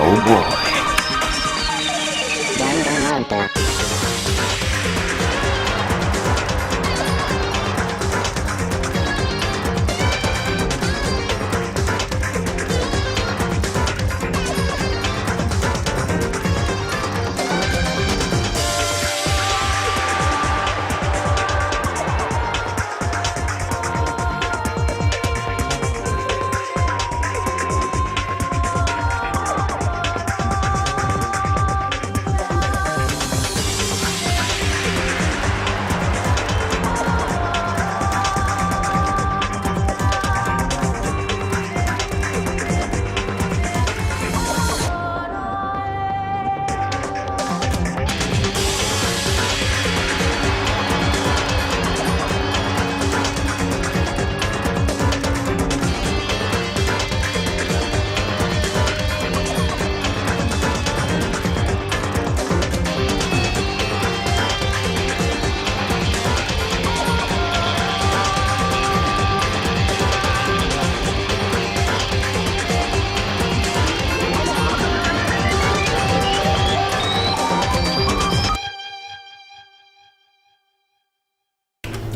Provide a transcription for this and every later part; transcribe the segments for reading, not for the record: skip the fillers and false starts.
Oh boy. Danganronpa.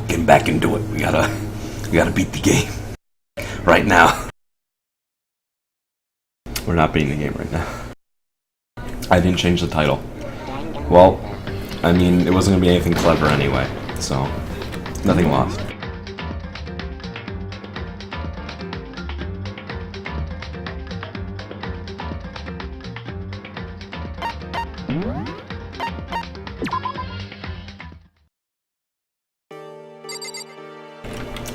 Getting back into it. We gotta beat the game. Right now. We're not beating the game right now. I didn't change the title. Well, I mean, it wasn't gonna be anything clever anyway, so nothing lost.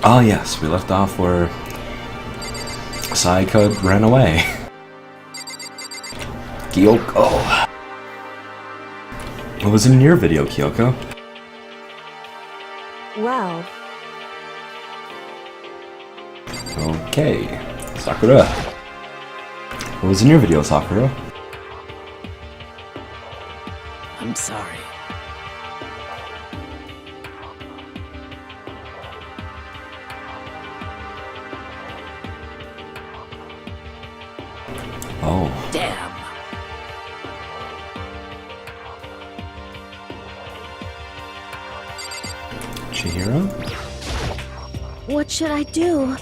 Oh yes, we left off where Saika ran away. Kyoko. What was in your video, Kyoko? Well, Okay, Sakura. What was in your video, Sakura? I'm sorry. Oh, Damn. Chihiro? what should I do?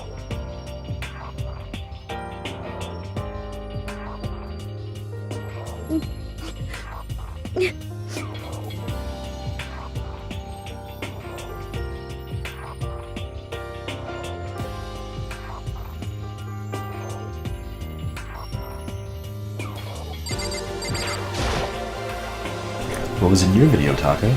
What was in your video, Taka?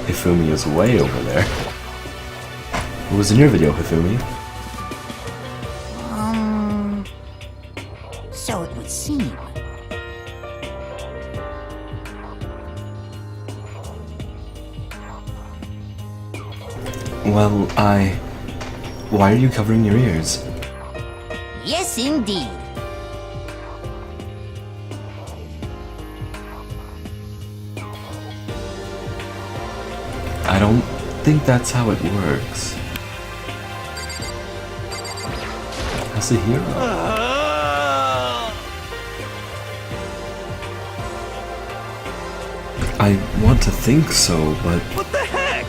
Hifumi is way over there. What was in your video, Hifumi? So it would seem. Well, why are you covering your ears? Yes, indeed. I don't think that's how it works. As a hero. I want to think so, but What the heck?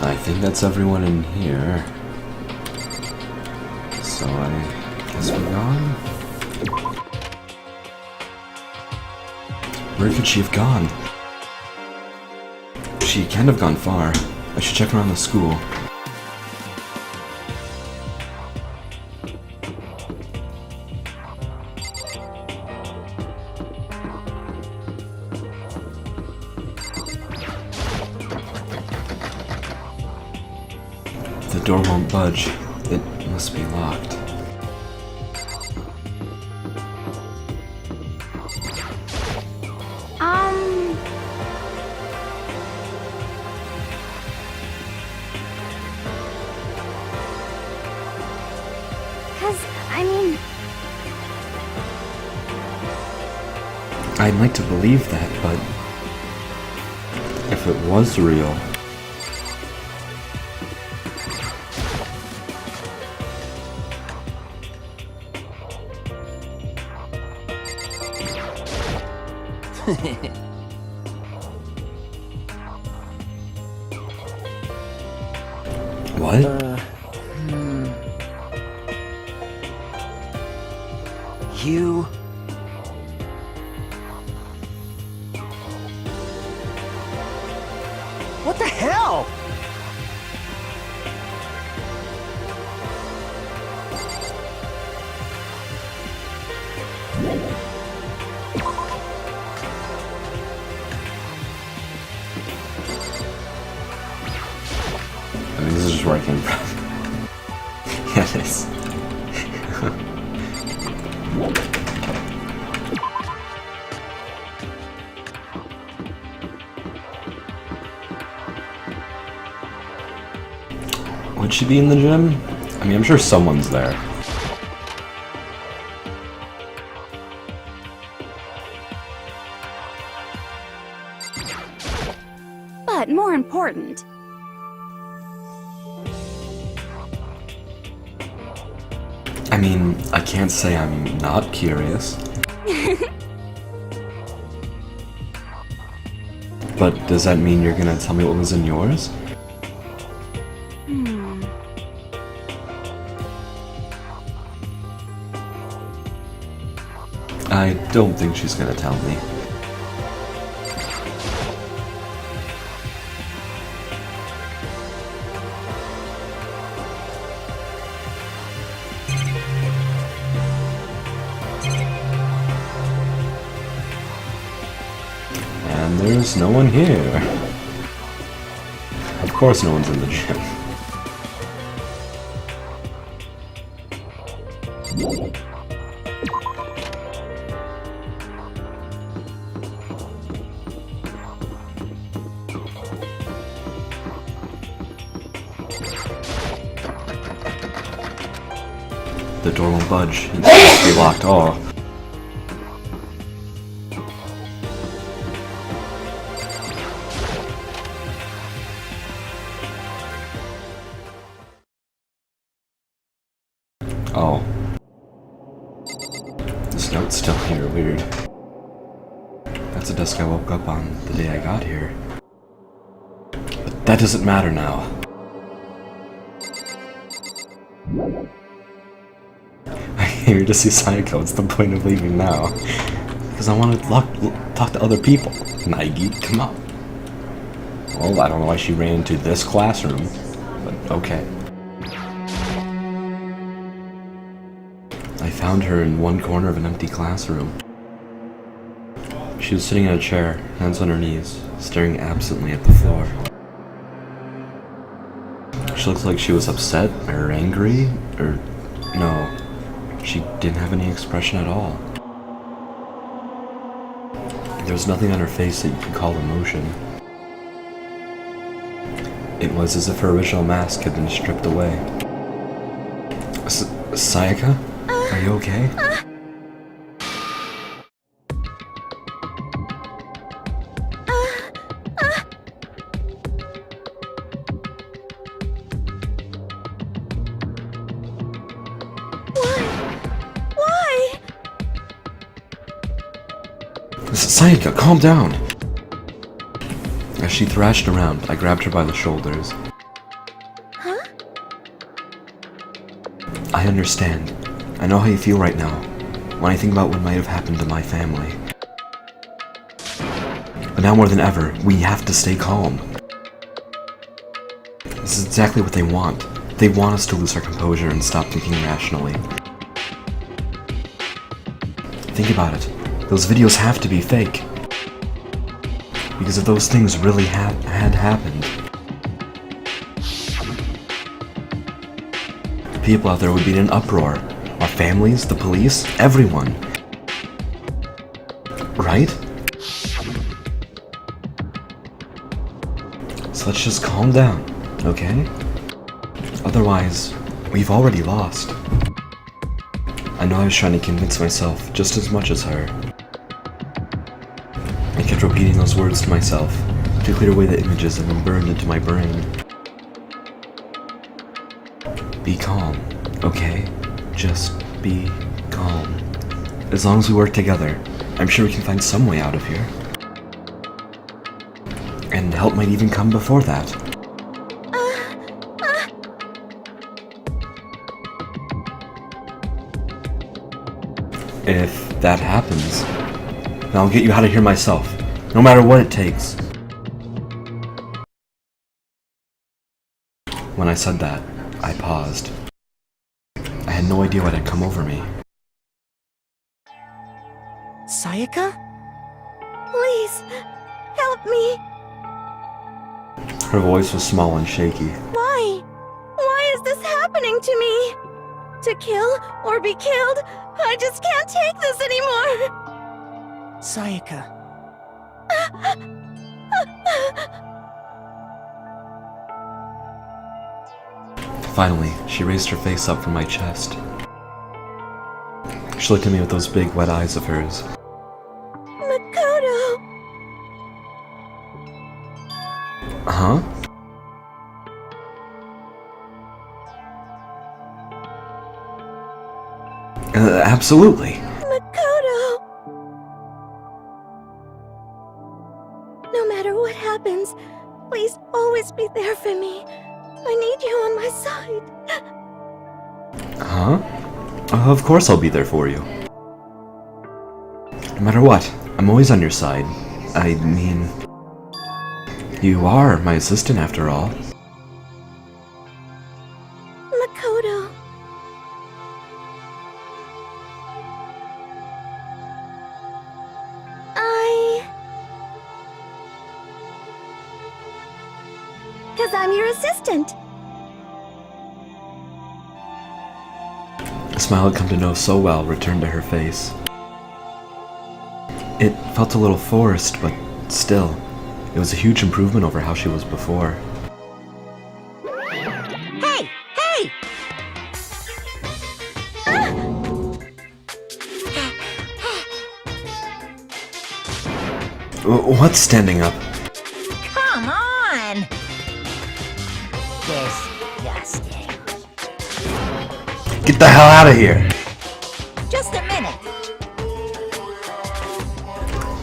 I think that's everyone in here. So I guess we're gone? Where could she have gone? She can't have gone far. I should check around the school. The door won't budge. It must be locked. I'd like to believe that, but if it was real... What? You... What the hell? I mean, this is just where I came from. Yeah, it is. Would she be in the gym? I mean, I'm sure someone's there. But more important, I mean, I can't say I'm not curious. But does that mean you're gonna tell me what was in yours? I don't think she's gonna tell me. And there's no one here. Of course no one's in the gym. The door won't budge. It's supposed to be locked. Oh. Oh. This note's still here, weird. That's a desk I woke up on the day I got here. But that doesn't matter now. I'm here to see Sayaka, what's the point of leaving now? Because I want to talk to other people. Naigi, come on. Well, I don't know why she ran into this classroom, but okay. I found her in one corner of an empty classroom. She was sitting in a chair, hands on her knees, staring absently at the floor. She looked like she was upset, or angry, or... no. She didn't have any expression at all. There was nothing on her face that you could call emotion. It was as if her original mask had been stripped away. Sayaka? Are you okay? why? Sayaka, calm down! As she thrashed around, I grabbed her by the shoulders. Huh? I understand. I know how you feel right now, when I think about what might have happened to my family. But now more than ever, we have to stay calm. This is exactly what they want. They want us to lose our composure and stop thinking rationally. Think about it. Those videos have to be fake. Because if those things really had happened, people out there would be in an uproar. Our families, the police, everyone. Right? So let's just calm down, okay? Otherwise, we've already lost. I know I was trying to convince myself just as much as her. kept repeating those words to myself to clear away the images that had burned into my brain. Be calm, okay? Just be calm. As long as we work together, I'm sure we can find some way out of here. And help might even come before that. If that happens, then I'll get you out of here myself, no matter what it takes. When I said that, I paused. I had no idea what had come over me. Sayaka? Please, help me. Her voice was small and shaky. Why? Why is this happening to me? To kill or be killed? I just can't take this anymore. Sayaka. Finally, she raised her face up from my chest. She looked at me with those big, wet eyes of hers. Makoto. Huh? Absolutely. Makoto. No matter what happens, please always be there for me. I need you on my side. Huh? Of course I'll be there for you. No matter what, I'm always on your side. I mean, you are my assistant after all. Makoto. Because I'm your assistant. The smile I'd come to know so well returned to her face. It felt a little forced, but still, it was a huge improvement over how she was before. Hey! Hey! What's standing up? Come on! Disgusting. Get the hell out of here! Just a minute.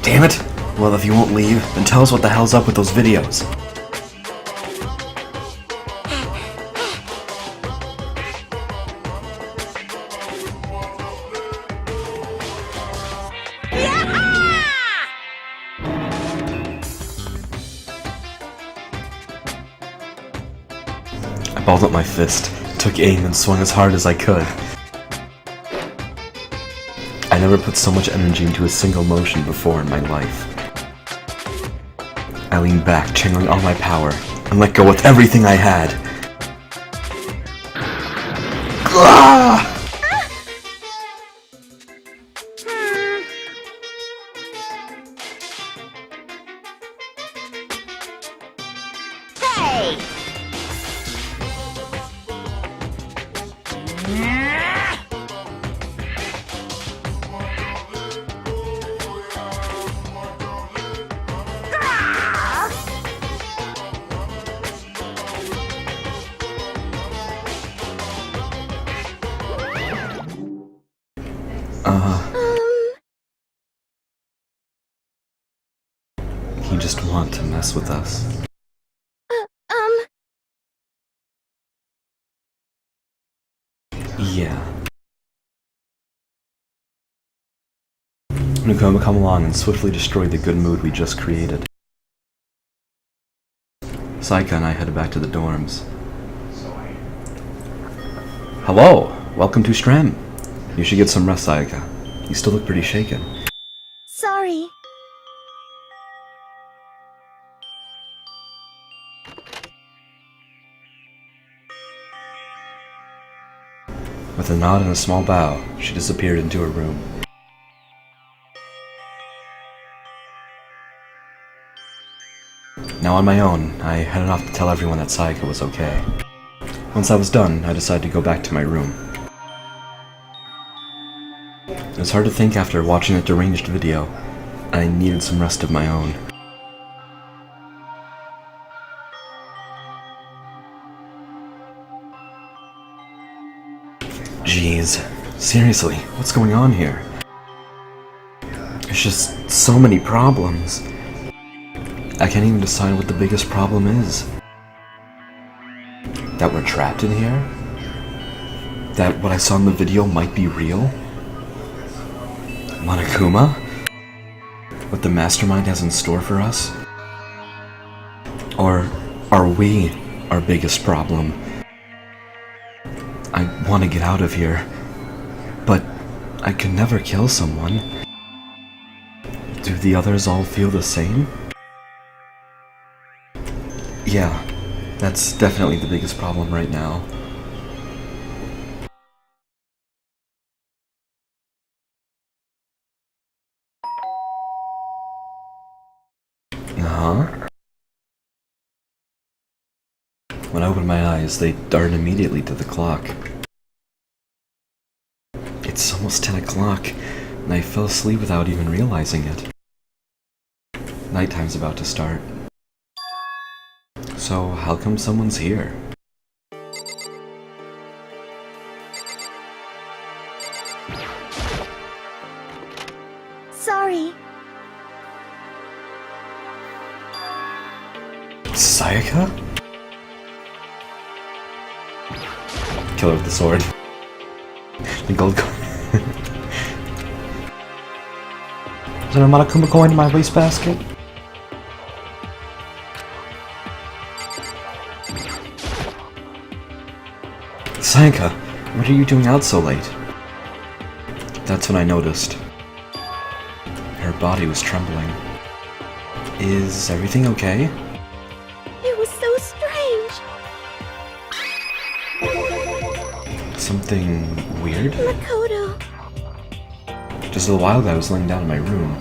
Damn it! Well, if you won't leave, then tell us what the hell's up with those videos. I balled up my fist, took aim, and swung as hard as I could. I never put so much energy into a single motion before in my life. I leaned back, channeling all my power, and let go with everything I had. Ah! Hey! You just want to mess with us. Yeah. Nukoma, come along and swiftly destroy the good mood we just created. Saika and I headed back to the dorms. Hello! Welcome to Strem. You should get some rest, Saika. You still look pretty shaken. Sorry. With a nod and a small bow, she disappeared into her room. Now on my own, I headed off to tell everyone that Sayaka was okay. Once I was done, I decided to go back to my room. It was hard to think after watching that deranged video, I needed some rest of my own. Jeez, seriously, what's going on here? There's just so many problems. I can't even decide what the biggest problem is. That we're trapped in here? That what I saw in the video might be real? Monokuma? What the mastermind has in store for us? Or are we our biggest problem? I want to get out of here, but I could never kill someone. Do the others all feel the same? Yeah, that's definitely the biggest problem right now. Uh-huh. When I opened my eyes, they darted immediately to the clock. It's almost 10 o'clock, and I fell asleep without even realizing it. Nighttime's about to start. So, how come someone's here? Sorry. Sayaka? Kill her with the sword. The gold coin. Is there a Monokuma coin in my wastebasket? Sayaka, what are you doing out so late? That's when I noticed. Her body was trembling. Is everything okay? It was so strange. Something weird? Makoto. Just a little while ago I was laying down in my room.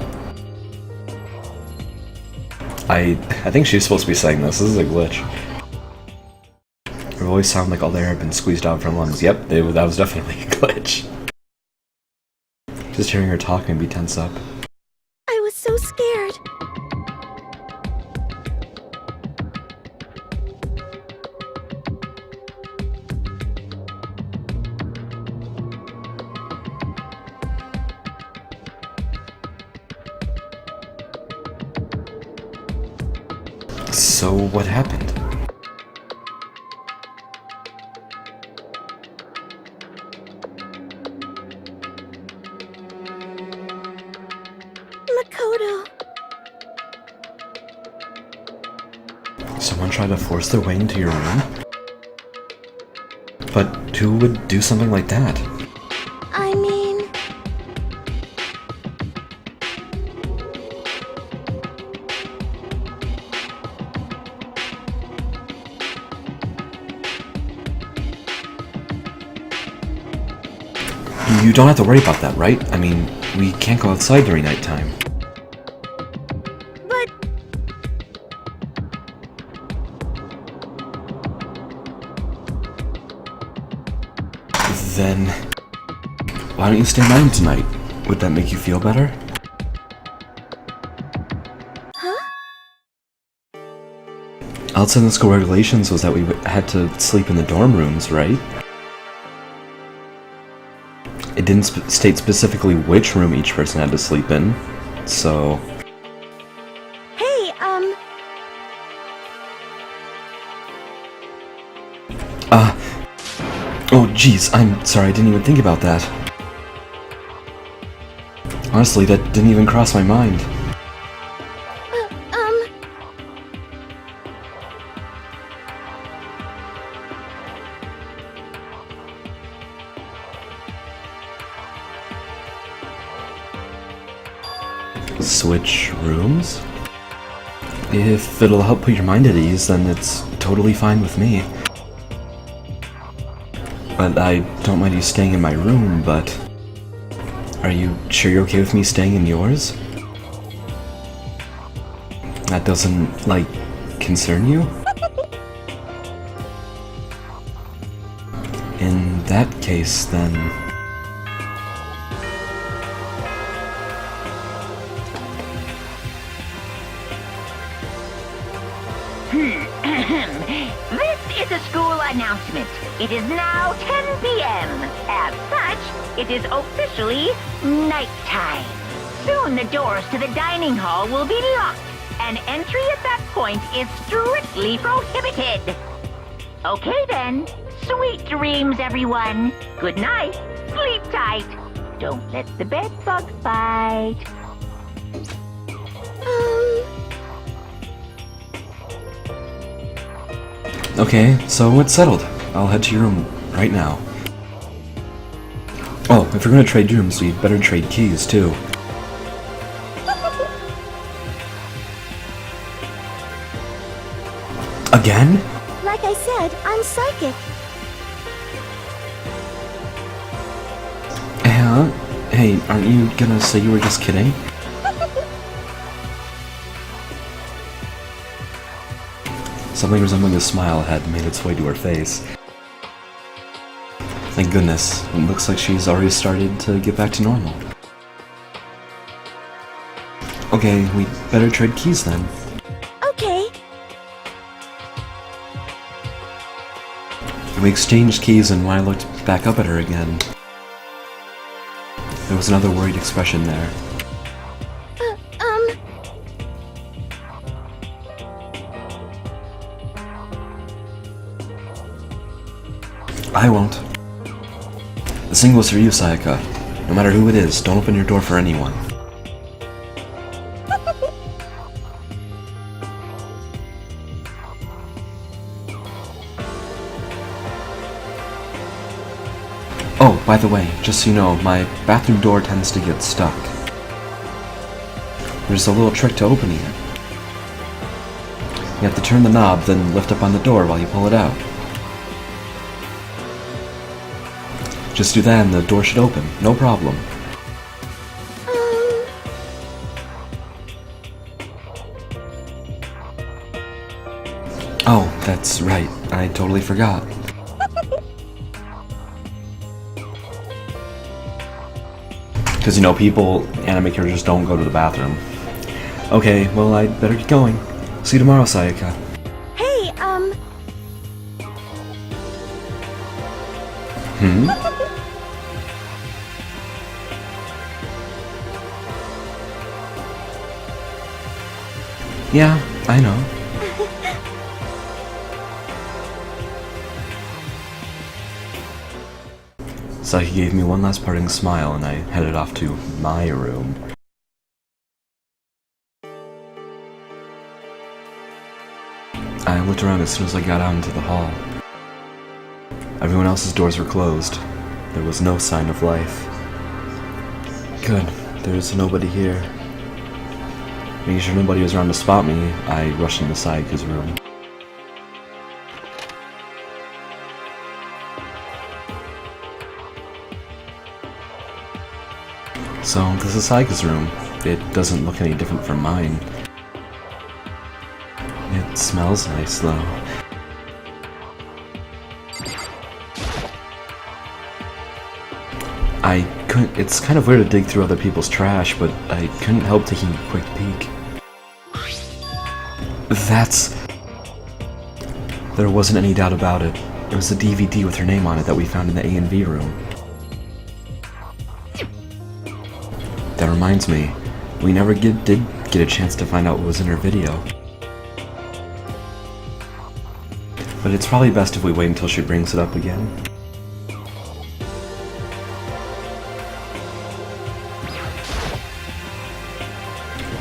I think she's supposed to be saying this. This is a glitch. Her voice sounded like all the air had been squeezed out of her lungs. Yep, that was definitely a glitch. Just hearing her talk made me tense up. I was so scared. So, what happened? Makoto. Someone tried to force their way into your room? But who would do something like that? I mean... You don't have to worry about that, right? I mean, we can't go outside during nighttime. But... Then, why don't you stay night tonight? Would that make you feel better? Huh? Outside the school regulations was that we had to sleep in the dorm rooms, right? It didn't state specifically which room each person had to sleep in, so... Hey, Oh jeez, I'm sorry, I didn't even think about that. Honestly, that didn't even cross my mind. Switch rooms? If it'll help put your mind at ease, then it's totally fine with me. But I don't mind you staying in my room, but... Are you sure you're okay with me staying in yours? That doesn't, like, concern you? In that case, then... This is a school announcement. It is now 10 p.m. As such, it is officially nighttime. Soon the doors to the dining hall will be locked, and entry at that point is strictly prohibited. Okay then. Sweet dreams, everyone. Good night. Sleep tight. Don't let the bed bugs bite. Okay, so it's settled. I'll head to your room right now. Oh, if we're gonna trade rooms, we'd better trade keys, too. Again? Like I said, I'm psychic. Hey, aren't you gonna say you were just kidding? Something resembling a smile had made its way to her face. Thank goodness, it looks like she's already started to get back to normal. Okay, we better trade keys then. Okay. We exchanged keys and when I looked back up at her again, there was another worried expression there. I won't. The same goes for you, Sayaka. No matter who it is, don't open your door for anyone. Oh, by the way, just so you know, my bathroom door tends to get stuck. There's a little trick to opening it. You have to turn the knob, then lift up on the door while you pull it out. Just do that and the door should open, no problem. Oh, that's right, I totally forgot. Because, you know, people, anime characters don't go to the bathroom. Okay, well, I'd better get going. See you tomorrow, Sayaka. Hey, Yeah, I know. Sayaka gave me one last parting smile and I headed off to my room. I looked around as soon as I got out into the hall. Everyone else's doors were closed. There was no sign of life. Good, there's nobody here. Making sure nobody was around to spot me, I rushed into Sayaka's room. So, this is Sayaka's room. It doesn't look any different from mine. It smells nice, though. I couldn't. It's kind of weird to dig through other people's trash, but I couldn't help taking a quick peek. There wasn't any doubt about it. It was a DVD with her name on it that we found in the A&V room. That reminds me, we never did get a chance to find out what was in her video. But it's probably best if we wait until she brings it up again.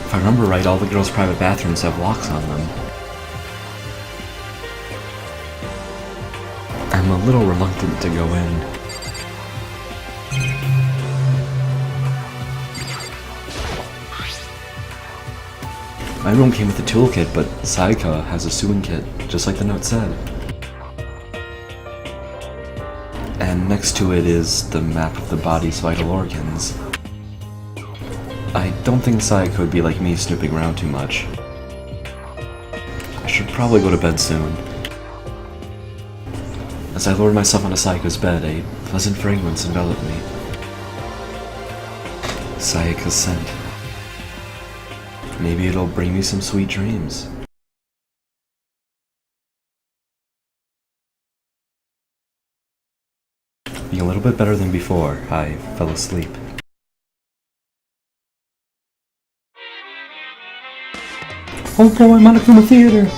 If I remember right, all the girls' private bathrooms have locks on them. I'm a little reluctant to go in. My room came with a toolkit, but Sayaka has a sewing kit, just like the note said. And next to it is the map of the body's vital organs. I don't think Sayaka would be like me snooping around too much. I should probably go to bed soon. As I lowered myself onto Sayaka's bed, a pleasant fragrance enveloped me. Sayaka's scent. Maybe it'll bring me some sweet dreams. Being a little bit better than before, I fell asleep. Oh no, I'm on it from the theater!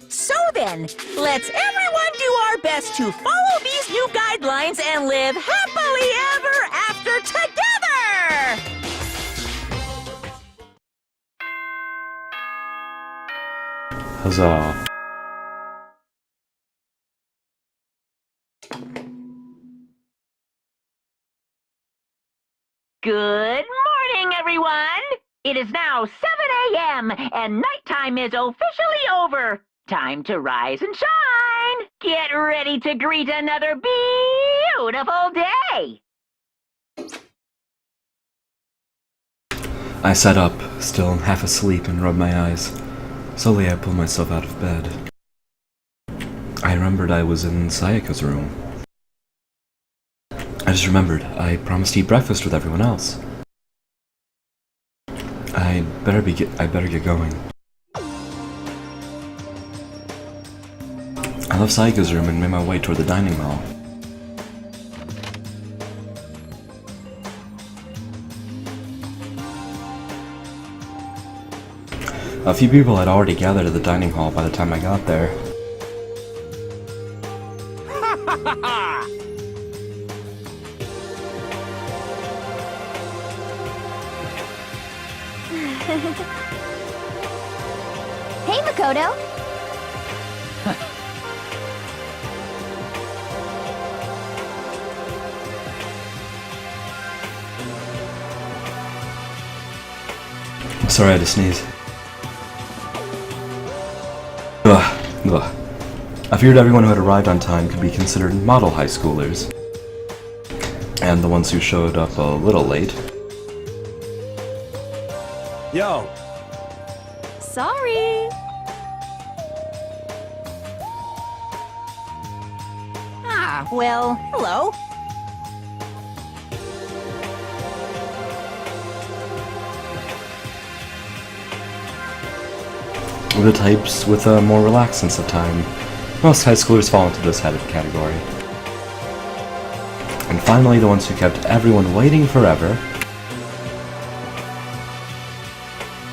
So then, let's everyone do our best to follow these new guidelines and live happily ever after together! Huzzah. Good morning, everyone! It is now 7 a.m. and nighttime is officially over. Time to rise and shine! Get ready to greet another beautiful day! I sat up, still half asleep, and rubbed my eyes. Slowly I pulled myself out of bed. I remembered I was in Sayaka's room. I just remembered I promised to eat breakfast with everyone else. I better get going. I left Sayaka's room and made my way toward the dining hall. A few people had already gathered at the dining hall by the time I got there. Hey, Makoto! Sorry, I had to sneeze. Ugh. I figured everyone who had arrived on time could be considered model high schoolers. And the ones who showed up a little late. Yo, Sorry! Ah, well, hello. The types with a more relaxed sense of time. Most high schoolers fall into this category. And finally, the ones who kept everyone waiting forever.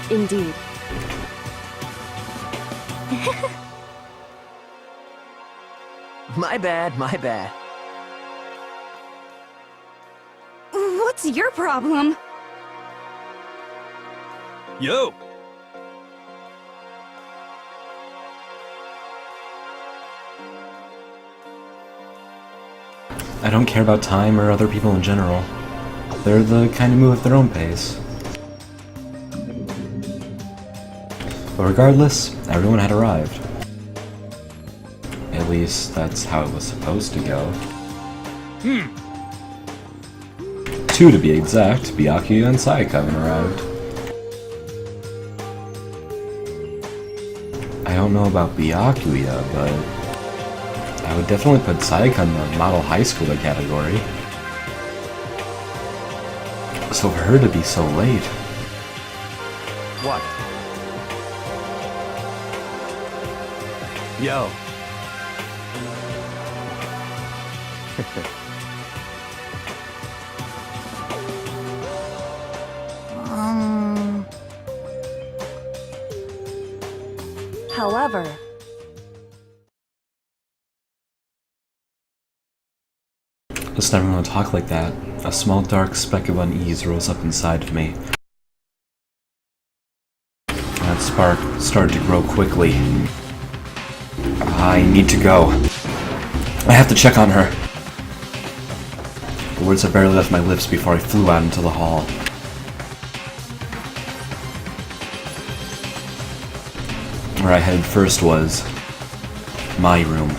Indeed. my bad, my bad. What's your problem? Yo! I don't care about time or other people in general. They're the kind who move at their own pace. But regardless, everyone had arrived. At least, that's how it was supposed to go. Two to be exact, Byakuya and Sayaka haven't arrived. I don't know about Byakuya, but I would definitely put Sayaka in the model high schooler category. So for her to be so late... What? Yo. However, Just never want to talk like that. A small dark speck of unease rose up inside of me. That spark started to grow quickly. I need to go. I have to check on her. The words had barely left my lips before I flew out into the hall. Where I headed first was my room,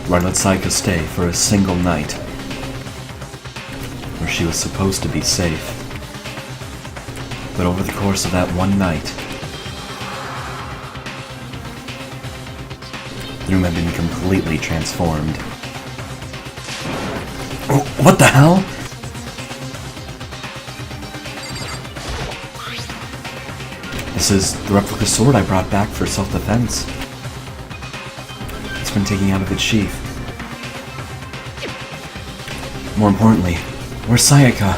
where I let Sayaka stay for a single night, where she was supposed to be safe. But over the course of that one night, the room had been completely transformed. Oh, what the hell? This is the replica sword I brought back for self-defense. It's been taken out of its sheath. More importantly, where's Sayaka?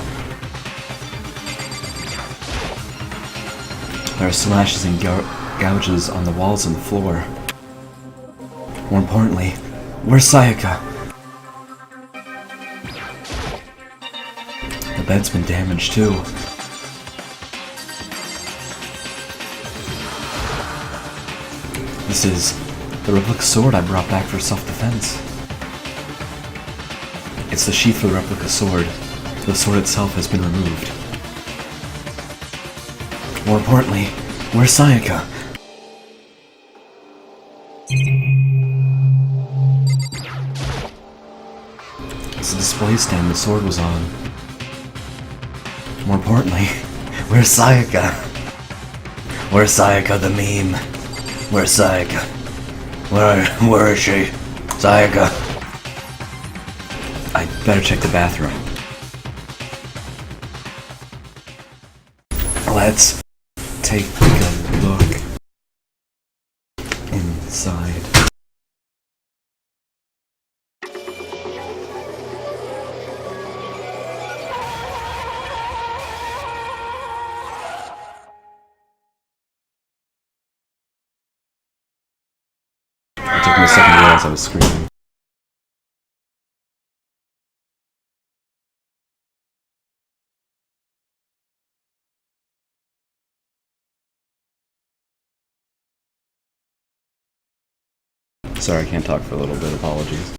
There are slashes and gouges on the walls and the floor. More importantly, where's Sayaka? The bed's been damaged too. This is the replica sword I brought back for self-defense. It's the sheath for the replica sword. The sword itself has been removed. More importantly, where's Sayaka? It's the display stand the sword was on. More importantly, where's Sayaka? Where's Sayaka the meme? Where's Sayaka? Where is she? Sayaka. I better check the bathroom. Let's take a look inside. It took me a second to realize I was screaming. Sorry, I can't talk for a little bit. Apologies.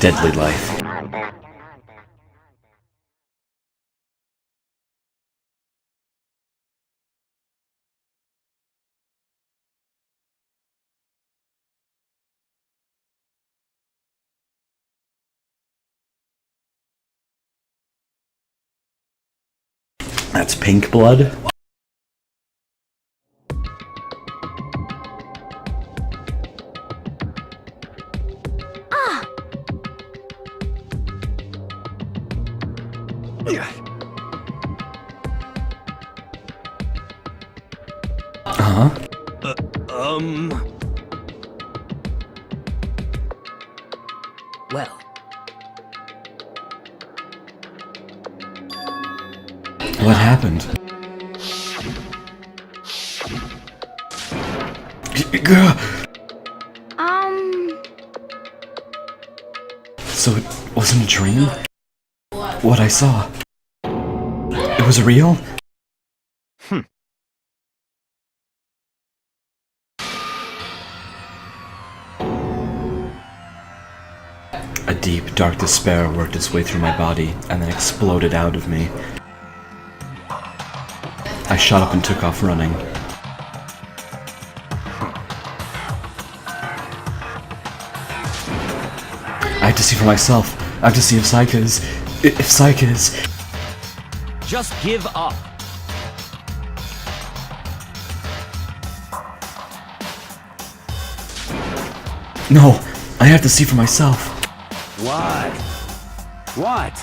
Deadly life. That's pink blood? Huh? Well, What happened? So it wasn't a dream? What I saw? It was real? A deep, dark despair worked its way through my body and then exploded out of me. I shot up and took off running. I have to see for myself. I have to see if Sayaka is... If Sayaka is... just give up. No! I have to see for myself. What? What?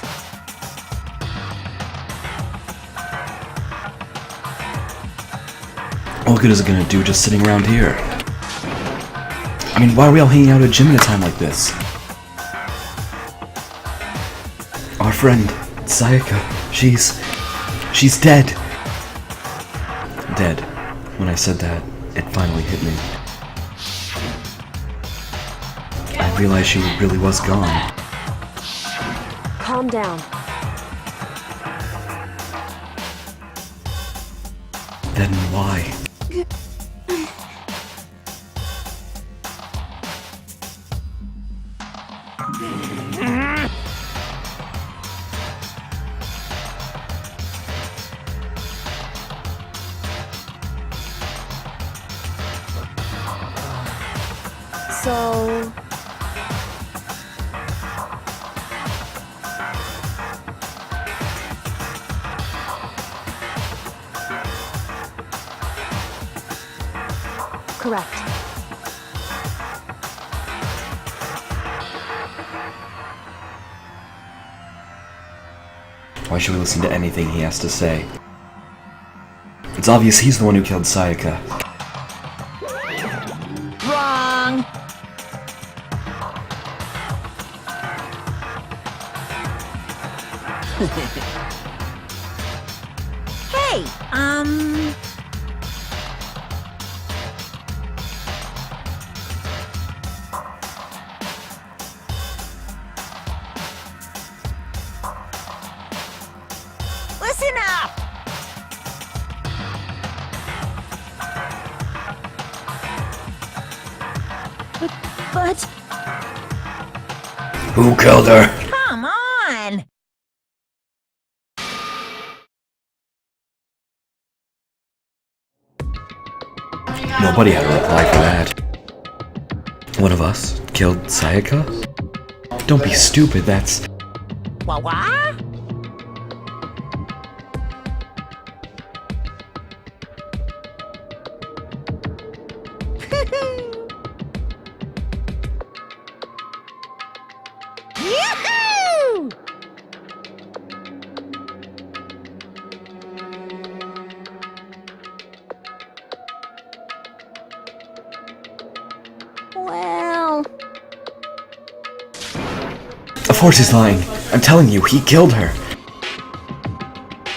What good is it gonna do just sitting around here? I mean, why are we all hanging out at a gym at a time like this? Our friend, Sayaka, she's dead. Dead. When I said that, it finally hit me. didn't realize she really was gone. Calm down. Then why? So... Correct. Why should we listen to anything he has to say? It's obvious he's the one who killed Sayaka. Wrong. Hey, listen up! But... Who killed her? Come on! Nobody had a reply for that. One of us killed Sayaka? Don't be stupid, that's... What? Yoo-hoo! Well... Of course he's lying. I'm telling you, he killed her.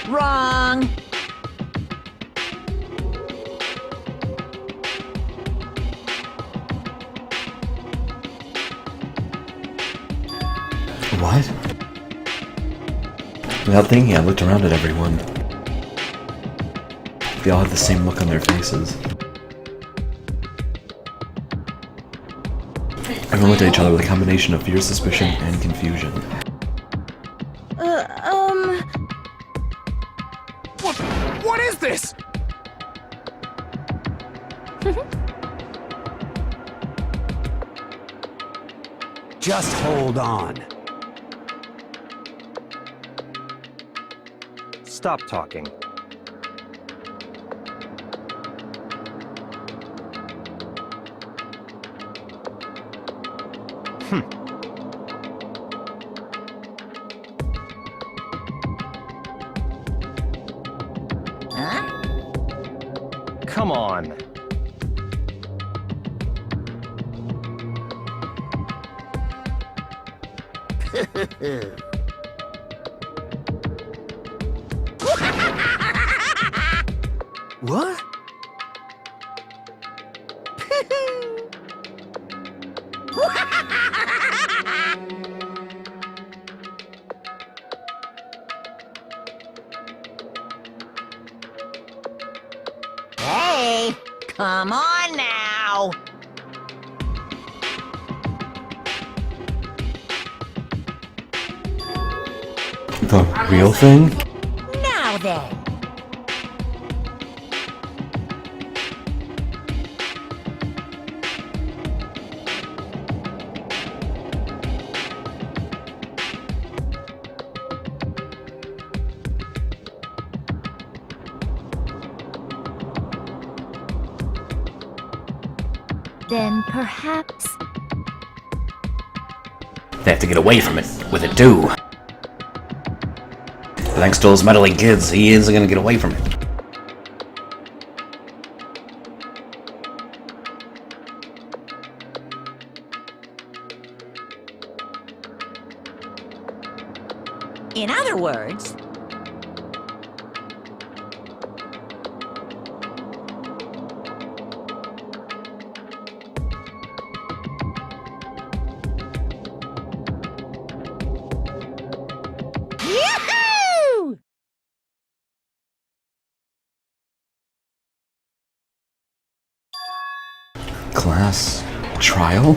Wrong. What? Without thinking, I looked around at everyone. They all had the same look on their faces. Everyone looked at each other with a combination of fear, suspicion, and confusion. What is this? Just hold on. Stop talking. Huh? Come on. What? Hey, come on now. The real thing? Now then. Then perhaps... They have to get away from it with it too. Thanks to those meddling kids, he isn't gonna get away from it. In other words, Class trial?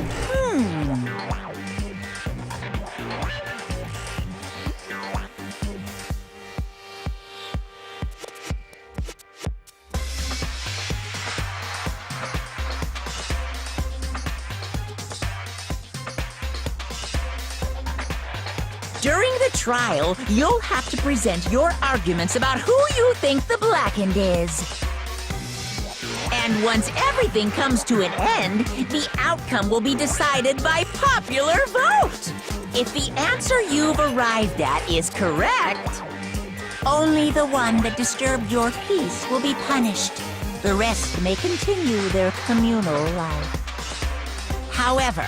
During the trial, you'll have to present your arguments about who you think the blackened is. And once everything comes to an end, the outcome will be decided by popular vote. If the answer you've arrived at is correct, only the one that disturbed your peace will be punished. The rest may continue their communal life. However,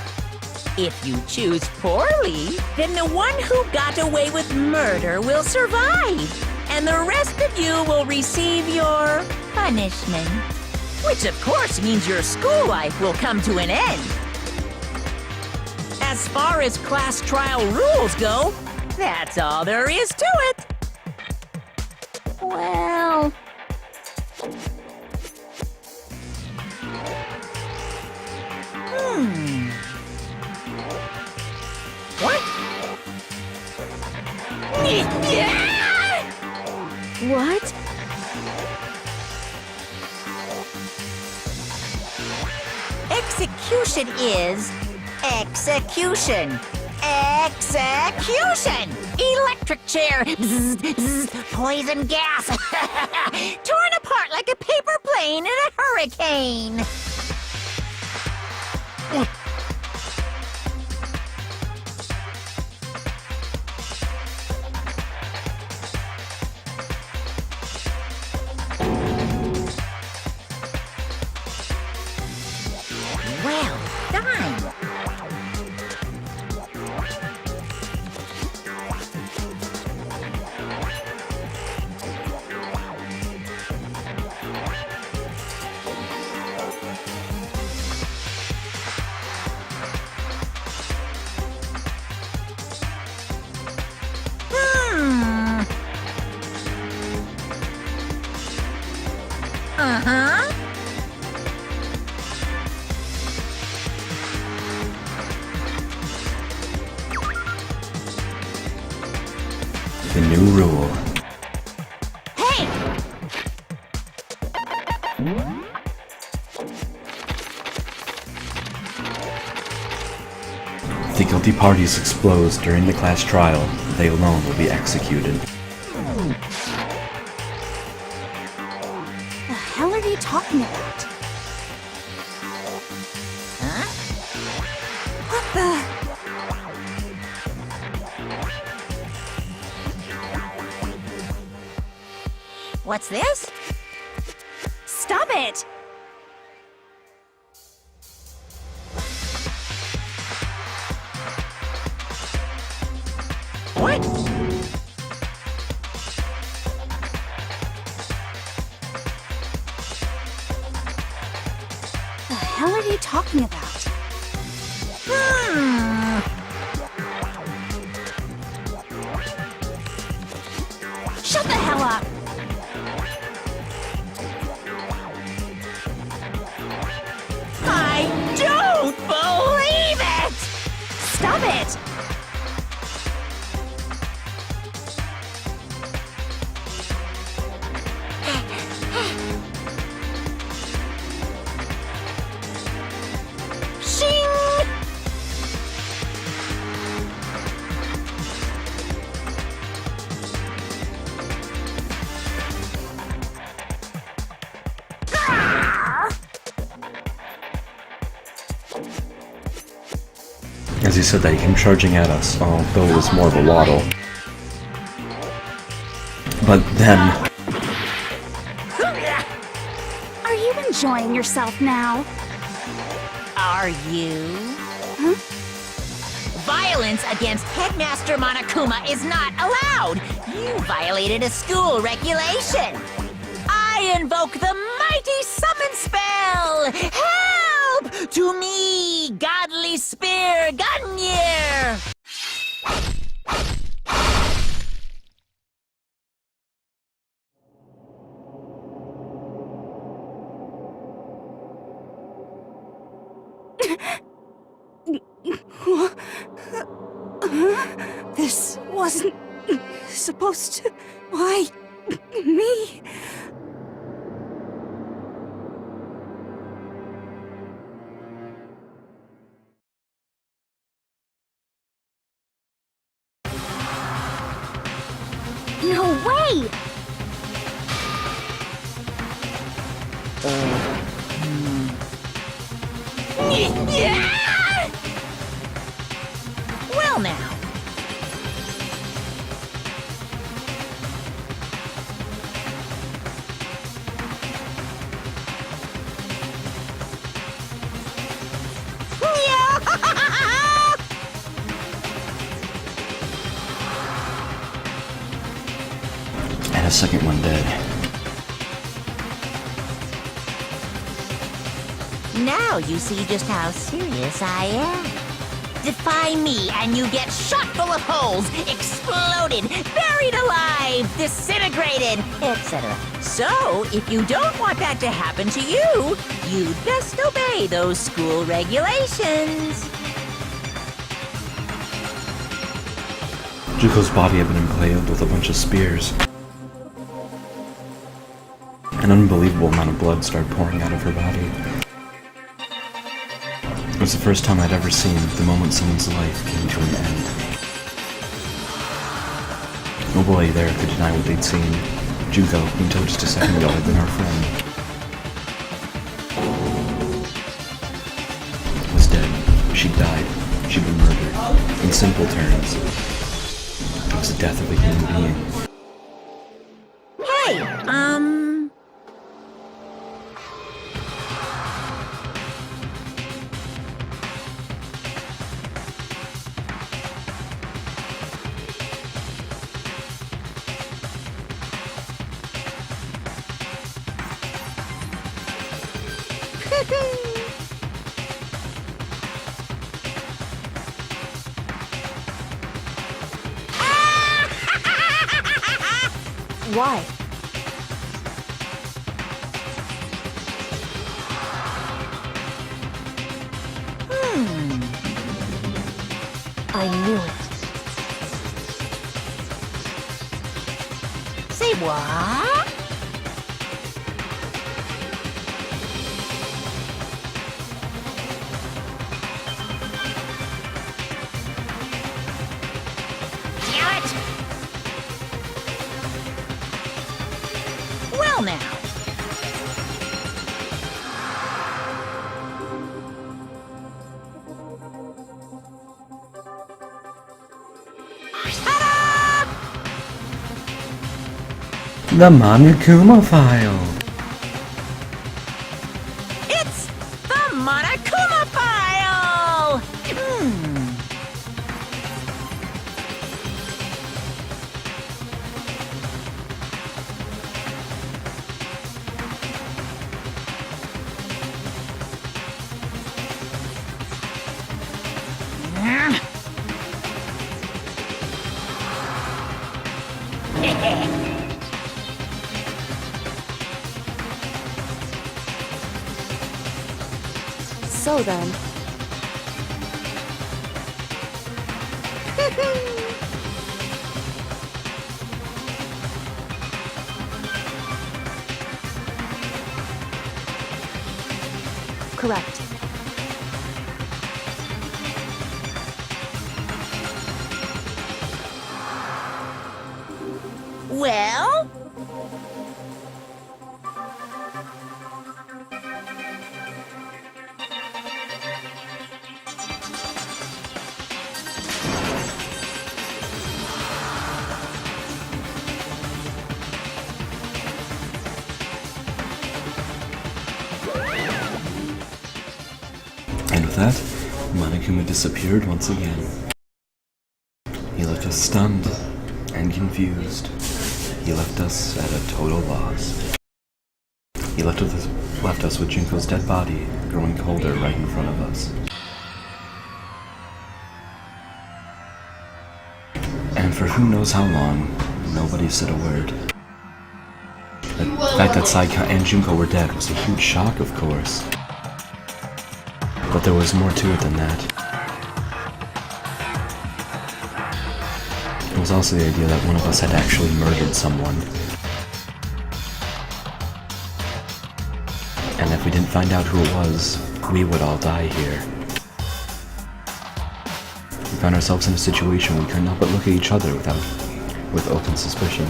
if you choose poorly, then the one who got away with murder will survive, and the rest of you will receive your punishment. Which of course means your school life will come to an end. As far as class trial rules go, that's all there is to it. Well... What? What? Execution is execution. Execution! Electric chair. Bzz, bzz, poison gas. Torn apart like a paper plane in a hurricane. Well done. Uh-huh. The new rule. Hey! If the guilty parties explodes during the class trial, they alone will be executed. The hell are you talking about? Huh? What the? What's this? Stop it! What? The hell are you talking about? Shut the hell up! I don't believe it! Stop it! Shing! As he said that, he came charging at us, although it was more of a waddle. But then, Are you enjoying yourself now? Are you? Huh? Violence against Headmaster Monokuma is not allowed! You violated a school regulation! I invoke the mighty summon spell! Help! To me, godly spear Gunyear! This wasn't supposed to... Why? Me? No way! Well now. And a second one dead. Now you see just how serious I am. Defy me and you get shot full of holes, exploded, buried alive, disintegrated, etc. So, if you don't want that to happen to you, you'd best obey those school regulations. Juko's body had been impaled with a bunch of spears. An unbelievable amount of blood started pouring out of her body. It was the first time I'd ever seen the moment someone's life came to an end. Nobody there could deny what they'd seen. Juko, who until just a second ago had been our friend, was dead. She'd died. She'd been murdered. In simple terms, it was the death of a human being. Hey, Why? I knew it. say what? Damn it! Well now. The Monokuma file. It's the Monokuma file! So then, correct. Well? And with that, Monokuma disappeared once again. He left us stunned and confused. He left us at a total loss. He left us with Junko's dead body growing colder right in front of us. And for who knows how long, nobody said a word. The fact that Saika and Junko were dead was a huge shock, of course. But there was more to it than that. It was also the idea that one of us had actually murdered someone. And if we didn't find out who it was, we would all die here. We found ourselves in a situation we couldn't help but look at each other with open suspicion.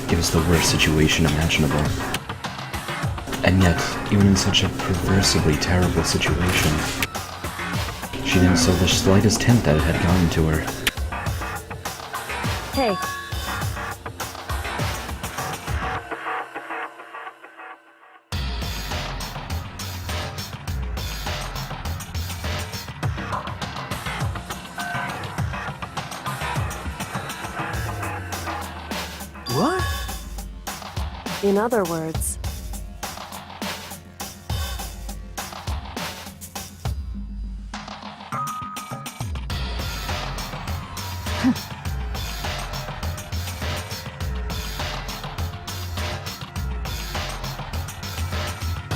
It was the worst situation imaginable. And yet, even in such a perversively terrible situation, she didn't show the slightest hint that it had gotten to her. Hey, What? in other words,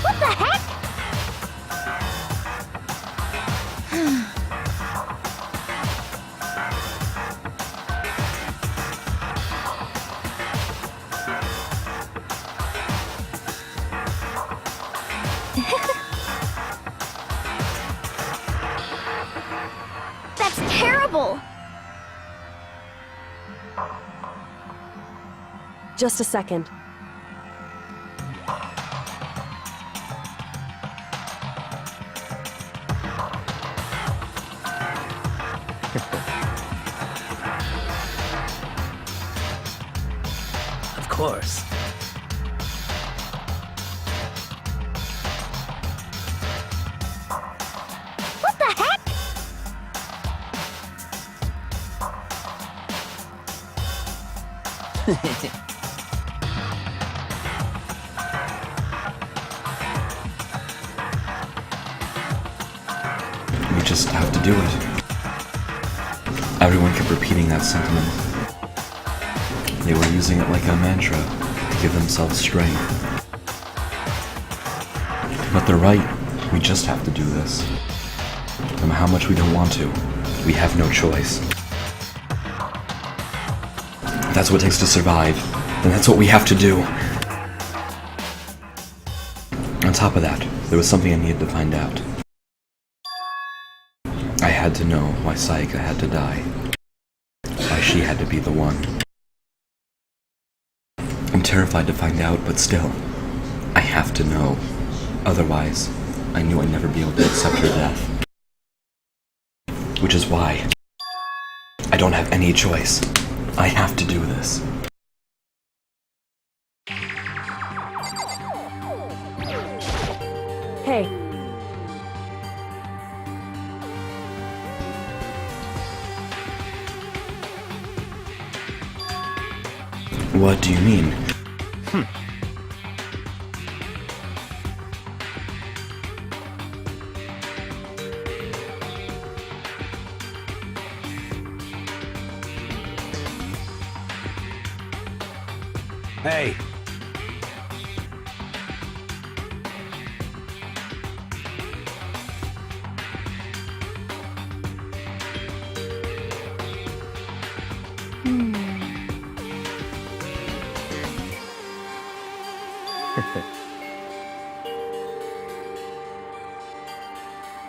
What the heck? That's terrible! just a second. Of course. What the heck? We just have to do it. Everyone kept repeating that sentiment. They were using it like a mantra to give themselves strength. But they're right. We just have to do this. No matter how much we don't want to, we have no choice. If that's what it takes to survive, then that's what we have to do. On top of that, there was something I needed to find out. I had to know why Sayaka had to die. Why she had to be the one. I'm terrified to find out, but still, I have to know. Otherwise, I knew I'd never be able to accept her death. Which is why I don't have any choice. I have to do this. Hey, What do you mean? Hey,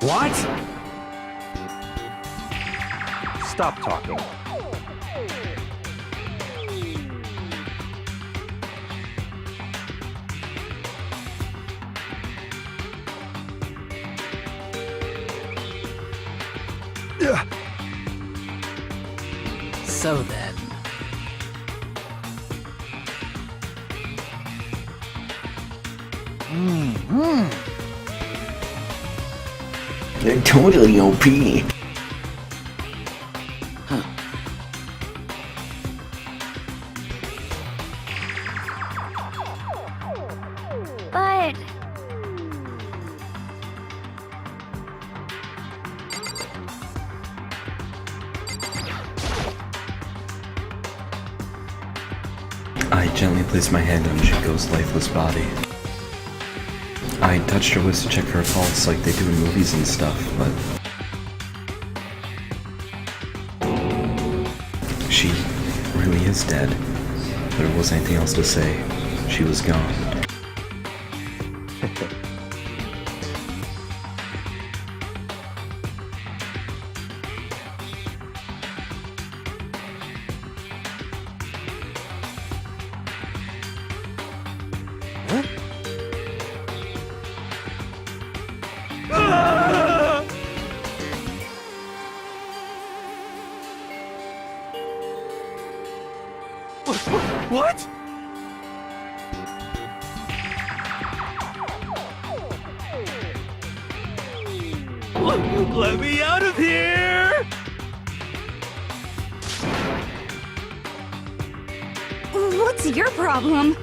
what? Stop talking. So then. They're totally OP. But... I gently placed my hand on Chico's lifeless body. I touched her wrist to check her pulse like they do in movies and stuff, but she really is dead. There wasn't anything else to say. She was gone. What? Let me out of here! What's your problem?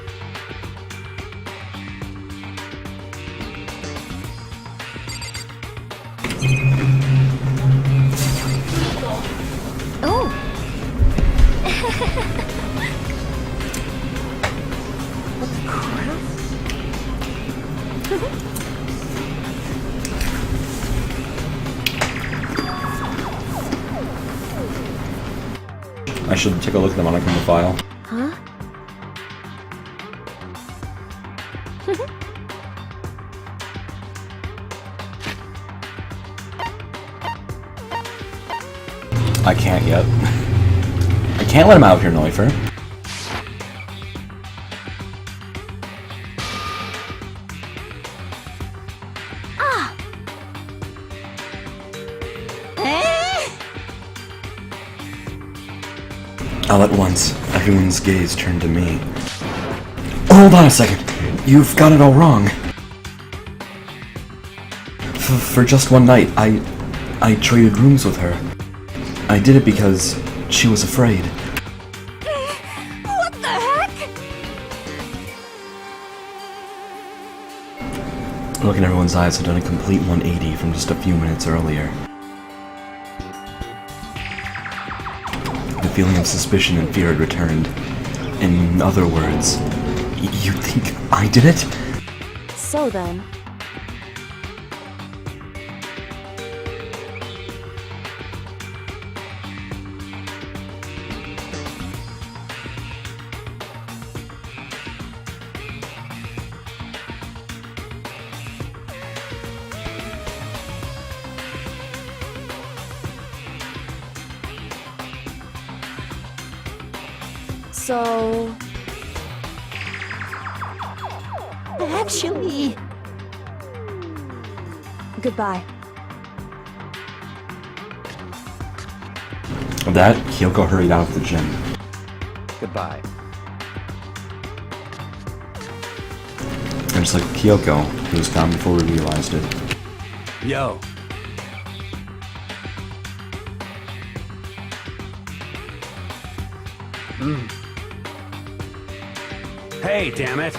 Oh! I should take a look at the monochrome file. Huh? I can't yet. I can't let him out here, Neufer. All at once, everyone's gaze turned to me. Hold on a second. You've got it all wrong. For just one night, I traded rooms with her. I did it because she was afraid. What the heck? Look in everyone's eyes had done a complete 180 from just a few minutes earlier. The feeling of suspicion and fear had returned. In other words, you think I did it? So then, so Actually, goodbye. With that, Kyoko hurried out of the gym. Goodbye. And just like Kyoko, he was gone before we realized it. Yo. Hey, damn it.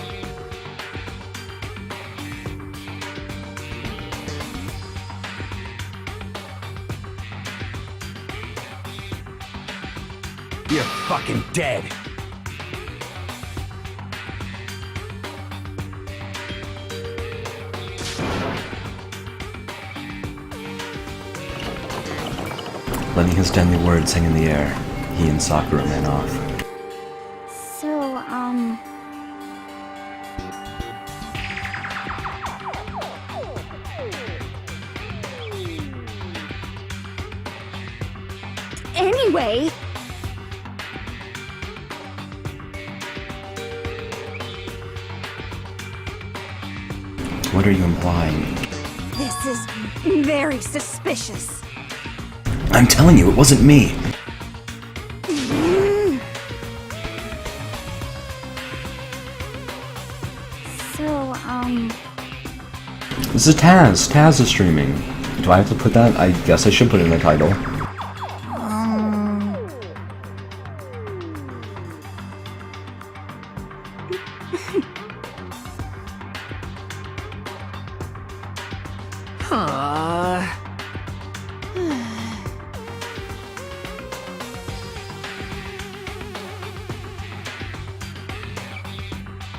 You're fucking dead. Letting his deadly words hang in the air, he and Sakura ran off. So, anyway, What are you implying? this is very suspicious. I'm telling you, it wasn't me! So, This is Taz. Taz is streaming. Do I have to put that? I guess I should put it in the title.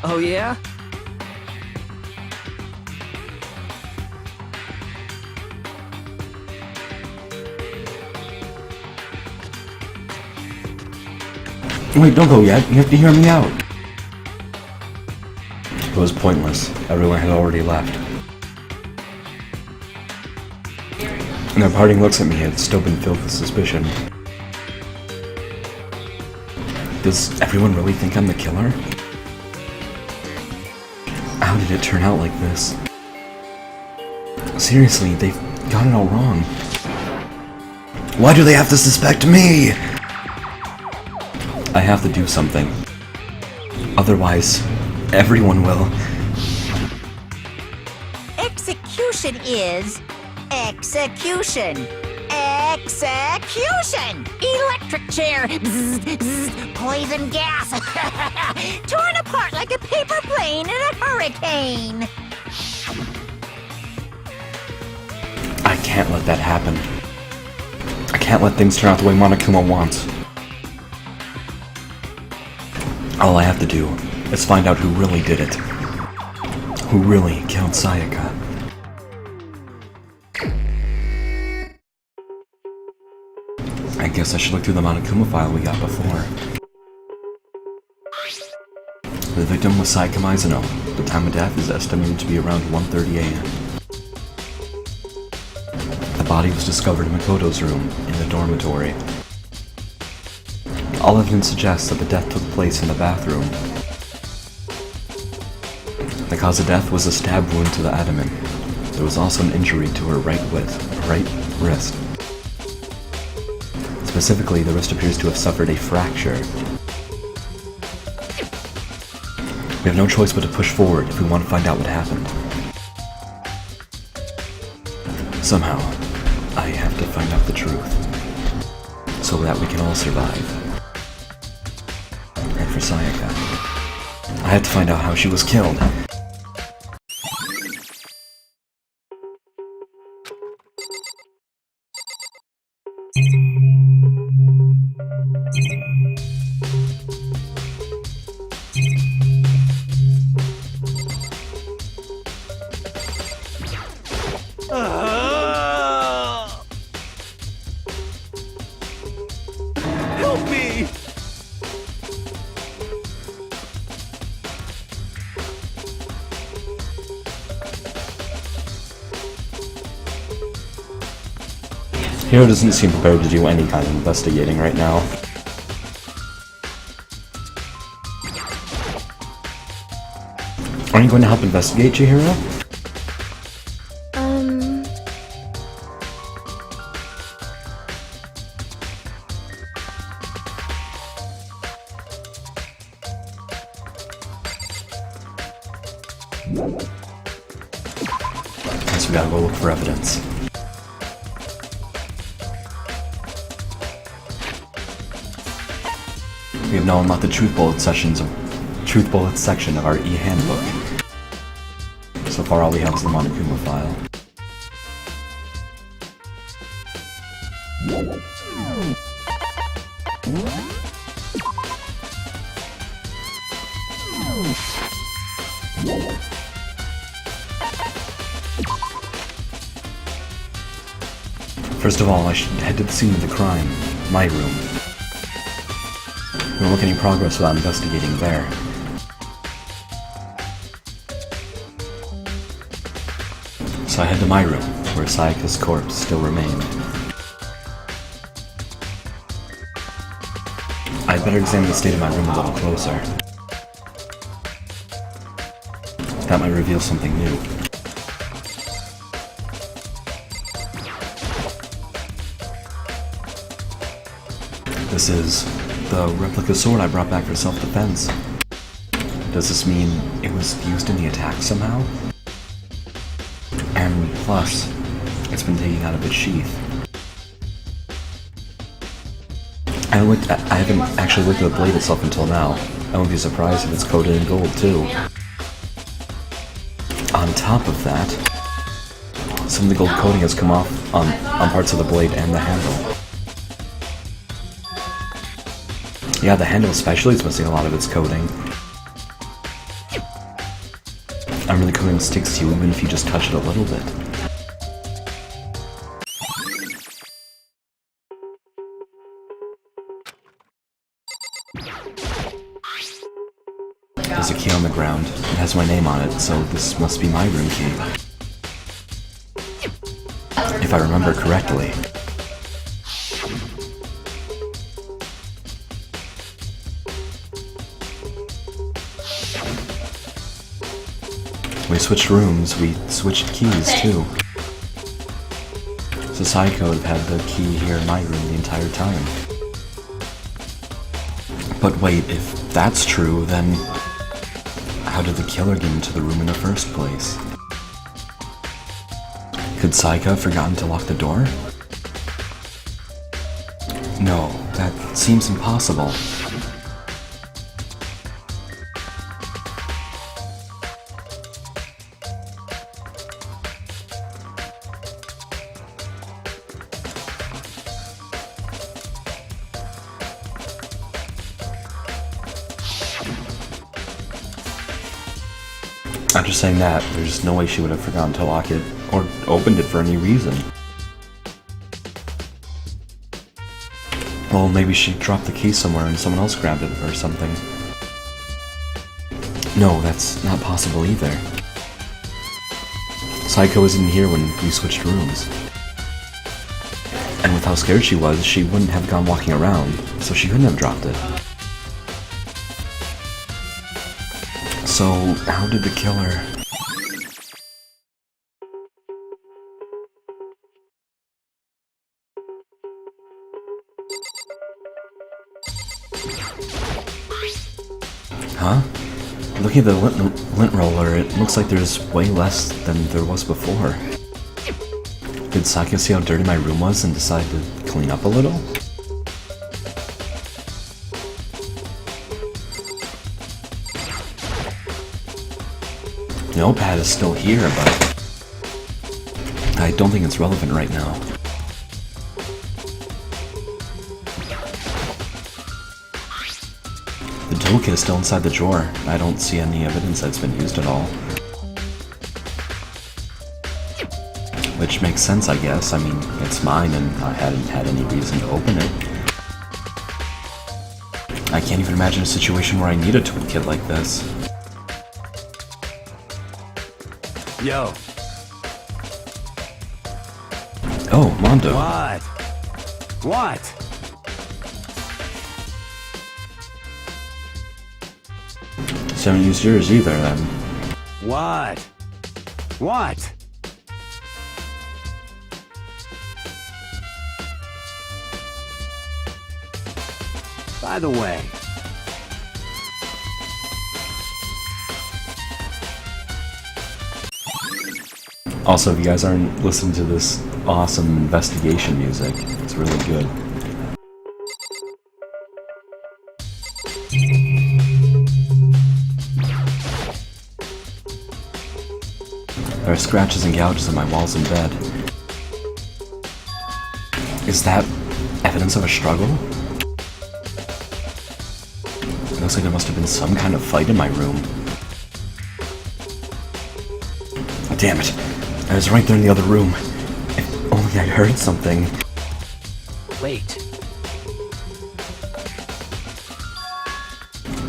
Oh yeah? Wait, don't go yet. You have to hear me out. It was pointless. Everyone had already left. And their parting looks at me had still been filled with suspicion. Does everyone really think I'm the killer? How did it turn out like this? Seriously, they've got it all wrong. Why do they have to suspect me? I have to do something. Otherwise, everyone will. Execution is execution. Execution! Electric chair! Bzz, bzz, poison gas! Torn apart like a paper plane in a hurricane! I can't let that happen. I can't let things turn out the way Monokuma wants. All I have to do is find out who really did it. Who really killed Sayaka. I guess I should look through the Monokuma file we got before. The victim was Sayaka Mizuno. The time of death is estimated to be around 1:30 a.m. The body was discovered in Makoto's room, in the dormitory. All evidence suggests that the death took place in the bathroom. The cause of death was a stab wound to the abdomen. There was also an injury to her right wrist. Specifically, the wrist appears to have suffered a fracture. We have no choice but to push forward if we want to find out what happened. Somehow, I have to find out the truth, so that we can all survive. And for Sayaka, I have to find out how she was killed. Help me! Hiro doesn't seem prepared to do any kind of investigating right now. Are you going to help investigate, Chihiro? Guess we gotta go look for evidence. We have now unlocked the Truth Bullet section of our e-handbook. So far all we have is the Monokuma file. First of all, I should head to the scene of the crime, my room. We won't look any progress without investigating there. So I head to my room, where Sayaka's corpse still remained. I'd better examine the state of my room a little closer. That might reveal something new. This is the replica sword I brought back for self-defense. Does this mean it was used in the attack somehow? And plus, it's been taken out of its sheath. I haven't actually looked at the blade itself until now. I won't be surprised if it's coated in gold too. On top of that, some of the gold coating has come off on parts of the blade and the handle. Yeah, the handle especially is missing a lot of its coating. I'm really coating sticks to you even if you just touch it a little bit. There's a key on the ground. It has my name on it, so this must be my room key. If I remember correctly. We switched rooms, we switched keys too. So Psycho had the key here in my room the entire time. But wait, if that's true, then how did the killer get into the room in the first place? Could Psycho have forgotten to lock the door? No, that seems impossible. After saying that, there's no way she would have forgotten to lock it, or opened it for any reason. Well, maybe she dropped the key somewhere and someone else grabbed it or something. No, that's not possible either. Psycho wasn't here when we switched rooms. And with how scared she was, she wouldn't have gone walking around, so she couldn't have dropped it. So, how did the killer... Huh? Looking at the lint roller, it looks like there's way less than there was before. Did Psycho see how dirty my room was and decide to clean up a little? The notepad is still here, but I don't think it's relevant right now. The toolkit is still inside the drawer. I don't see any evidence that it's been used at all. Which makes sense, I guess. I mean, it's mine and I hadn't had any reason to open it. I can't even imagine a situation where I need a toolkit like this. Yo. Oh, Mondo. What? What? So haven't used yours either, then. What? What? By the way, also, if you guys aren't listening to this awesome investigation music, it's really good. There are scratches and gouges on my walls and bed. Is that evidence of a struggle? It looks like there must have been some kind of fight in my room. Damn it. I was right there in the other room. If only I heard something. wait.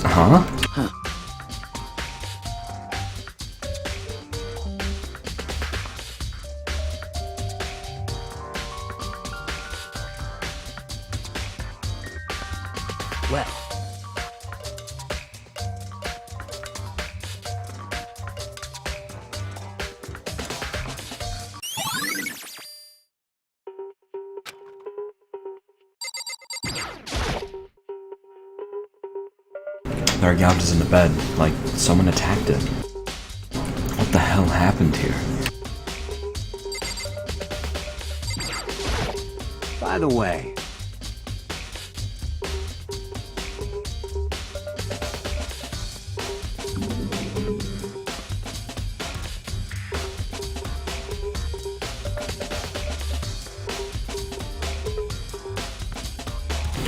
Huh? Well, There are gouges in the bed, like someone attacked it. What the hell happened here? by the way,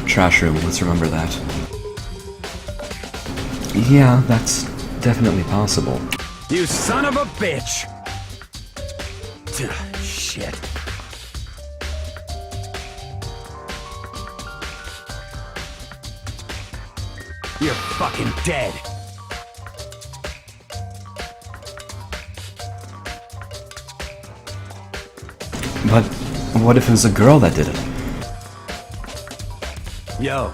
Trash room, let's remember that. Yeah, that's definitely possible. you son of a bitch! Shit. You're fucking dead. But what if it was a girl that did it? Yo,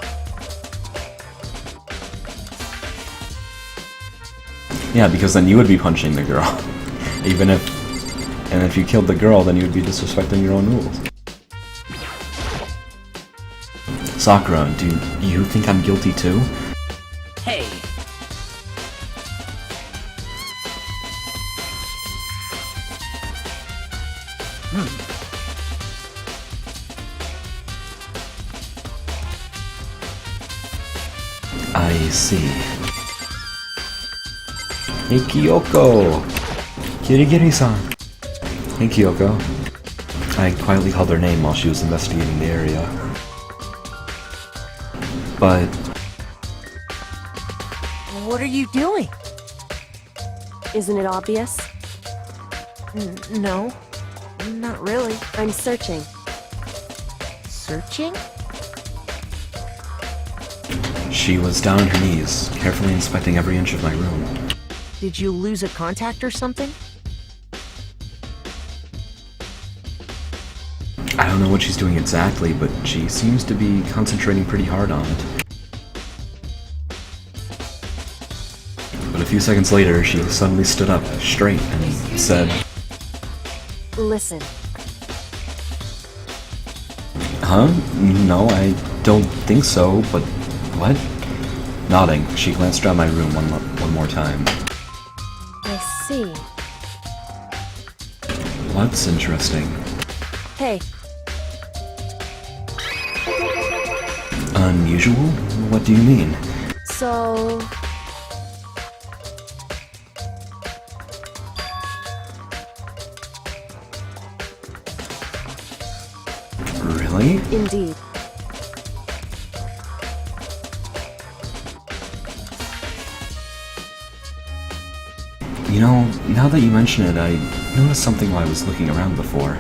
Yeah, because then you would be punching the girl. Even if... And if you killed the girl, then you would be disrespecting your own rules. Sakura, do you think I'm guilty too? Hey, I see. Hey Kyoko! Kirigiri-san! Hey Kyoko. I quietly called her name while she was investigating the area. But what are you doing? Isn't it obvious? No, not really. I'm searching. Searching? she was down on her knees, carefully inspecting every inch of my room. Did you lose a contact or something? I don't know what she's doing exactly, but she seems to be concentrating pretty hard on it. But a few seconds later, she suddenly stood up straight and said, Listen, "Huh? No, I don't think so, but what?" Nodding, she glanced around my room one more time. I see. What's interesting? Hey, Unusual? What do you mean? so... Really? Indeed. You know, now that you mention it, I noticed something while I was looking around before.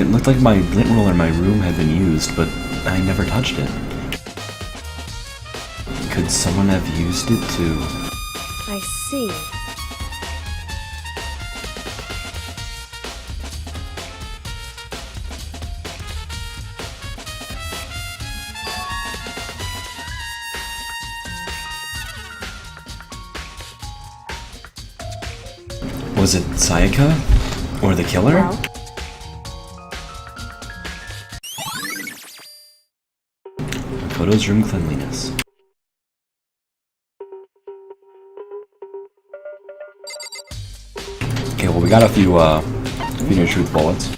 It looked like my lint roller in my room had been used, but I never touched it. Could someone have used it to... I see. Was it Sayaka? Or the killer? Well, Koto's room cleanliness. Okay, well we got a few new truth bullets.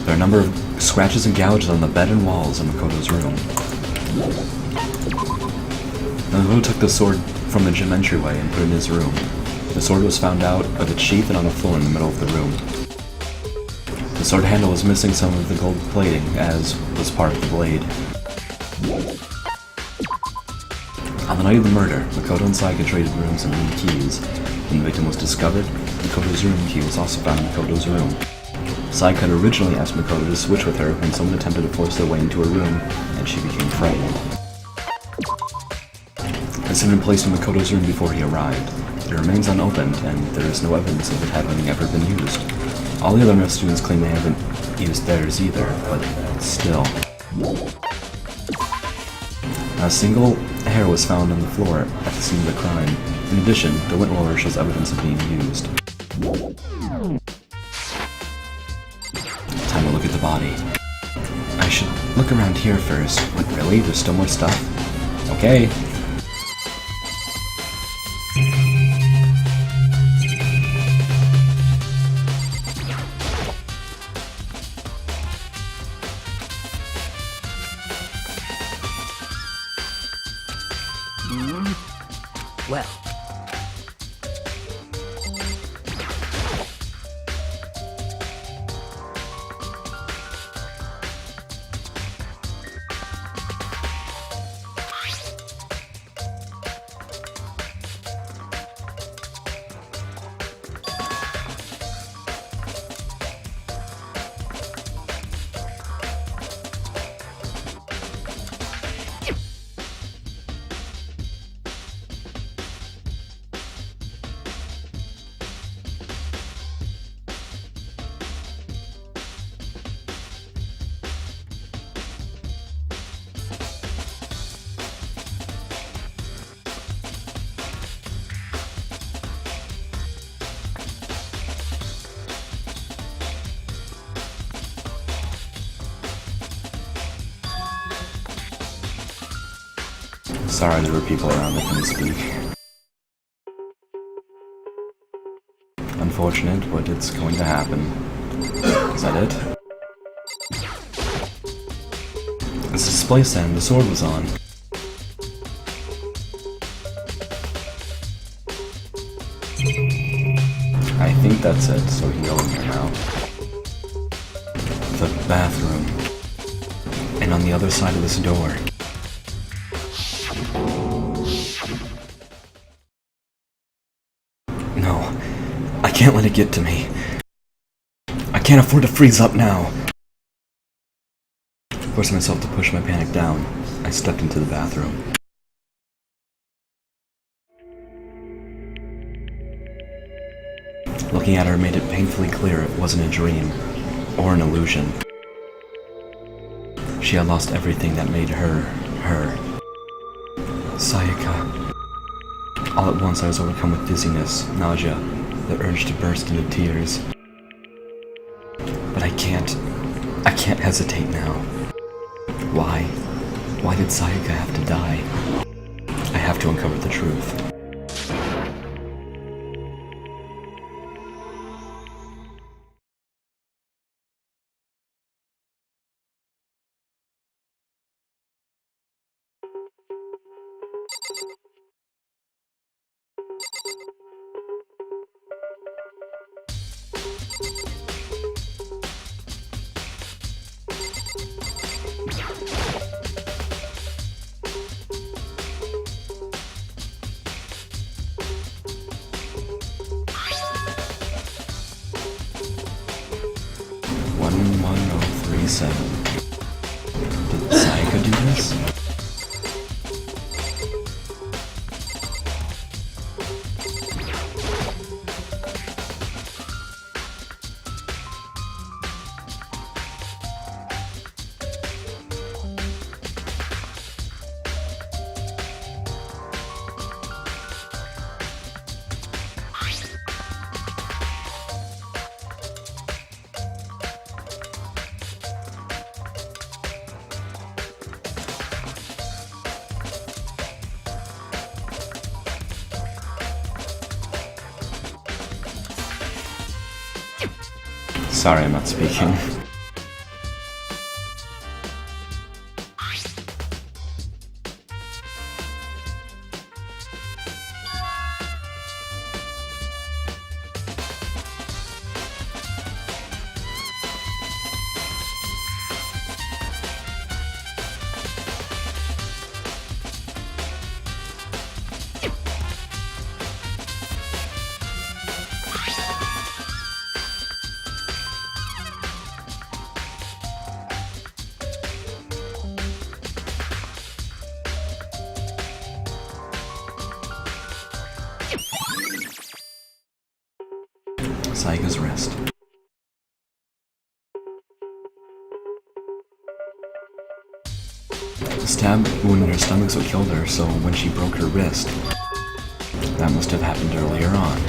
There are a number of scratches and gouges on the bed and walls in Makoto's room. Makoto took the sword from the gym entryway and put it in his room. The sword was found out of its sheath and on the floor in the middle of the room. The sword handle was missing some of the gold plating, as was part of the blade. On the night of the murder, Makoto and Sayaka traded rooms and room keys. When the victim was discovered, Makoto's room key was also found in Makoto's room. Sayaka had originally asked Makoto to switch with her when someone attempted to force their way into her room, and she became frightened. This had been placed in Makoto's room before he arrived. It remains unopened, and there is no evidence of it having ever been used. All the other nurse students claim they haven't used theirs either, but still. Not a single hair was found on the floor at the scene of the crime. In addition, the lint roller shows evidence of being used. Time to look at the body. I should look around here first. What, really? There's still more stuff? Okay. Well, Sorry there were people around that couldn't speak. Unfortunate, but it's going to happen. Is that it? It's a display stand the sword was on. I think that's it, so we can go in here now. The bathroom. And on the other side of this door. No, I can't let it get to me. I can't afford to freeze up now. Forcing myself to push my panic down, I stepped into the bathroom. Looking at her made it painfully clear it wasn't a dream, or an illusion. She had lost everything that made her, her. Sayaka. All at once I was overcome with dizziness, nausea, the urge to burst into tears. But I can't hesitate now. Why? Why did Sayaka have to die? I have to uncover the truth. Did Sayaka do this? Sorry, I'm not speaking. Sayaka's wrist. The stab wound in her stomach's what killed her, so when she broke her wrist, that must have happened earlier on.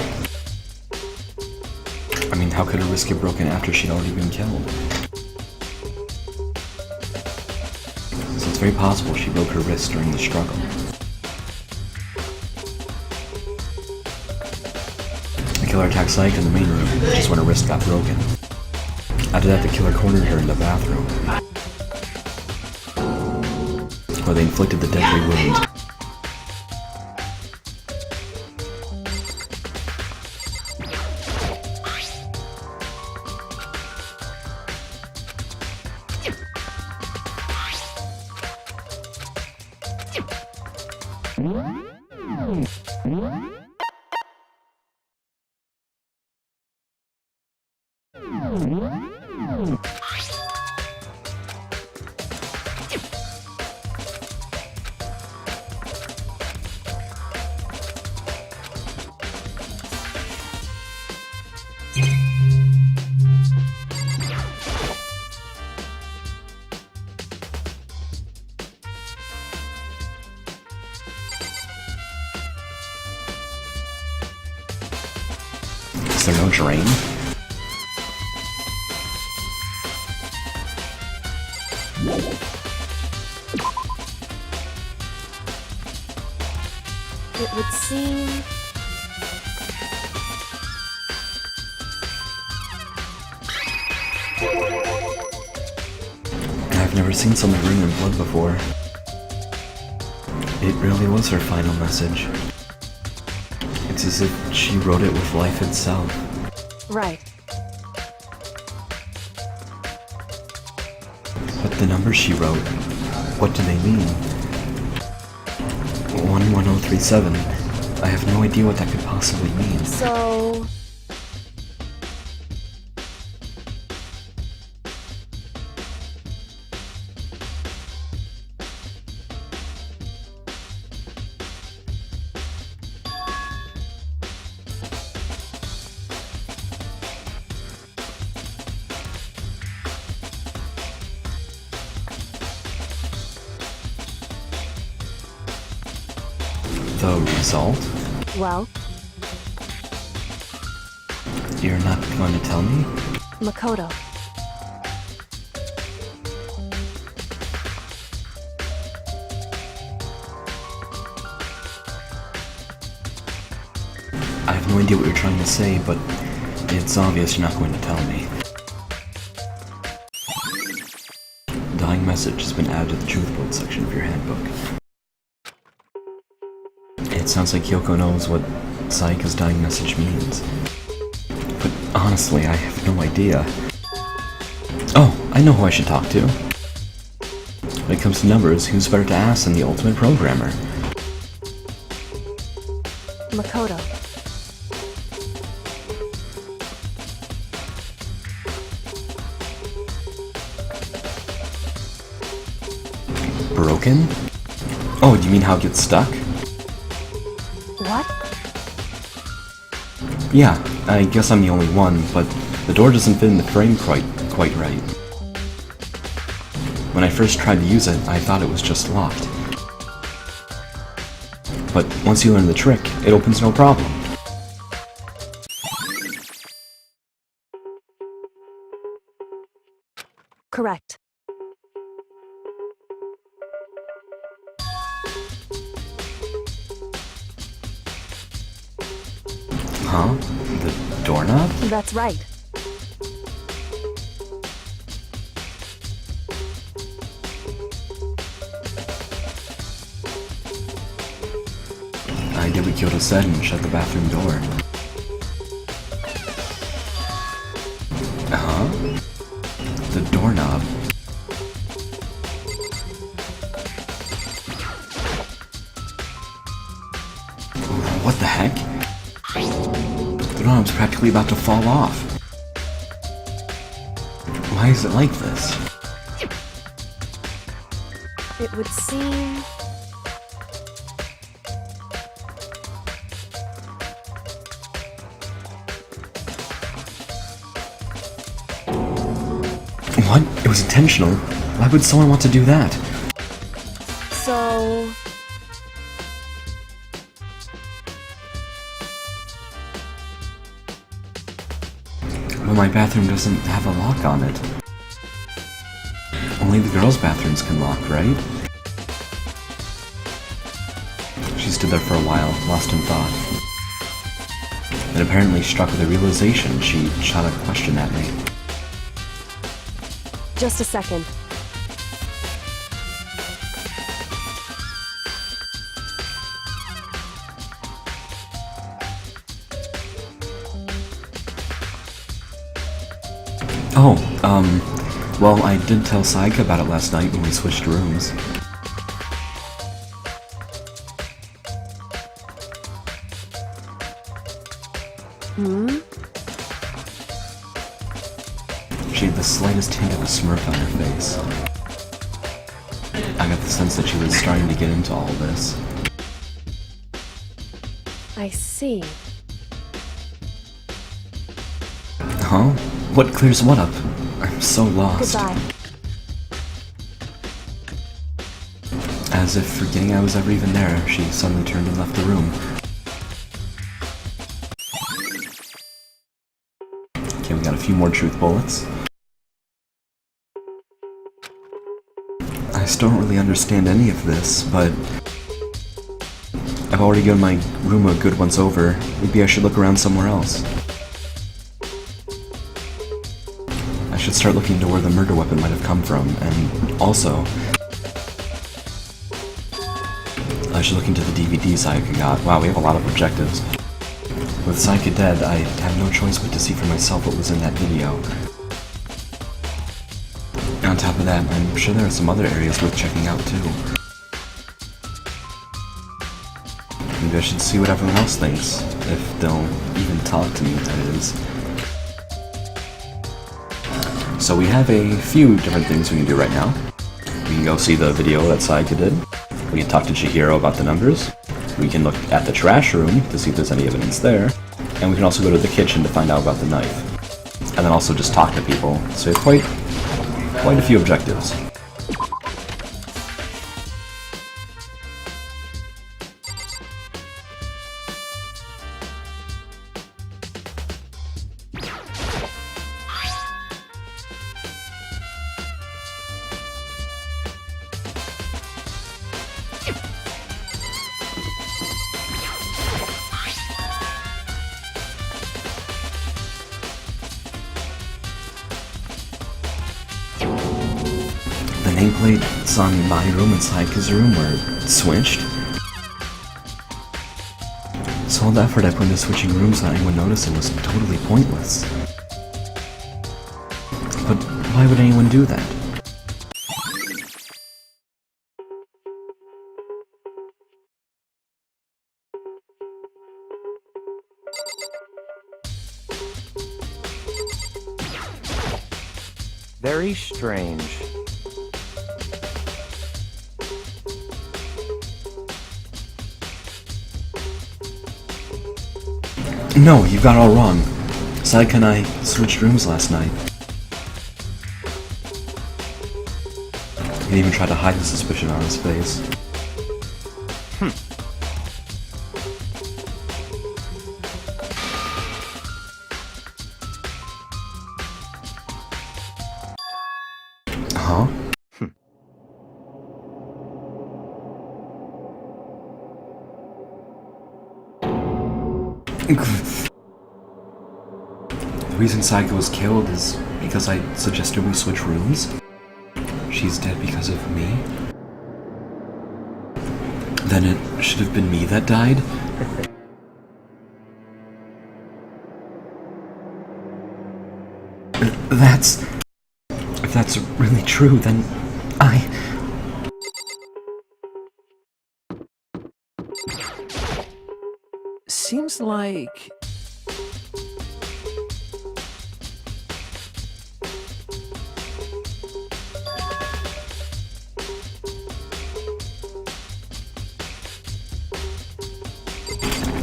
I mean, how could her wrist get broken after she'd already been killed? So it's very possible she broke her wrist during the struggle. The killer attacked Sayaka in the main room, just when her wrist got broken. After that, the killer cornered her in the bathroom, where they inflicted the deadly wound. Is there no drain? It would seem... I've never seen something written in blood before. It really was her final message. It's as if she wrote it with life itself. Right. But the numbers she wrote, what do they mean? 11037. I have no idea what that could possibly mean. So... The result? well, You're not going to tell me? Makoto. I have no idea what you're trying to say, but it's obvious you're not going to tell me. Dying message has been added to the truth book section of your handbook. It sounds like Kyoko knows what Sayaka's dying message means. But honestly, I have no idea. Oh, I know who I should talk to. When it comes to numbers, who's better to ask than the ultimate programmer? Makoto. Broken? Oh, do you mean how it gets stuck? What? Yeah, I guess I'm the only one, but the door doesn't fit in the frame quite right. When I first tried to use it, I thought it was just locked. But once you learn the trick, it opens no problem. Correct. Huh? The doorknob? That's right. I did what Kyoto said and shut the bathroom door. Huh? The doorknob. What the heck? The doorknob's practically about to fall off. Why is it like this? It would seem... What? It was intentional? Why would someone want to do that? So... Well, my bathroom doesn't have a lock on it. Only the girls' bathrooms can lock, right? She stood there for a while, lost in thought. And apparently struck with a realization, she shot a question at me. Just a second. Oh, well, I did tell Sayaka about it last night when we switched rooms. Hmm? She had the slightest hint of a smirk on her face. I got the sense that she was starting to get into all this. I see. Huh? What clears what up? I'm so lost. Goodbye. As if forgetting I was ever even there, she suddenly turned and left the room. Okay, we got a few more truth bullets. I still don't really understand any of this, but I already given my room a good once over. Maybe I should look around somewhere else. I should start looking into where the murder weapon might have come from, and also, I should look into the DVDs I got. Wow, we have a lot of objectives. With Sayaka dead, I have no choice but to see for myself what was in that video. On top of that, I'm sure there are some other areas worth checking out too. Maybe I should see what everyone else thinks, if they'll even talk to me, that is. So we have a few different things we can do right now. We can go see the video that Sayaka did. We can talk to Chihiro about the numbers. We can look at the trash room to see if there's any evidence there. And we can also go to the kitchen to find out about the knife. And then also just talk to people. So we have quite a few objectives. The nameplates on my room and Sayaka's room were switched. So all the effort I put into switching rooms without anyone noticing was totally pointless. But why would anyone do that? Very strange. No, you got it all wrong. Sayaka and I switched rooms last night. He even tried to hide the suspicion on his face. Huh? The reason Sayaka was killed is because I suggested we switch rooms. She's dead because of me. Then it should have been me that died. If that's really true, then Seems like...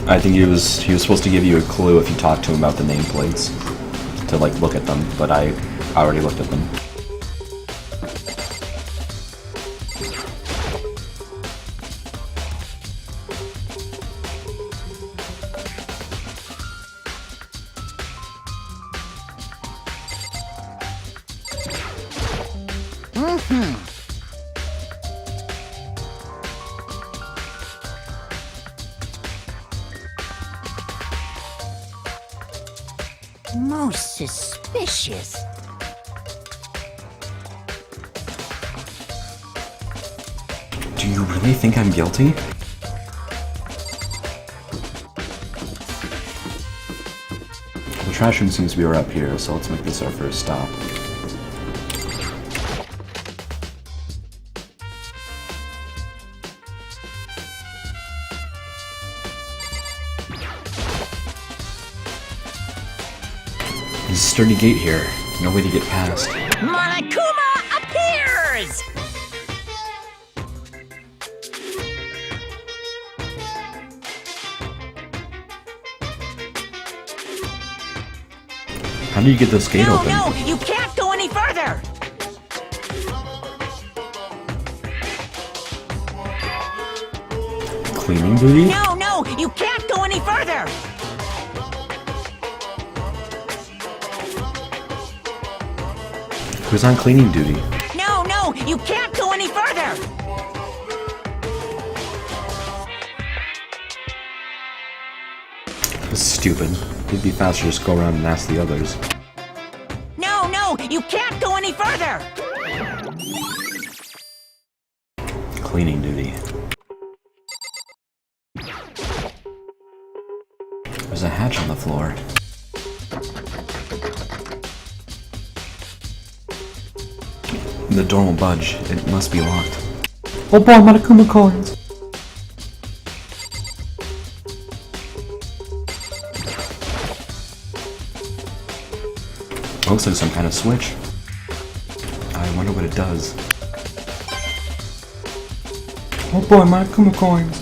I think he was supposed to give you a clue if you talked to him about the nameplates. To like look at them, but I already looked at them. Most suspicious. Do you really think I'm guilty? The trash room seems to be right up here, so let's make this our first stop. There's a sturdy gate here. No way to get past. Monokuma appears! How do you get this gate No, open? no, you can't go any further! Cleaning duty? No, no, you can't go any further! Who's on cleaning duty? No, no, you can't go any further! stupid. It'd be faster to just go around and ask the others. No, you can't go any further! Cleaning duty. There's a hatch on the floor. The door won't budge. It must be locked. Oh boy, Monokuma coins! Looks like some kind of switch. I wonder what it does. Oh boy, Monokuma coins!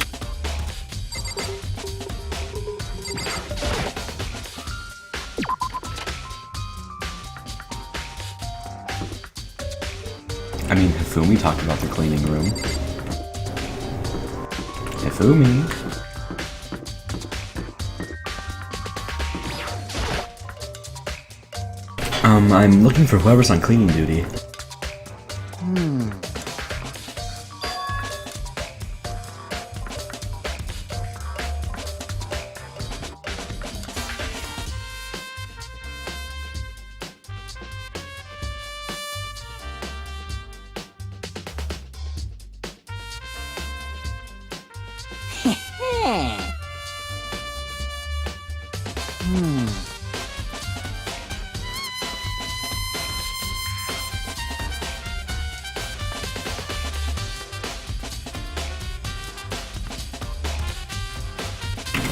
I mean, Hifumi talked about the cleaning room. Hifumi? I'm looking for whoever's on cleaning duty.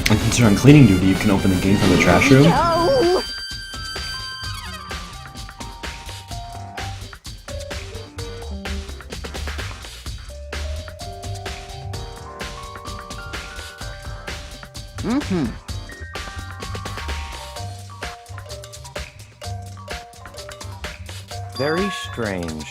And since you're on cleaning duty, you can open the gate from the trash room. No! Very strange.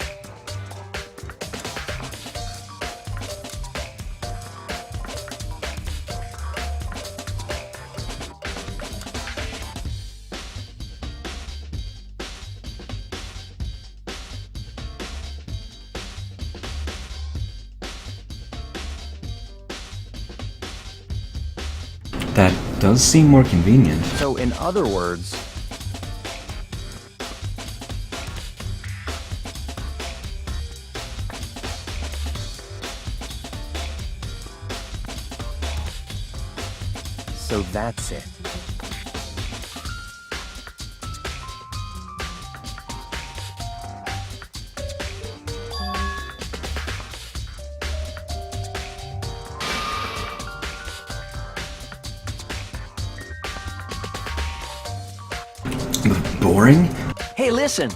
That does seem more convenient. So, in other words, so that's it. Boring? Hey, listen!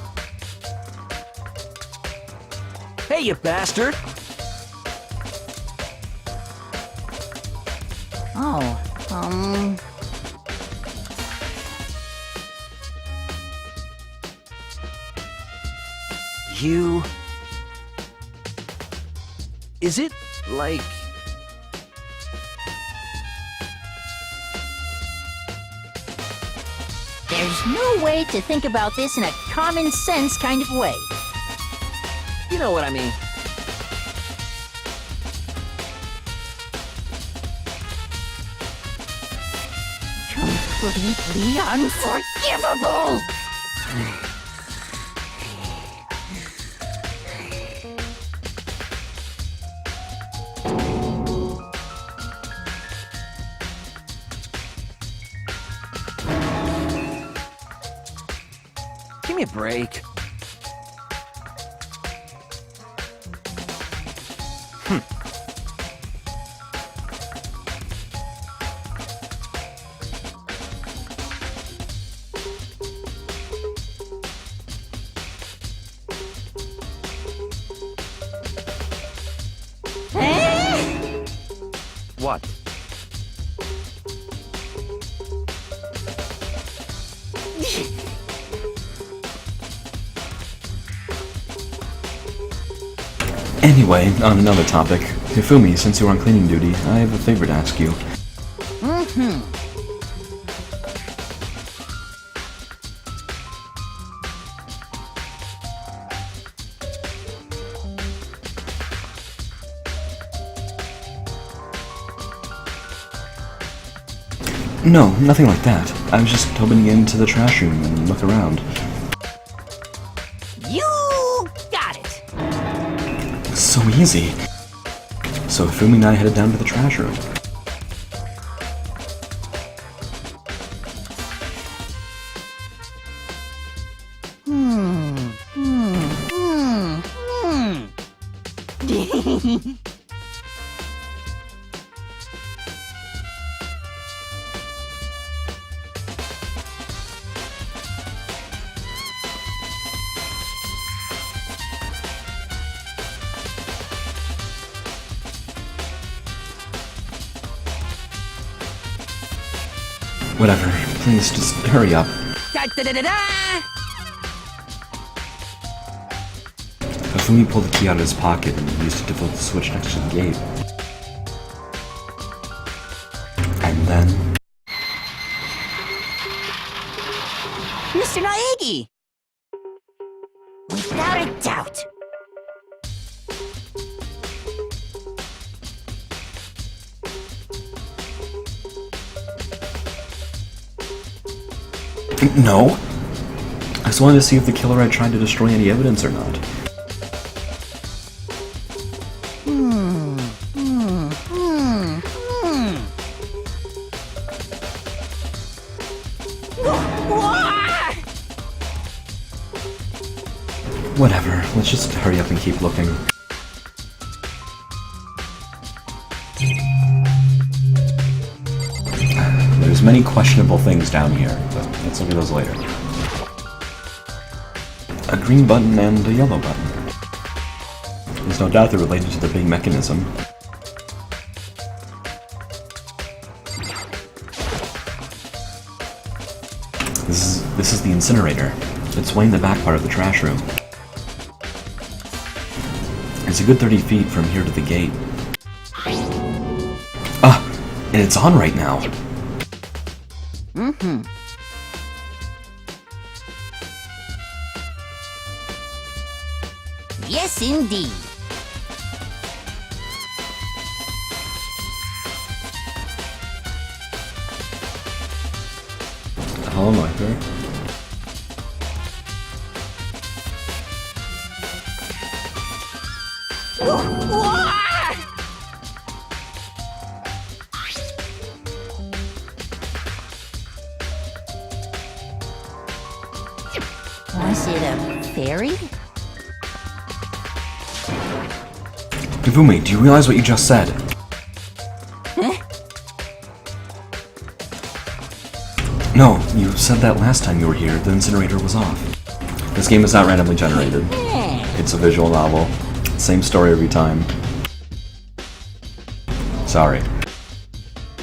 Hey, you bastard! Oh, You... Is it, like... there's no way to think about this in a common sense kind of way. You know what I mean. Completely unforgivable! Give me a break. What? Anyway, on another topic. Hifumi, since you're on cleaning duty, I have a favor to ask you. No, nothing like that. I was just hoping to get into the trash room and look around. You got it. So easy. So Fumi and I headed down to the trash room. Whatever, please just hurry up. Da-da-da-da-da! Fumi pulled the key out of his pocket and used it to flip the switch next to the gate. And then... Mr. Naegi! Without a doubt. No! I just wanted to see if the killer had tried to destroy any evidence or not. Whatever, let's just hurry up and keep looking. There's many questionable things down here, but let's look at those later. A green button and a yellow button. There's no doubt they're related to the big mechanism. This is the incinerator. It's way in the back part of the trash room. It's a good 30 feet from here to the gate. Ah! And it's on right now! Mm-hmm. Yes, indeed. Hello, Marker. Was it a fairy? Kavumi, do you realize what you just said? No, you said that last time you were here, the incinerator was off. This game is not randomly generated. It's a visual novel. Same story every time. Sorry.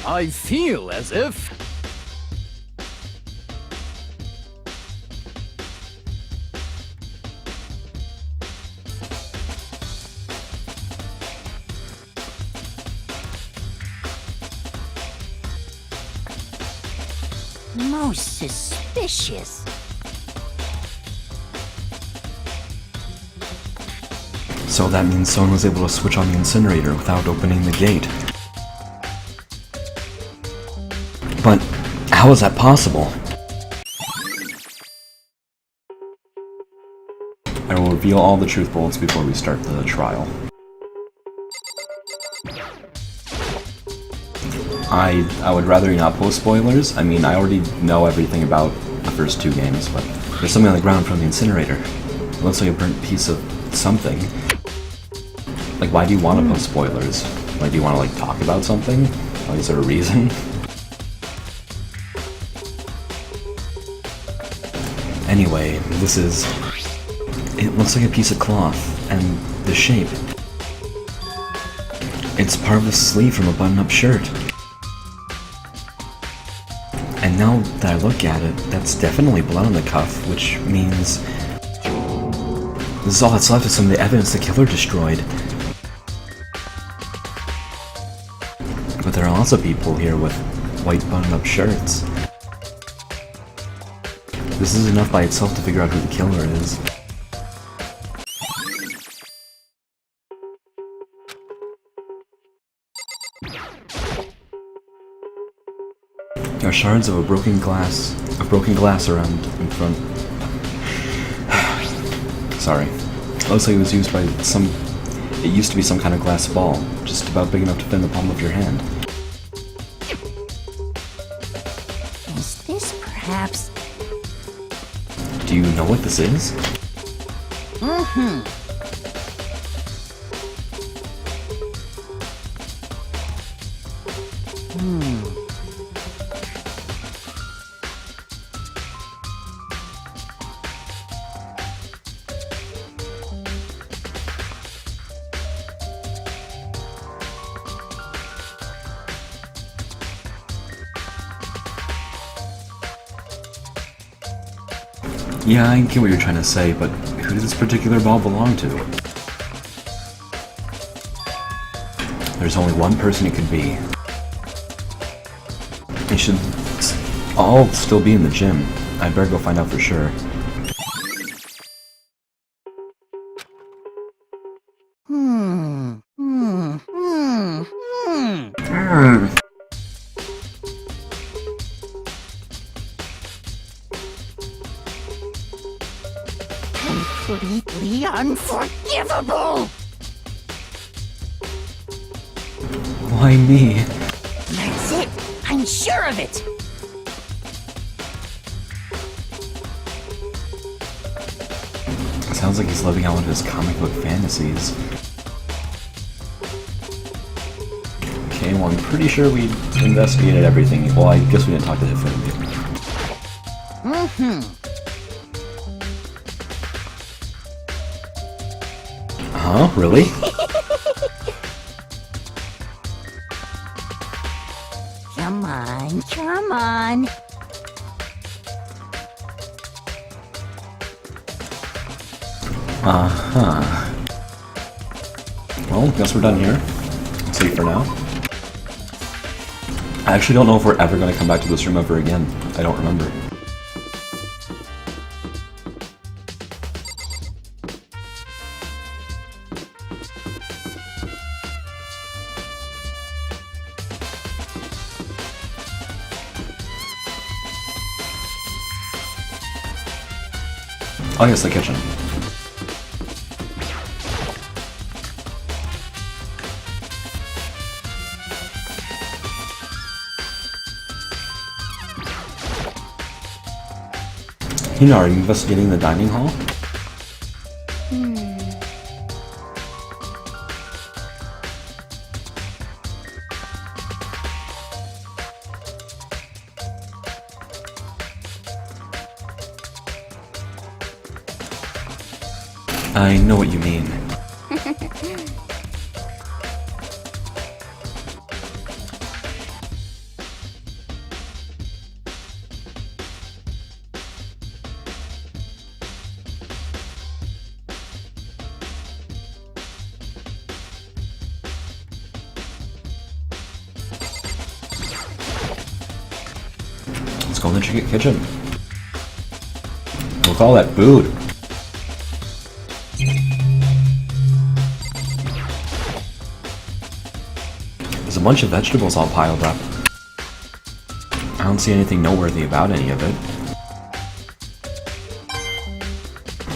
I feel as if... Most suspicious. So that means someone was able to switch on the incinerator without opening the gate. But how is that possible? I will reveal all the truth bullets before we start the trial. I would rather you not post spoilers. I mean, I already know everything about the first two games, but there's something on the ground from the incinerator. It looks like a burnt piece of something. Like, why do you want to post spoilers? Like, do you want to, like, talk about something? Like, is there a reason? Anyway, this is... It looks like a piece of cloth, and the shape. It's part of the sleeve from a button-up shirt. And now that I look at it, that's definitely blood on the cuff, which means... This is all that's left of some of the evidence the killer destroyed. But there are lots of people here with white button-up shirts. This is enough by itself to figure out who the killer is. There are shards of broken glass around in front. Sorry. Looks like it was used by some. It used to be some kind of glass ball, just about big enough to fit in the palm of your hand. Is this perhaps... Do you know what this is? Mm-hmm. Yeah, I get what you're trying to say, but who does this particular ball belong to? There's only one person it could be. They should all still be in the gym. I'd better go find out for sure. Completely unforgivable! Why me? That's it! I'm sure of it! Sounds like he's living out one of his comic book fantasies. Okay, well, I'm pretty sure we investigated everything. Well, I guess we didn't talk to the Definitive. Huh? Really? Come on, come on! Uh-huh. Well, guess we're done here. See you for now. I actually don't know if we're ever going to come back to this room ever again. I don't remember. Oh yes, the kitchen. Hina, are you investigating the dining hall? I know what you mean. Let's go in the kitchen. Look, all that food. There's a bunch of vegetables all piled up. I don't see anything noteworthy about any of it.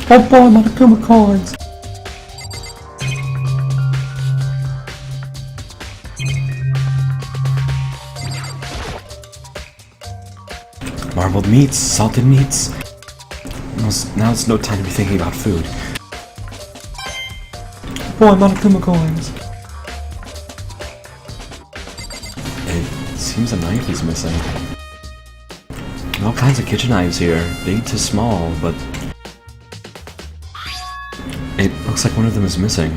Oh boy, Monokuma coins! Marbled meats, salted meats. Now it's no time to be thinking about food. Boy, Monokuma coins! It seems a knife is missing. All kinds of kitchen knives here, big to small, but it looks like one of them is missing.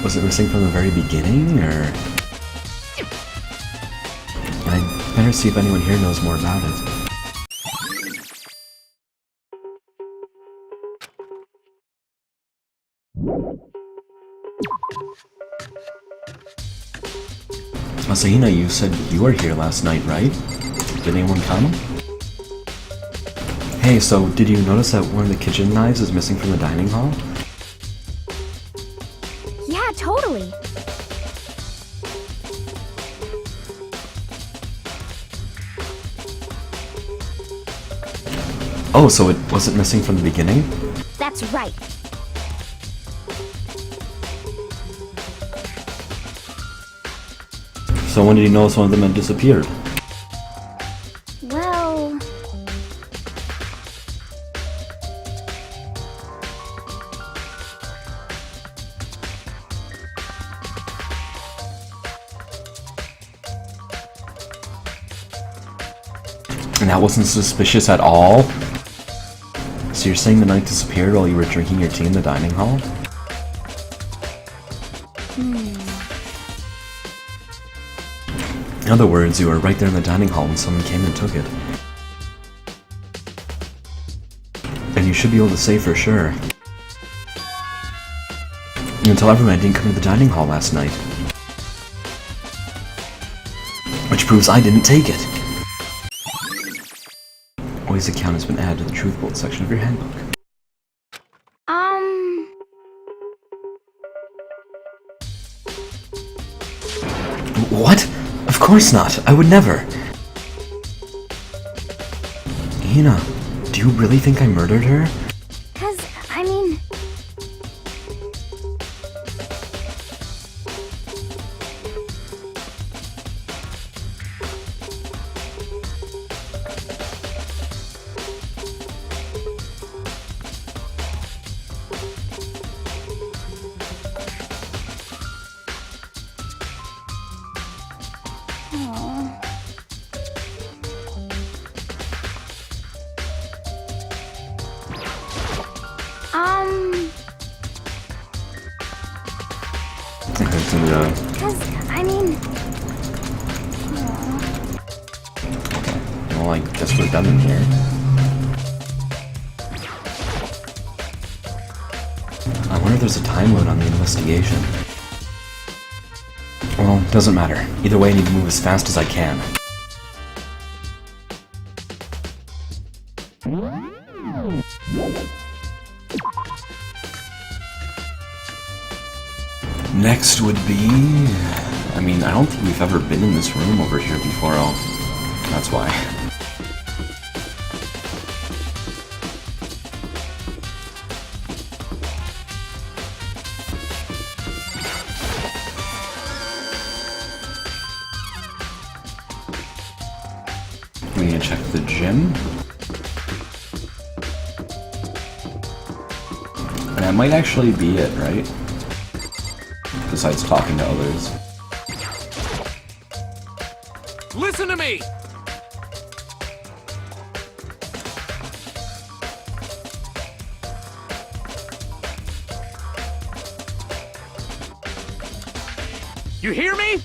Was it missing from the very beginning, or? I'd better see if anyone here knows more about it. Masahina, you said you were here last night, right? Did anyone come? Hey, so did you notice that one of the kitchen knives is missing from the dining hall? Yeah, totally. Oh, so it wasn't missing from the beginning? That's right. So when did he notice one of them had disappeared? Well... And that wasn't suspicious at all? So you're saying the knight disappeared while you were drinking your tea in the dining hall? In other words, you were right there in the dining hall when someone came and took it. And you should be able to say for sure. You can tell everyone I didn't come to the dining hall last night. Which proves I didn't take it. Oi's account has been added to the Truth Bolt section of your handbook. What? Of course not. I would never. Hina, do you really think I murdered her? 'Cause, I mean... Cause, I mean... Well, I guess we're done in here. I wonder if there's a time limit on the investigation. Well, doesn't matter. Either way, I need to move as fast as I can. Next would be... I mean, I don't think we've ever been in this room over here before. Oh, that's why. We need to check the gym. And that might actually be it, right? Besides talking to others. Listen to me! You hear me?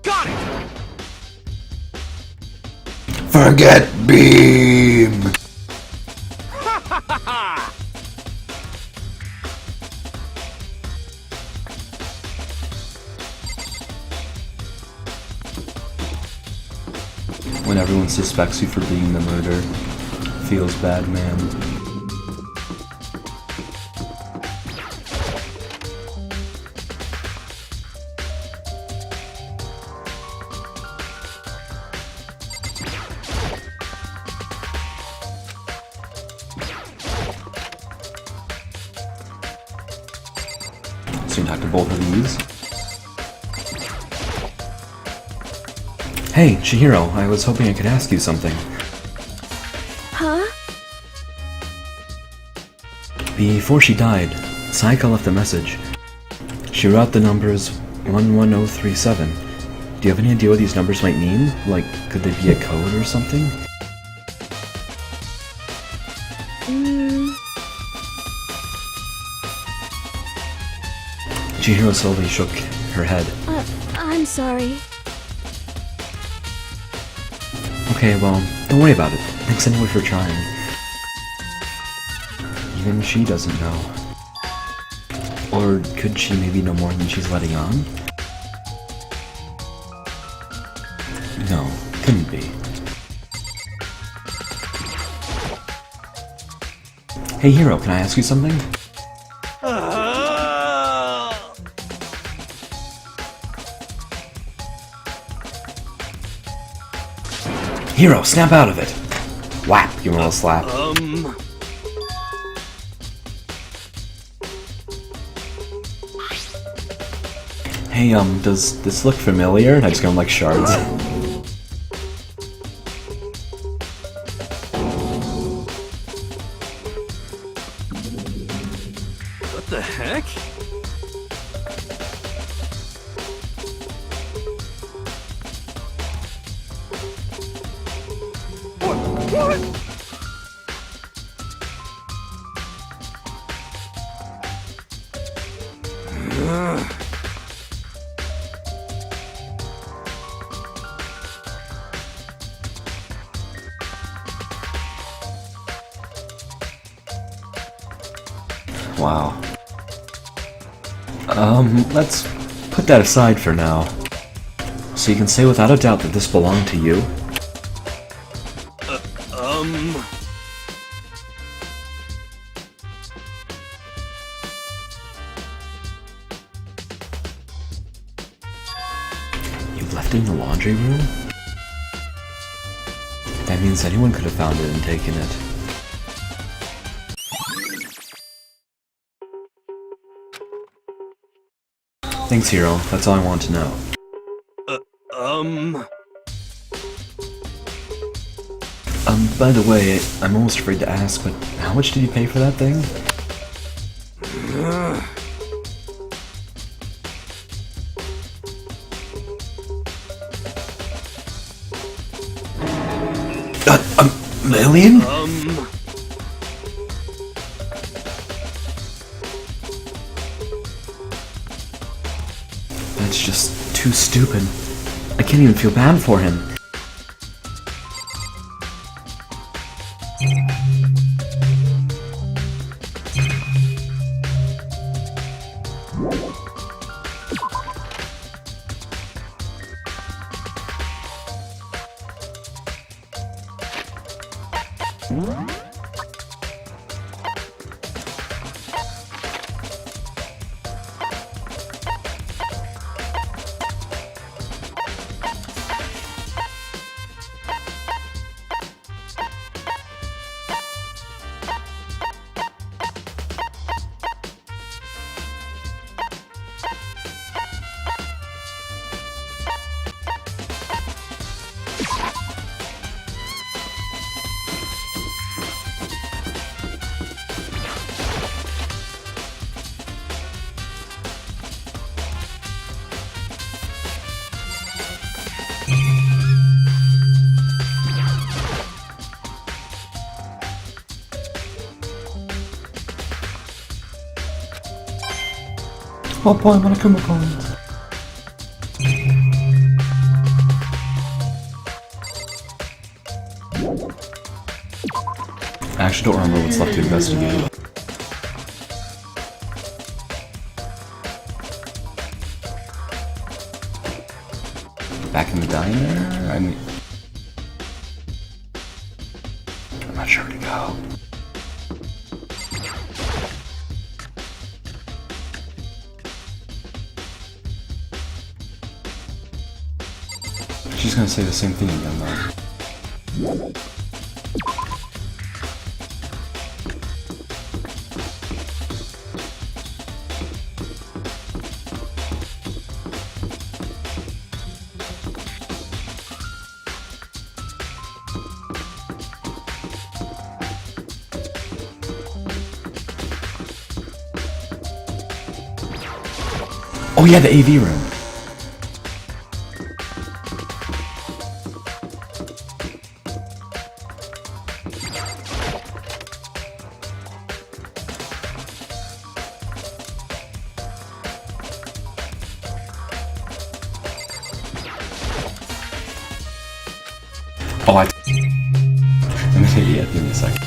Got it! Forget beam! When everyone suspects you for being the murderer, feels bad, man. So you talk to both of these. Hey, Chihiro, I was hoping I could ask you something. Huh? Before she died, Sayaka left a message. She wrote the numbers 11037. Do you have any idea what these numbers might mean? Like, could they be a code or something? Chihiro slowly shook her head. I'm sorry. Okay, well, don't worry about it. Thanks anyway for trying. Even she doesn't know. Or could she maybe know more than she's letting on? No, couldn't be. Hey Hiro, can I ask you something? Hero, snap out of it! Whap! Give him a little slap. Hey, does this look familiar? And I just go like shards. What the heck? What? Wow. Let's put that aside for now. So you can say without a doubt that this belonged to you? You left it in the laundry room? That means anyone could have found it and taken it. Thanks, Hero. That's all I want to know. By the way, I'm almost afraid to ask, but how much did you pay for that thing? A million? That's just too stupid. I can't even feel bad for him. Oh boy, I'm gonna come upon it. I actually don't remember what's left to investigate. Back in the diner? I mean... I'm not sure where to go. She's gonna say the same thing again, though. Oh yeah, the AV room. Oh, yeah, give me a second.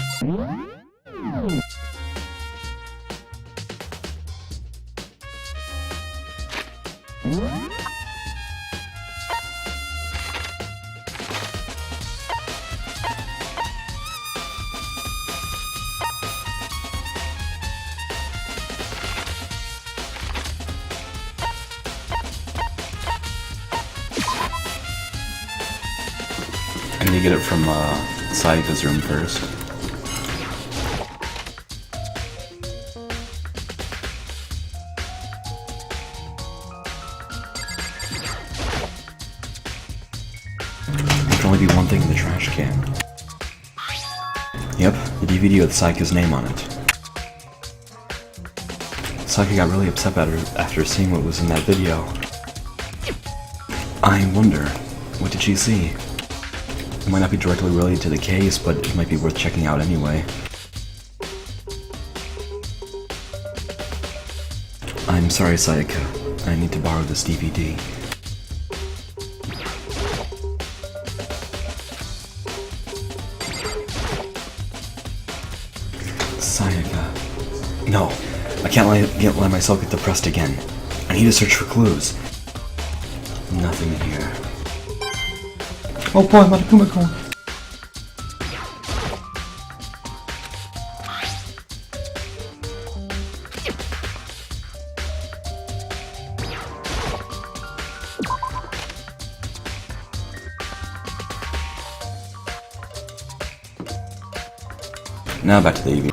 I need to get it from Sayaka's room first. There can only be one thing in the trash can. Yep, the DVD with Sayaka's name on it. Sayaka got really upset after seeing what was in that video. I wonder, what did she see? It might not be directly related to the case, but it might be worth checking out anyway. I'm sorry, Sayaka. I need to borrow this DVD. Sayaka. No, I can't let myself get depressed again. I need to search for clues. Nothing here. Oh boy, I'm on a Kumiko. Now back to the EV.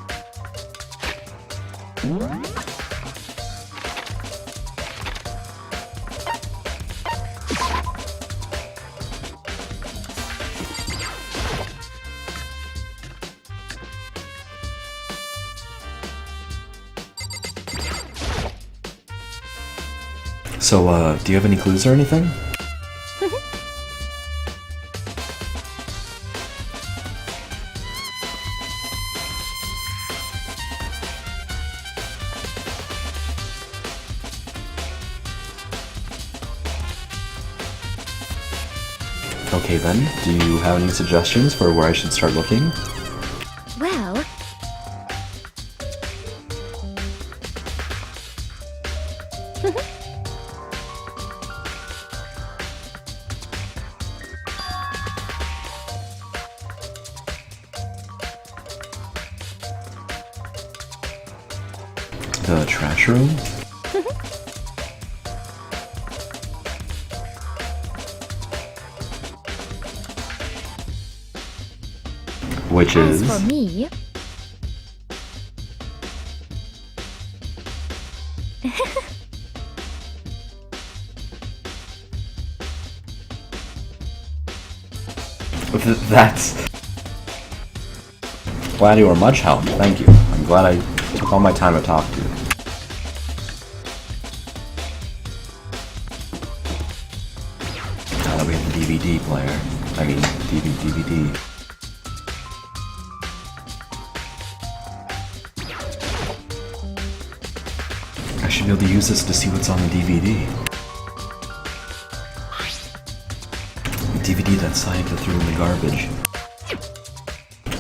So, do you have any clues or anything? Okay then, do you have any suggestions for where I should start looking? Well, The trash room? Which as is... for me, That's... Glad you were much help, thank you. I'm glad I took all my time to talk to you. Now that we have the DVD player. I mean, DVD. I should be able to use this to see what's on the DVD. The DVD that Sayaka threw in the garbage.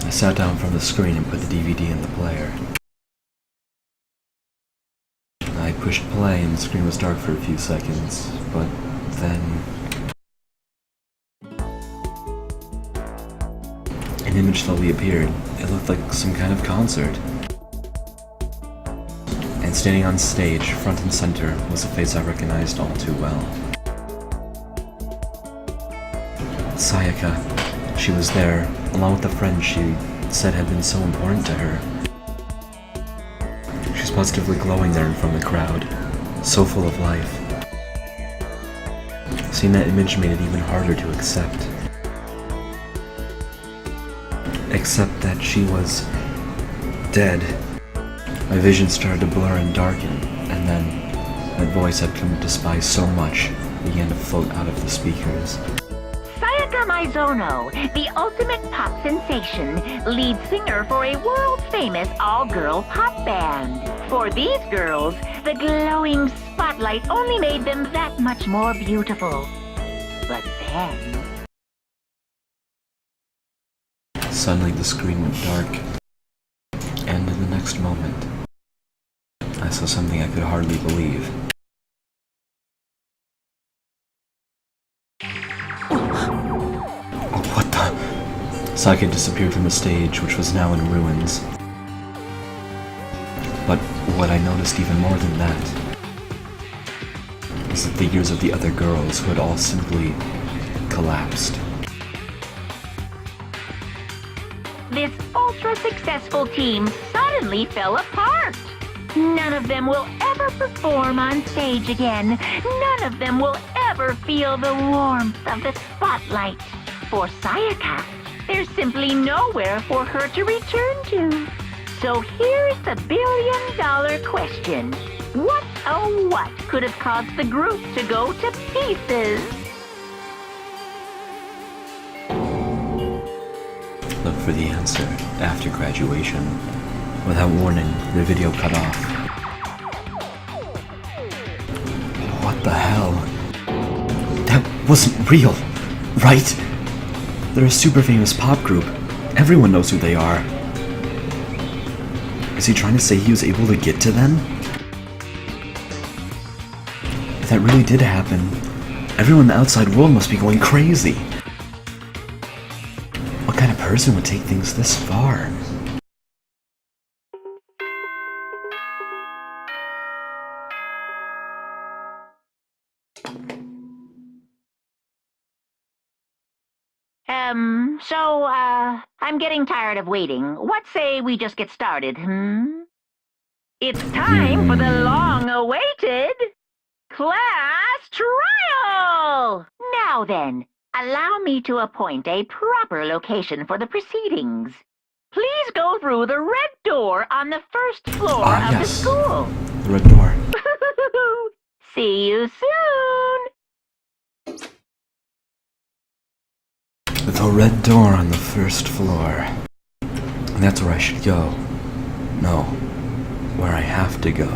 I sat down from the screen and put the DVD in the player. I pushed play and the screen was dark for a few seconds, but then... an image slowly appeared. It looked like some kind of concert. And standing on stage, front and center, was a face I recognized all too well. Sayaka. She was there, along with the friend she said had been so important to her. She's positively glowing there in front of the crowd, so full of life. Seeing that image made it even harder to accept. Except that she was dead. My vision started to blur and darken, and then that voice I'd come to despise so much began to float out of the speakers. Sayaka Maizono, the ultimate pop sensation, lead singer for a world-famous all-girl pop band. For these girls, the glowing spotlight only made them that much more beautiful. But then... Suddenly the screen went dark, and in the next moment, I saw something I could hardly believe. Oh, what the? Sayaka disappeared from the stage, which was now in ruins. But what I noticed even more than that is the figures of the other girls who had all simply collapsed. this ultra-successful team suddenly fell apart. None of them will ever perform on stage again. None of them will ever feel the warmth of the spotlight. For Sayaka, there's simply nowhere for her to return to. So here's the billion-dollar question. What, oh what, could have caused the group to go to pieces? Look for the answer after graduation. Without warning, the video cut off. What the hell? That wasn't real, right? They're a super famous pop group. Everyone knows who they are. Is he trying to say he was able to get to them? If that really did happen, everyone in the outside world must be going crazy. What kind of person would take things this far? I'm getting tired of waiting. What say we just get started, It's time for the long-awaited class trial! Now then, allow me to appoint a proper location for the proceedings. Please go through the red door on the first floor of the Yes. school. The red door. See you soon! The red door on the first floor. And that's where I should go. No, where I have to go.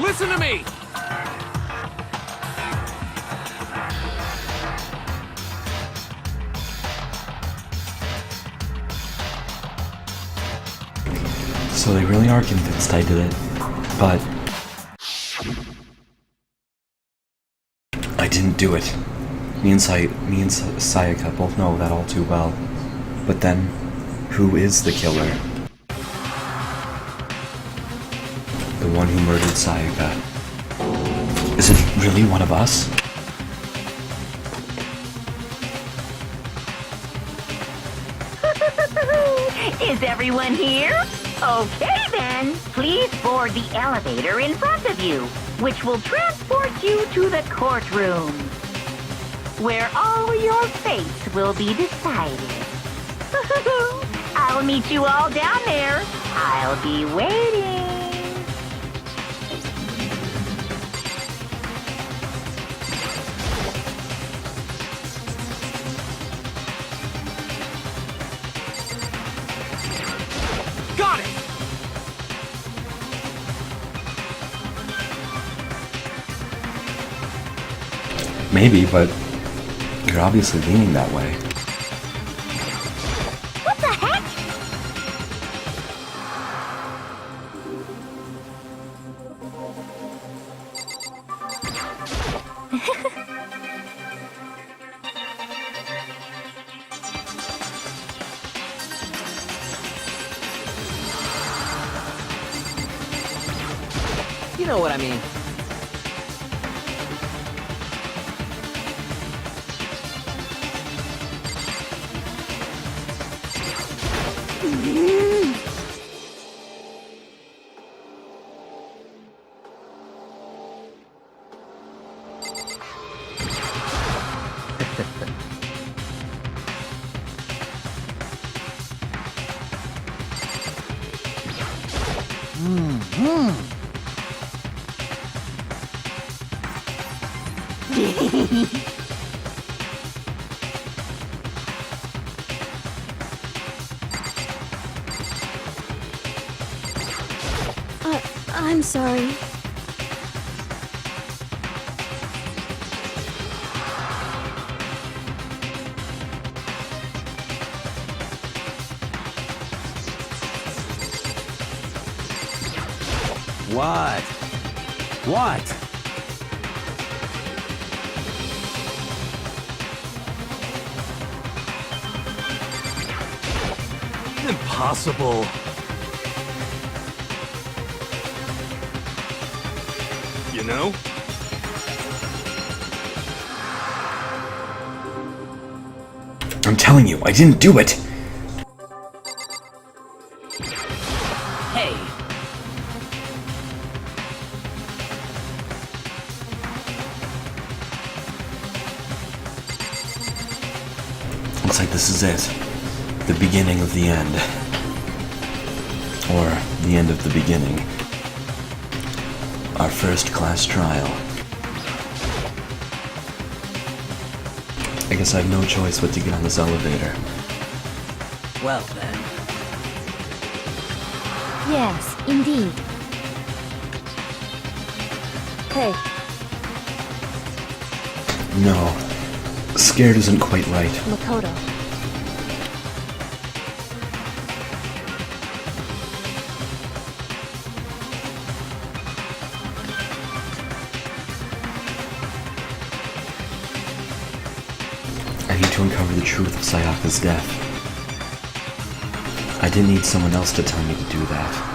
Listen to me! So they really are convinced I did it, but I didn't do it. Me and Sayaka both know that all too well. But then, who is the killer? The one who murdered Sayaka. Is it really one of us? Is everyone here? Okay then, please board the elevator in front of you, which will transport you to the courtroom, where all your fates will be decided. I'll meet you all down there. I'll be waiting. Got it! Maybe, but you're obviously leaning that way. What the heck? You know what I mean. I'm sorry. What? What? Impossible. You know? I'm telling you, I didn't do it! Hey, Looks like this is it. The beginning of the end. Or the end of the beginning. Our first class trial. I guess I have no choice but to get on this elevator. well then. Yes, indeed. Hey, No. Scared isn't quite right. Makoto. I need to uncover the truth of Sayaka's death. I didn't need someone else to tell me to do that.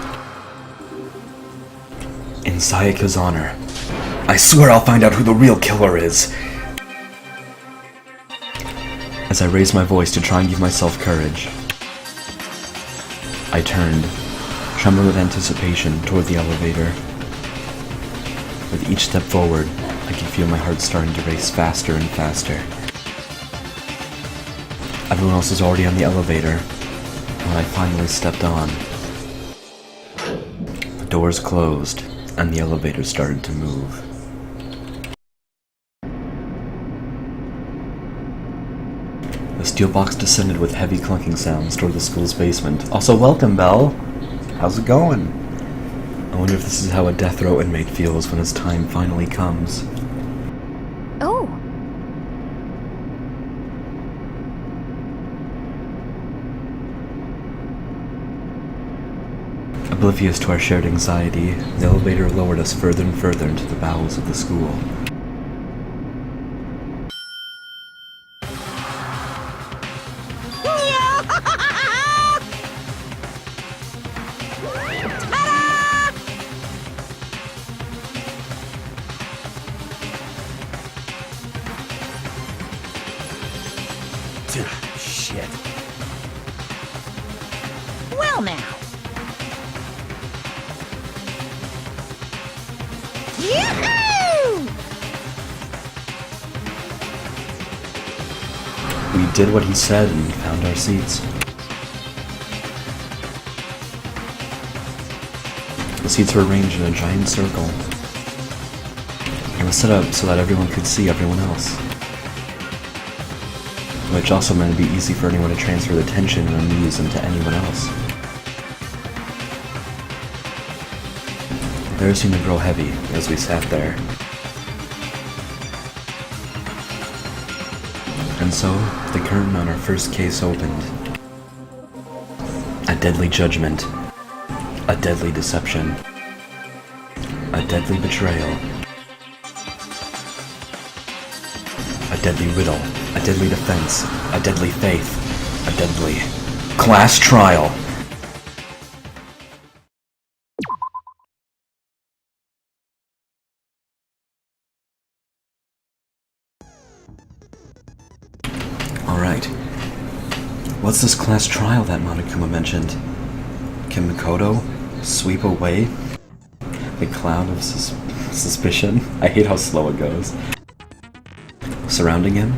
In Sayaka's honor, I swear I'll find out who the real killer is. As I raised my voice to try and give myself courage, I turned, trembling with anticipation, toward the elevator. With each step forward, I could feel my heart starting to race faster and faster. Everyone else was already on the elevator, and when I finally stepped on, the doors closed, and the elevator started to move. The steel box descended with heavy clunking sounds toward the school's basement. Also, welcome, Belle! How's it going? I wonder if this is how a death row inmate feels when his time finally comes. Oh, Oblivious to our shared anxiety, the elevator lowered us further and further into the bowels of the school. Shit. Well now. Yoo-hoo! We did what he said and found our seats. The seats were arranged in a giant circle. It was set up so that everyone could see everyone else. Which also meant it'd be easy for anyone to transfer the tension and unease into anyone else. The air seemed to grow heavy as we sat there. And so, the curtain on our first case opened. A deadly judgment. A deadly deception. A deadly betrayal. A deadly riddle. A deadly defense. A deadly faith. A deadly class trial. Alright. What's this class trial that Monokuma mentioned? Can Makoto sweep away the cloud of suspicion? I hate how slow it goes. Surrounding him?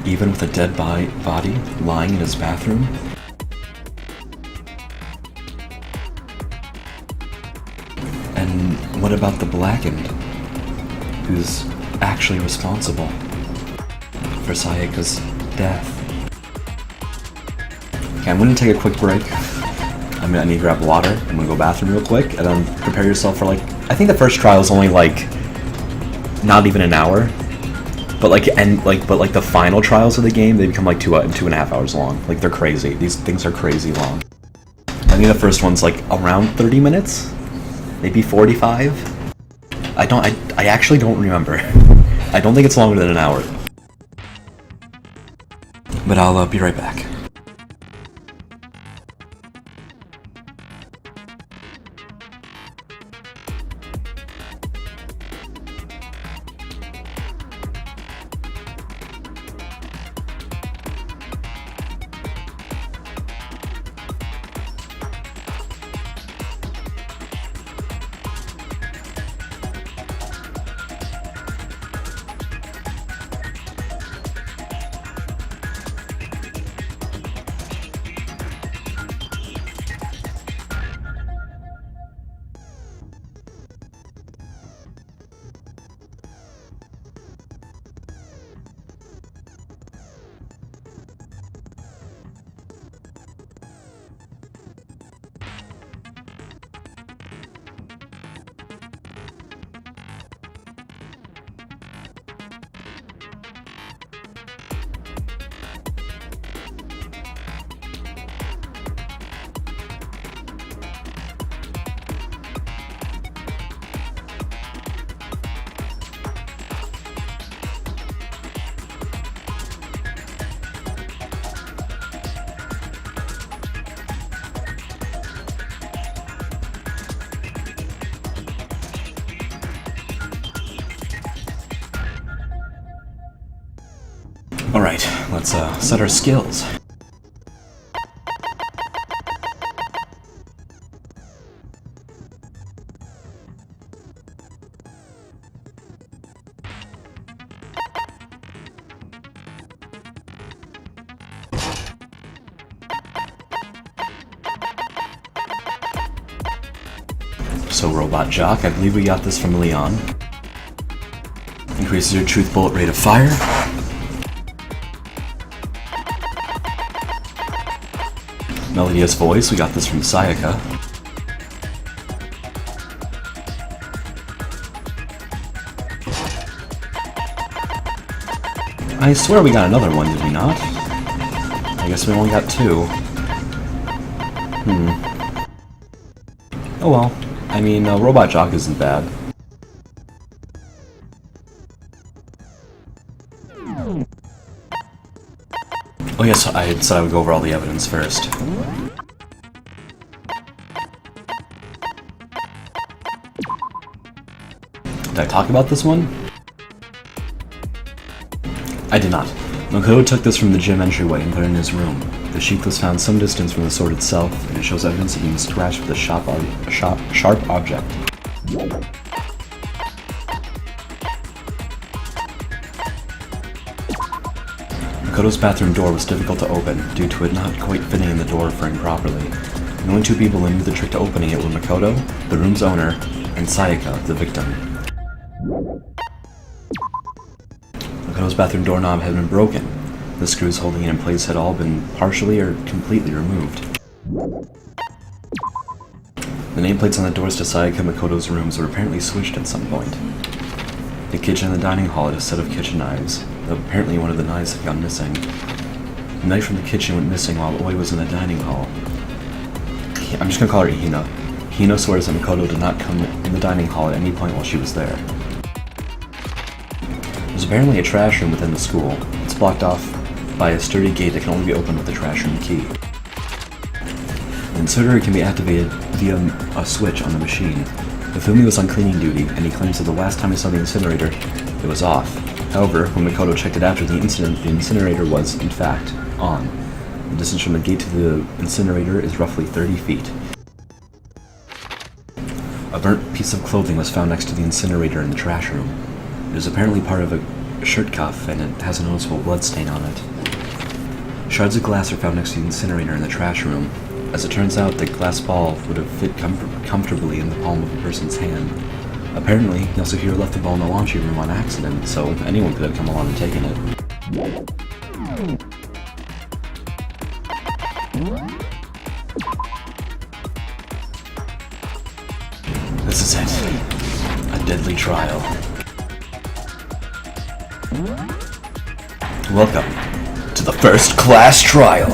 Even with a dead body lying in his bathroom? And what about the Blackened? Who's actually responsible for Sayaka's death? Okay, I'm gonna take a quick break. I need to grab water. I'm gonna go bathroom real quick, and then prepare yourself for I think the first trial is only not even an hour, but the final trials of the game, they become 2.5 hours long. They're crazy. These things are crazy long. I think the first one's like around 30 minutes, maybe 45. I actually don't remember. I don't think it's longer than an hour. But I'll be right back. Alright, let's set our skills. So, Robot Jock, I believe we got this from Leon. Increases your truth bullet rate of fire. Melodious voice, we got this from Sayaka. I swear we got another one, did we not? I guess we only got two. Oh well. I mean, Robot Jock isn't bad. Oh yes, I had said I would go over all the evidence first. Did I talk about this one? I did not. Makoto took this from the gym entryway and put it in his room. The sheath was found some distance from the sword itself, and it shows evidence of being scratched with a sharp object. Makoto's bathroom door was difficult to open, due to it not quite fitting in the door frame properly. The only two people who knew the trick to opening it were Makoto, the room's owner, and Sayaka, the victim. Makoto's bathroom doorknob had been broken. The screws holding it in place had all been partially or completely removed. The nameplates on the doors to Sayaka and Makoto's rooms were apparently switched at some point. The kitchen and the dining hall had a set of kitchen knives, though apparently one of the knives had gone missing. The knife from the kitchen went missing while Oi was in the dining hall. I'm just gonna call her Hina. Hina swears that Makoto did not come in the dining hall at any point while she was there. There's apparently a trash room within the school. It's blocked off by a sturdy gate that can only be opened with the trash room key. The incinerator can be activated via a switch on the machine. Ifumi was on cleaning duty, and he claims that the last time he saw the incinerator, it was off. However, when Makoto checked it after the incident, the incinerator was, in fact, on. The distance from the gate to the incinerator is roughly 30 feet. A burnt piece of clothing was found next to the incinerator in the trash room. It is apparently part of a shirt cuff, and it has a noticeable blood stain on it. Shards of glass are found next to the incinerator in the trash room. As it turns out, the glass ball would have fit comfortably in the palm of a person's hand. Apparently, Yasuhiro left the ball in the laundry room on accident, so anyone could have come along and taken it. This is it. A deadly trial. Welcome to the first class trial.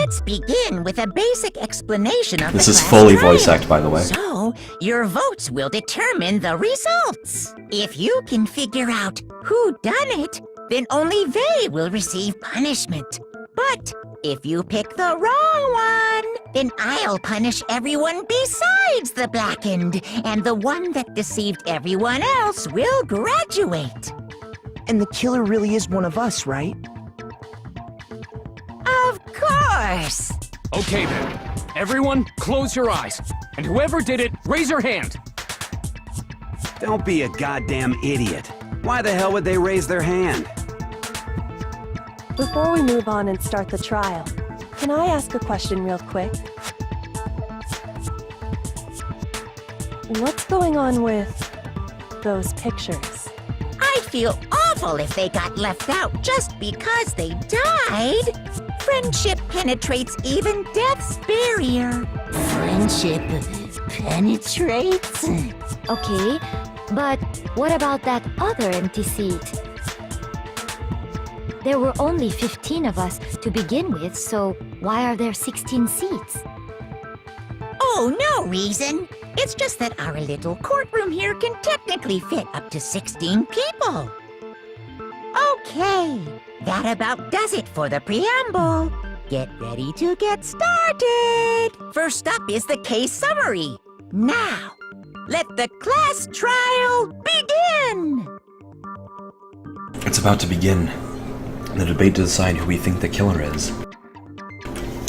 Let's begin with a basic explanation of This the is class fully trial. voice act, by the way. So, your votes will determine the results. If you can figure out who done it, then only they will receive punishment. But if you pick the wrong one, then I'll punish everyone besides the blackened, and the one that deceived everyone else will graduate. And the killer really is one of us, right? Of course! Okay then. Everyone, close your eyes. And whoever did it, raise your hand. Don't be a goddamn idiot. Why the hell would they raise their hand? Before we move on and start the trial, can I ask a question real quick? What's going on with those pictures? I'd feel awful if they got left out just because they died. Friendship penetrates even death's barrier. Friendship penetrates? Okay, but what about that other empty seat? There were only 15 of us to begin with, so why are there 16 seats? Oh, no reason. It's just that our little courtroom here can technically fit up to 16 people. Okay, that about does it for the preamble. Get ready to get started. First up is the case summary. Now, let the class trial begin. It's about to begin. The debate to decide who we think the killer is.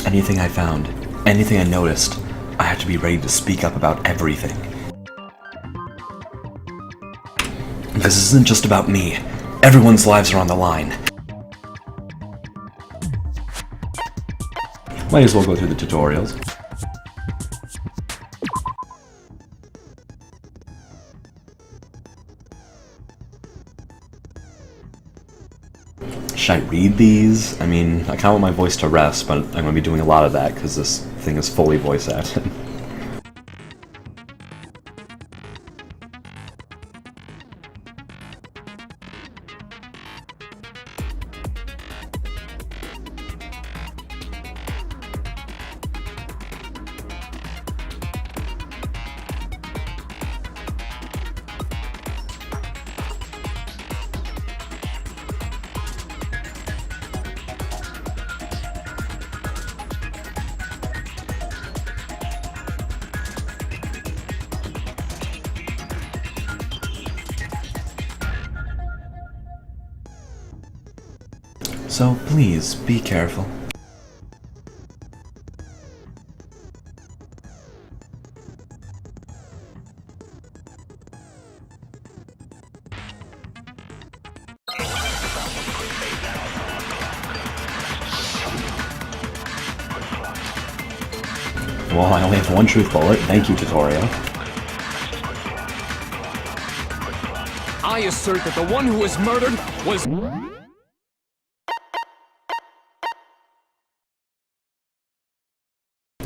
Anything I found, anything I noticed, I have to be ready to speak up about everything. This isn't just about me. Everyone's lives are on the line. Might as well go through the tutorials. Should I read these? I mean, I kind of want my voice to rest, but I'm going to be doing a lot of that because this thing is fully voice acted. So please, be careful. Well, I only have one truth bullet. Thank you, tutorial. I assert that the one who was murdered was...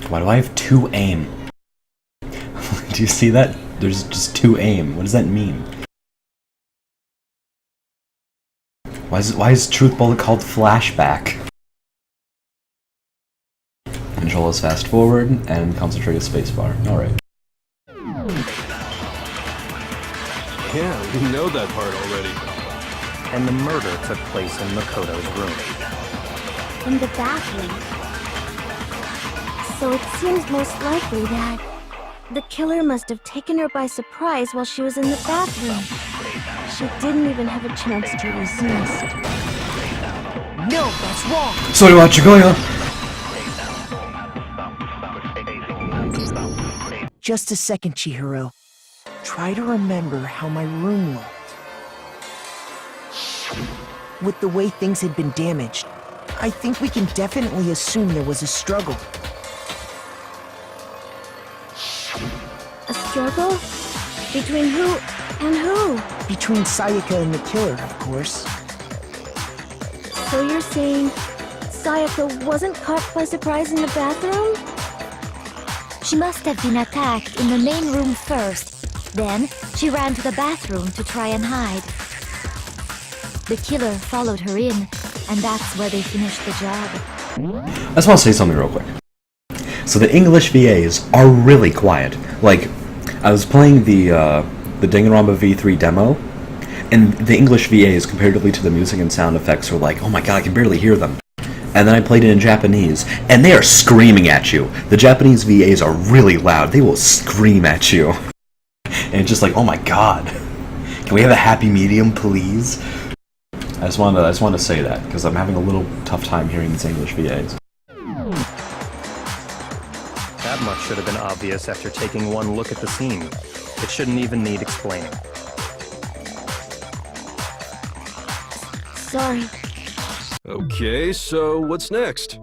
Why do I have 2 aim? Do you see that? There's just 2 aim. What does that mean? Why is truth bullet called flashback? Control is fast forward and concentrate is spacebar. Alright. Yeah, we know that part already. And the murder took place in Makoto's room. In the bathroom. So it seems most likely that the killer must have taken her by surprise while she was in the bathroom. She didn't even have a chance to resist. No, that's wrong! Sorry, Chigoya! Just a second, Chihiro. Try to remember how my room looked. With the way things had been damaged, I think we can definitely assume there was a struggle. A struggle? Between who and who? Between Sayaka and the killer, of course. So you're saying Sayaka wasn't caught by surprise in the bathroom? She must have been attacked in the main room first. Then, she ran to the bathroom to try and hide. The killer followed her in, and that's where they finished the job. I just want to say something real quick. So the English VAs are really quiet. Like, I was playing the Danganronpa V3 demo, and the English VAs, comparatively to the music and sound effects, were like, oh my god, I can barely hear them. And then I played it in Japanese, and they are screaming at you. The Japanese VAs are really loud. They will scream at you. And it's just like, oh my god. Can we have a happy medium, please? I just want to say that, because I'm having a little tough time hearing these English VAs. That much should have been obvious after taking one look at the scene. It shouldn't even need explaining. Sorry. Okay, so what's next?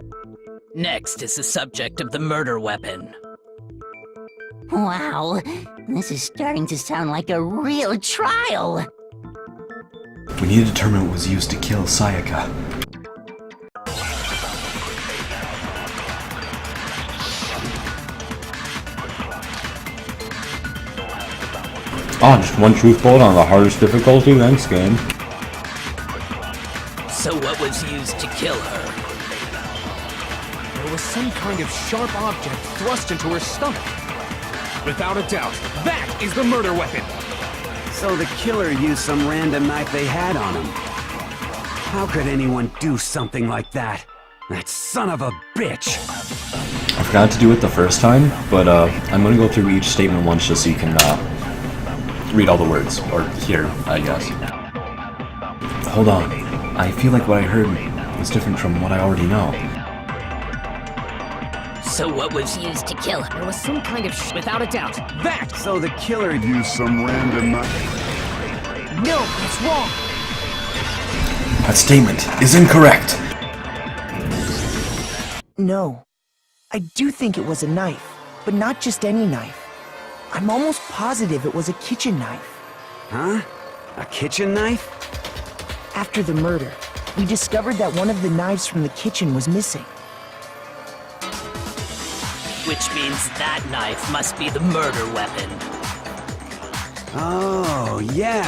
Next is the subject of the murder weapon. Wow, this is starting to sound like a real trial. We need to determine what was used to kill Sayaka. Oh, just one truth bullet on the hardest difficulty? Thanks, game. So what was used to kill her? There was some kind of sharp object thrust into her stomach. Without a doubt, that is the murder weapon! So the killer used some random knife they had on him. How could anyone do something like that? That son of a bitch! I forgot to do it the first time, but I'm gonna go through each statement once just so you can read all the words, or hear, I guess. Hold on. I feel like what I heard was different from what I already know. So what was used to kill her? There was some kind of without a doubt, that! So the killer used some random knife. No, that's wrong! That statement is incorrect! No. I do think it was a knife, but not just any knife. I'm almost positive it was a kitchen knife. Huh? A kitchen knife? After the murder, we discovered that one of the knives from the kitchen was missing. Which means that knife must be the murder weapon. Oh, yeah.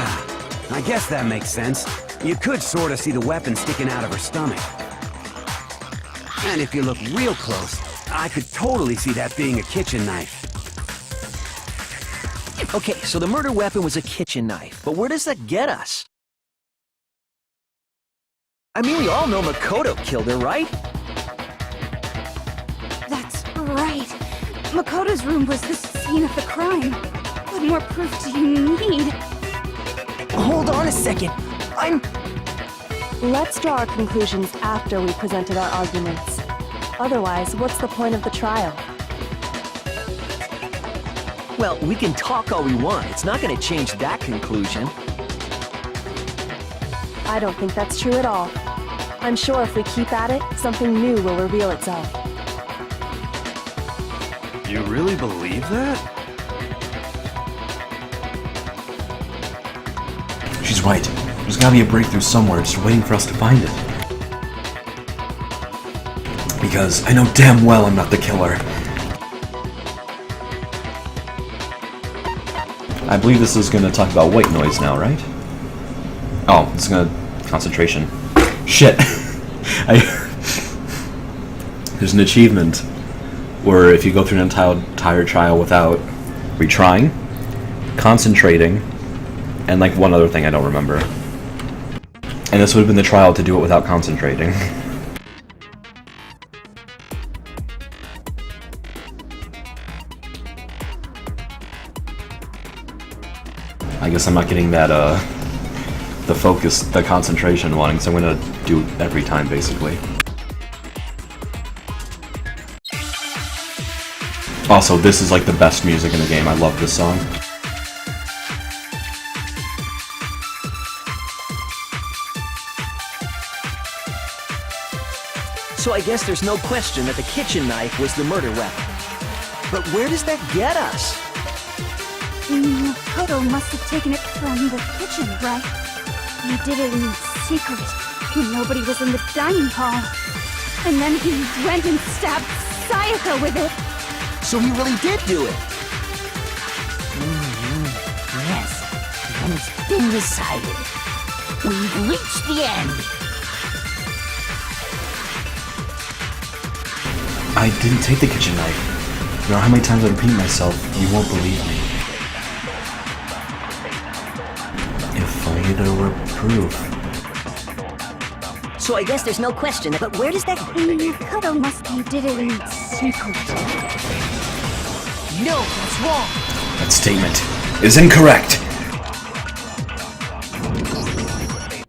I guess that makes sense. You could sort of see the weapon sticking out of her stomach. And if you look real close, I could totally see that being a kitchen knife. Okay, so the murder weapon was a kitchen knife, but where does that get us? I mean, we all know Makoto killed her, right? That's right. Makoto's room was the scene of the crime. What more proof do you need? Hold on a second. Let's draw our conclusions after we presented our arguments. Otherwise, what's the point of the trial? Well, we can talk all we want. It's not going to change that conclusion. I don't think that's true at all. I'm sure if we keep at it, something new will reveal itself. You really believe that? She's right. There's gotta be a breakthrough somewhere, just waiting for us to find it. Because I know damn well I'm not the killer. I believe this is gonna talk about white noise now, right? Oh, it's gonna... concentration. Shit! There's an achievement where if you go through an entire trial without retrying, concentrating, and like one other thing I don't remember. And this would have been the trial to do it without concentrating. I guess I'm not getting that, the focus, the concentration wanting, so I'm gonna do it every time, basically. Also, this is like the best music in the game. I love this song. So I guess there's no question that the kitchen knife was the murder weapon. But where does that get us? Makoto must have taken it from the kitchen, right? He did it in secret, when nobody was in the dining hall. And then he went and stabbed Sayaka with it. So he really did do it. Yes, and it's been decided. We've reached the end. I didn't take the kitchen knife. No matter how many times I repeat myself, you won't believe me. If only there were proof. So I guess there's no question, but where does that... Makoto must have did it in secret. No, that's wrong. That statement is incorrect.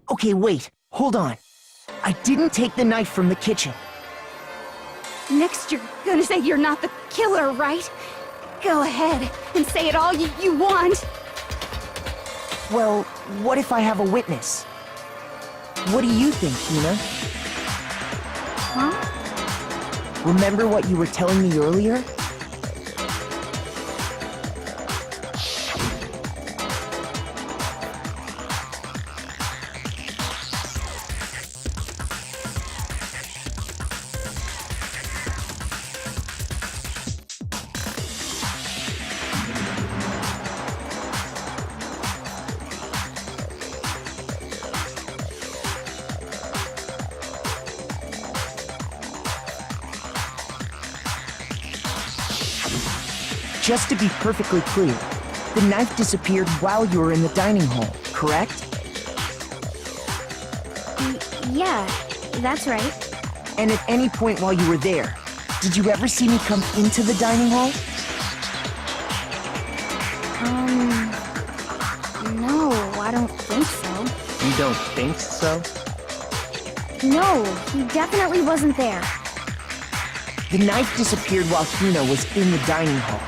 Okay, wait. Hold on. I didn't take the knife from the kitchen. Next, you're gonna say you're not the killer, right? Go ahead and say it all you want. Well, what if I have a witness? What do you think, Hina? Huh? Remember what you were telling me earlier? Just to be perfectly clear, the knife disappeared while you were in the dining hall, correct? Yeah, that's right. And at any point while you were there, did you ever see me come into the dining hall? No, I don't think so. You don't think so? No, he definitely wasn't there. The knife disappeared while Hina was in the dining hall,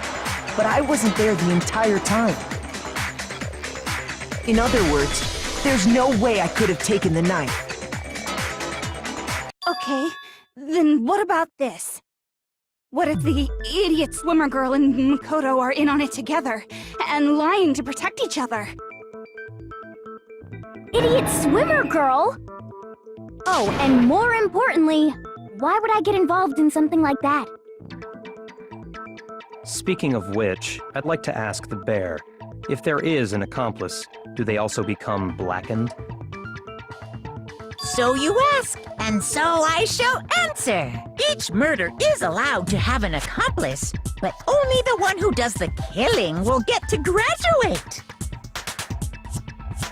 but I wasn't there the entire time. In other words, there's no way I could have taken the knife. Okay, then what about this? What if the idiot swimmer girl and Makoto are in on it together, and lying to protect each other? Idiot swimmer girl? Oh, and more importantly, why would I get involved in something like that? Speaking of which, I'd like to ask the bear, if there is an accomplice, do they also become blackened? So you ask, and so I shall answer. Each murder is allowed to have an accomplice, but only the one who does the killing will get to graduate.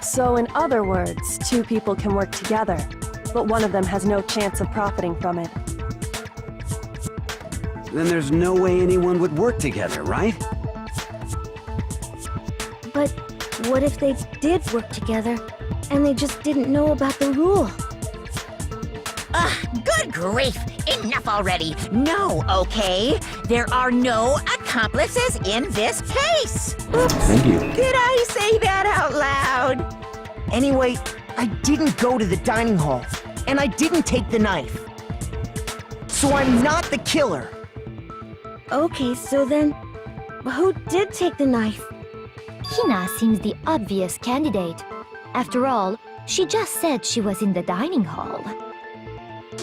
So in other words, two people can work together, but one of them has no chance of profiting from it. Then there's no way anyone would work together, right? But what if they did work together, and they just didn't know about the rule? Ugh, good grief! Enough already! No, okay? There are no accomplices in this case! Oops! Thank you. Did I say that out loud? Anyway, I didn't go to the dining hall, and I didn't take the knife. So I'm not the killer. Okay, so then, who did take the knife? Hina seems the obvious candidate. After all, she just said she was in the dining hall.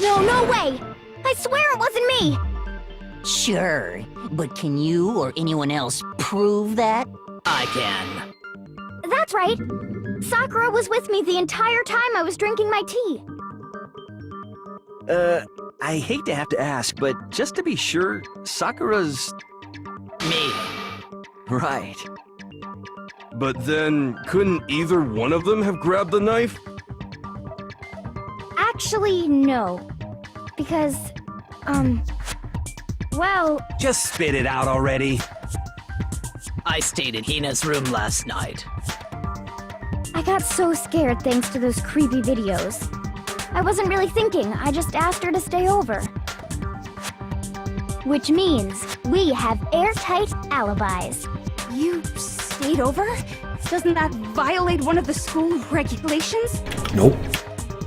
No way! I swear it wasn't me! Sure, but can you or anyone else prove that? I can. That's right! Sakura was with me the entire time I was drinking my tea. I hate to have to ask, but just to be sure, Sakura's... me. Right. But then, couldn't either one of them have grabbed the knife? Actually, no. Because, well... Just spit it out already. I stayed in Hina's room last night. I got so scared thanks to those creepy videos. I wasn't really thinking, I just asked her to stay over. Which means we have airtight alibis. You stayed over? Doesn't that violate one of the school regulations? Nope.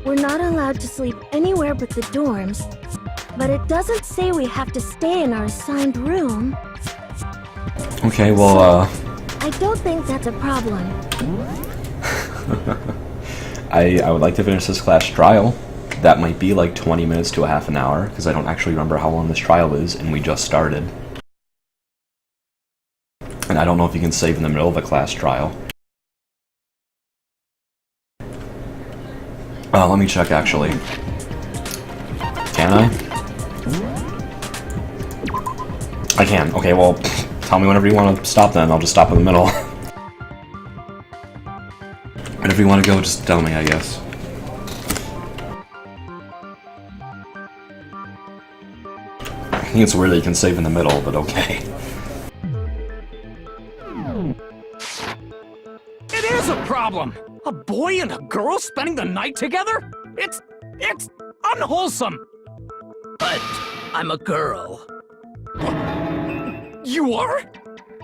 We're not allowed to sleep anywhere but the dorms, but it doesn't say we have to stay in our assigned room. Okay, well, I don't think that's a problem. I would like to finish this class trial. That might be like 20 minutes to a half an hour, because I don't actually remember how long this trial is, and we just started. And I don't know if you can save in the middle of a class trial. Let me check, actually. Can I? I can. Okay, well, tell me whenever you want to stop then. I'll just stop in the middle. Whenever you want to go, just tell me, I guess. I think it's weird that you can save in the middle, but okay. It is a problem! A boy and a girl spending the night together? It's unwholesome! But I'm a girl. You are?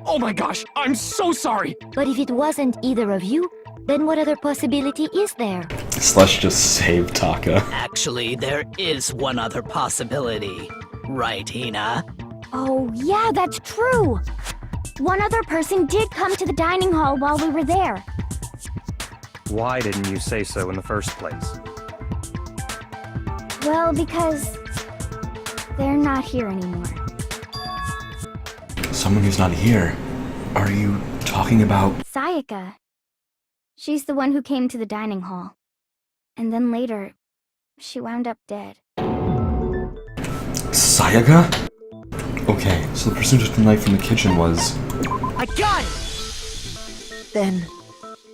Oh my gosh, I'm so sorry! But if it wasn't either of you, then what other possibility is there? Let's just save Taka. Actually, there is one other possibility. Right, Hina? Oh, yeah, that's true. One other person did come to the dining hall while we were there. Why didn't you say so in the first place? Well, because they're not here anymore. Someone who's not here. Are you talking about... Sayaka. She's the one who came to the dining hall. And then later, she wound up dead. Sayaka? Okay, so the person who took the knife from the kitchen was... I got it! Then,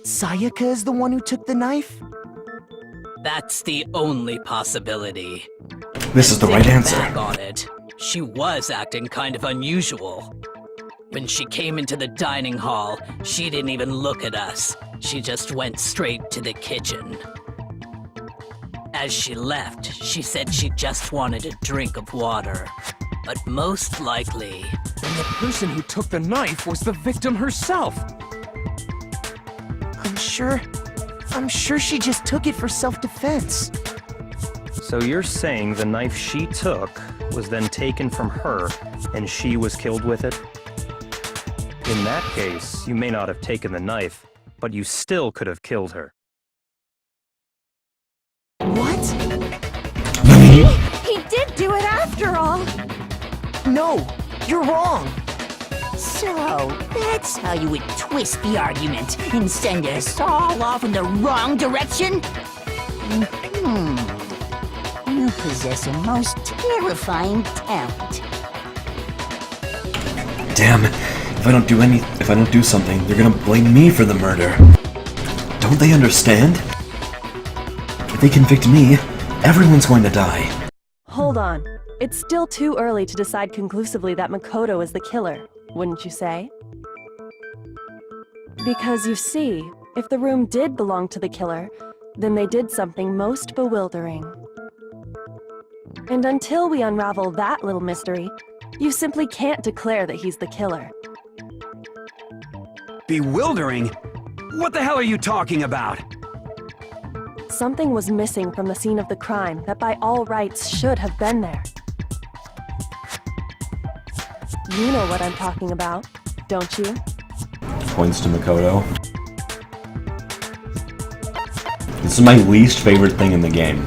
Sayaka is the one who took the knife? That's the only possibility. This is the right answer. Back on it, she was acting kind of unusual. When she came into the dining hall, she didn't even look at us. She just went straight to the kitchen. As she left, she said she just wanted a drink of water. But most likely... Then the person who took the knife was the victim herself! I'm sure she just took it for self-defense. So you're saying the knife she took was then taken from her, and she was killed with it? In that case, you may not have taken the knife, but you still could have killed her. What? He did do it after all! No, you're wrong. So, that's how you would twist the argument and send us all off in the wrong direction? You possess a most terrifying talent. Damn, if I don't do something, they're gonna blame me for the murder. Don't they understand? If they convict me, everyone's going to die. Hold on. It's still too early to decide conclusively that Makoto is the killer, wouldn't you say? Because you see, if the room did belong to the killer, then they did something most bewildering. And until we unravel that little mystery, you simply can't declare that he's the killer. Bewildering? What the hell are you talking about? Something was missing from the scene of the crime that by all rights should have been there. You know what I'm talking about, don't you? Points to Makoto. This is my least favorite thing in the game.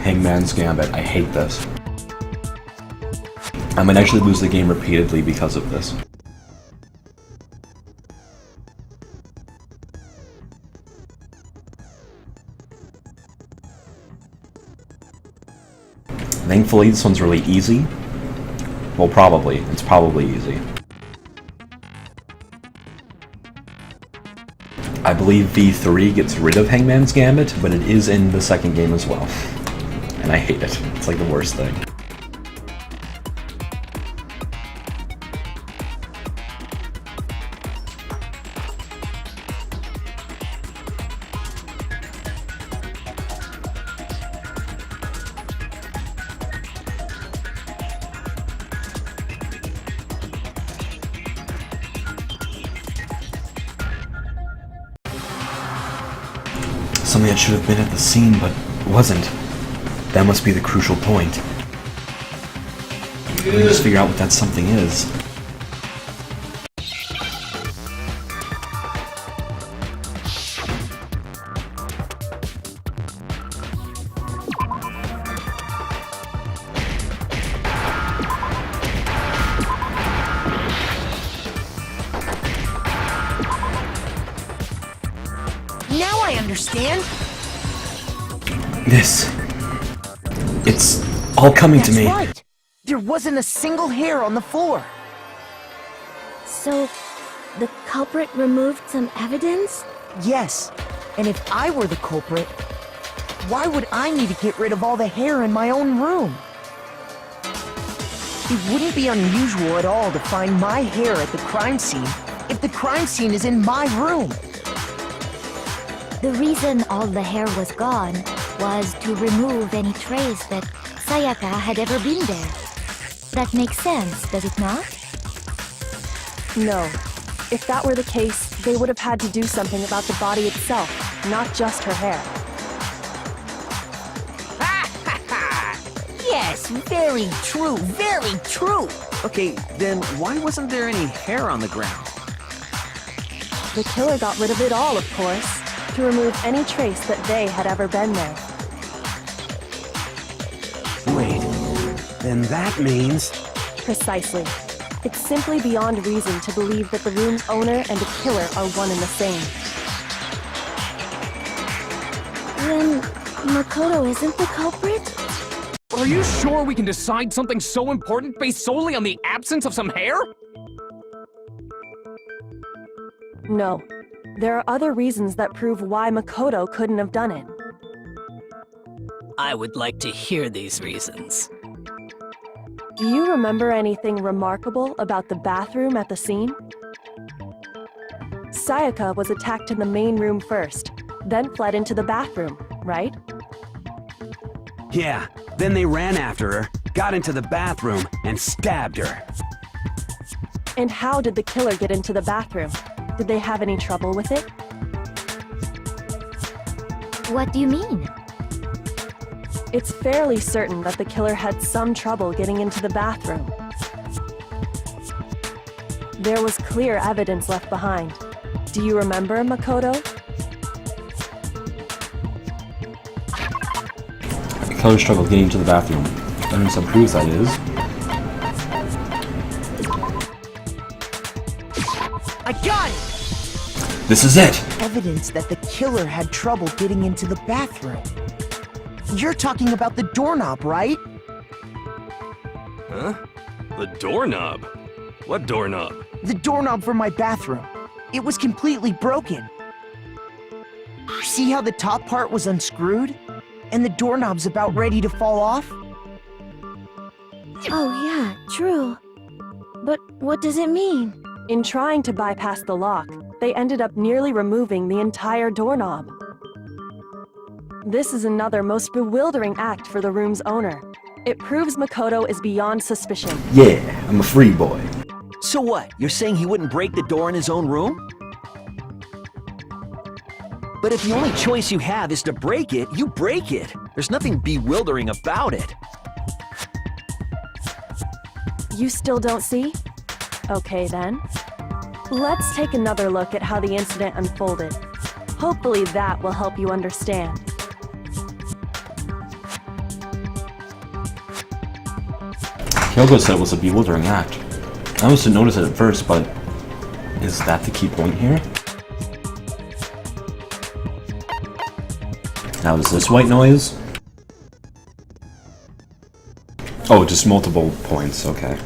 Hangman's Gambit. I hate this. I might actually lose the game repeatedly because of this. Thankfully, this one's really easy. Well, probably. It's probably easy. I believe V3 gets rid of Hangman's Gambit, but it is in the second game as well. And I hate it. It's like the worst thing. Something that should have been at the scene, but wasn't. That must be the crucial point. Let me just figure out what that something is. Now I understand. It's all coming to me. That's right. There wasn't a single hair on the floor. So, the culprit removed some evidence? Yes, and if I were the culprit, why would I need to get rid of all the hair in my own room? It wouldn't be unusual at all to find my hair at the crime scene if the crime scene is in my room. The reason all the hair was gone was to remove any trace that Sayaka had ever been there. That makes sense, does it not? No. If that were the case, they would have had to do something about the body itself, not just her hair. Yes, very true, very true. Okay, then why wasn't there any hair on the ground? The killer got rid of it all, of course, to remove any trace that they had ever been there. Wait, then that means... Precisely. It's simply beyond reason to believe that the room's owner and the killer are one and the same. Then, Makoto isn't the culprit? Are you sure we can decide something so important based solely on the absence of some hair? No. There are other reasons that prove why Makoto couldn't have done it. I would like to hear these reasons. Do you remember anything remarkable about the bathroom at the scene? Sayaka was attacked in the main room first, then fled into the bathroom, right? Yeah, then they ran after her, got into the bathroom, and stabbed her. And how did the killer get into the bathroom? Did they have any trouble with it? What do you mean? It's fairly certain that the killer had some trouble getting into the bathroom. There was clear evidence left behind. Do you remember, Makoto? The killer struggled getting to the bathroom. Evidence that proves that is. I got it! This is it! Evidence that the killer had trouble getting into the bathroom. You're talking about the doorknob, right? Huh? The doorknob? What doorknob? The doorknob for my bathroom. It was completely broken. See how the top part was unscrewed? And the doorknob's about ready to fall off? Oh yeah, true. But what does it mean? In trying to bypass the lock, they ended up nearly removing the entire doorknob. This is another most bewildering act for the room's owner. It proves Makoto is beyond suspicion. Yeah, I'm a free boy. So what? You're saying he wouldn't break the door in his own room? But if the only choice you have is to break it, you break it. There's nothing bewildering about it. You still don't see? Okay then. Let's take another look at how the incident unfolded. Hopefully that will help you understand. Kyoko said it was a bewildering act. I must have noticed it at first, but is that the key point here? Now is this white noise? Oh, just multiple points, okay.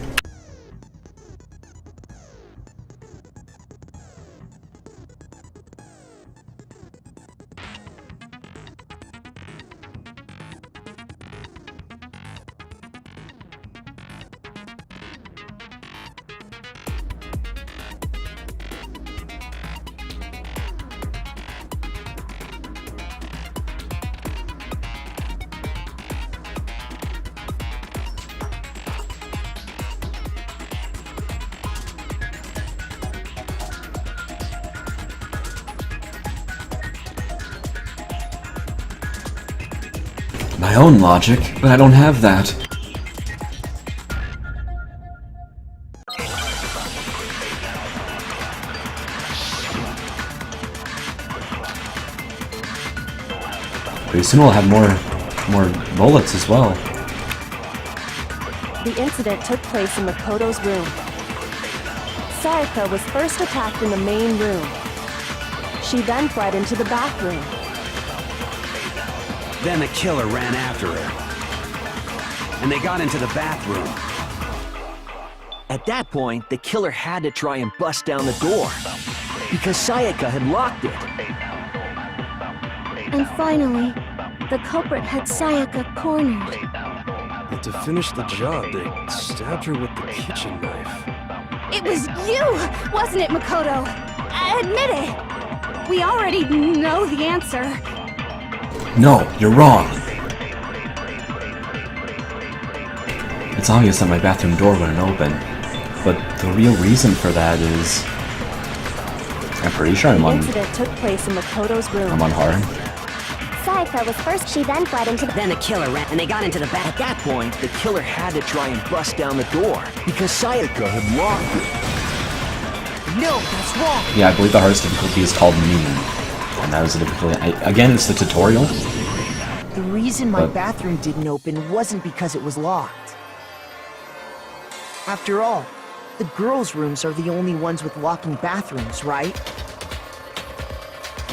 My own logic, but I don't have that. Pretty soon we'll have more bullets as well. The incident took place in Makoto's room. Sayaka was first attacked in the main room. She then fled into the bathroom. Then the killer ran after her. And they got into the bathroom. At that point, the killer had to try and bust down the door. Because Sayaka had locked it. And finally, the culprit had Sayaka cornered. And to finish the job, they stabbed her with the kitchen knife. It was you, wasn't it, Makoto? Admit it. We already know the answer. No, you're wrong. It's obvious that my bathroom door wouldn't open, but the real reason for that is... I'm pretty sure I'm The on... incident took place in Makoto's room. I'm on hard. Sayaka was first, she then fled into the... Then the killer ran, and they got into the back. At that point, the killer had to try and bust down the door. Because Sayaka had locked it. No, that's wrong. Yeah, I believe the hardest difficulty is called Mean. And that was the difficulty... again, it's the tutorial. The reason my But- bathroom didn't open wasn't because it was locked. After all, the girls' rooms are the only ones with locking bathrooms, right?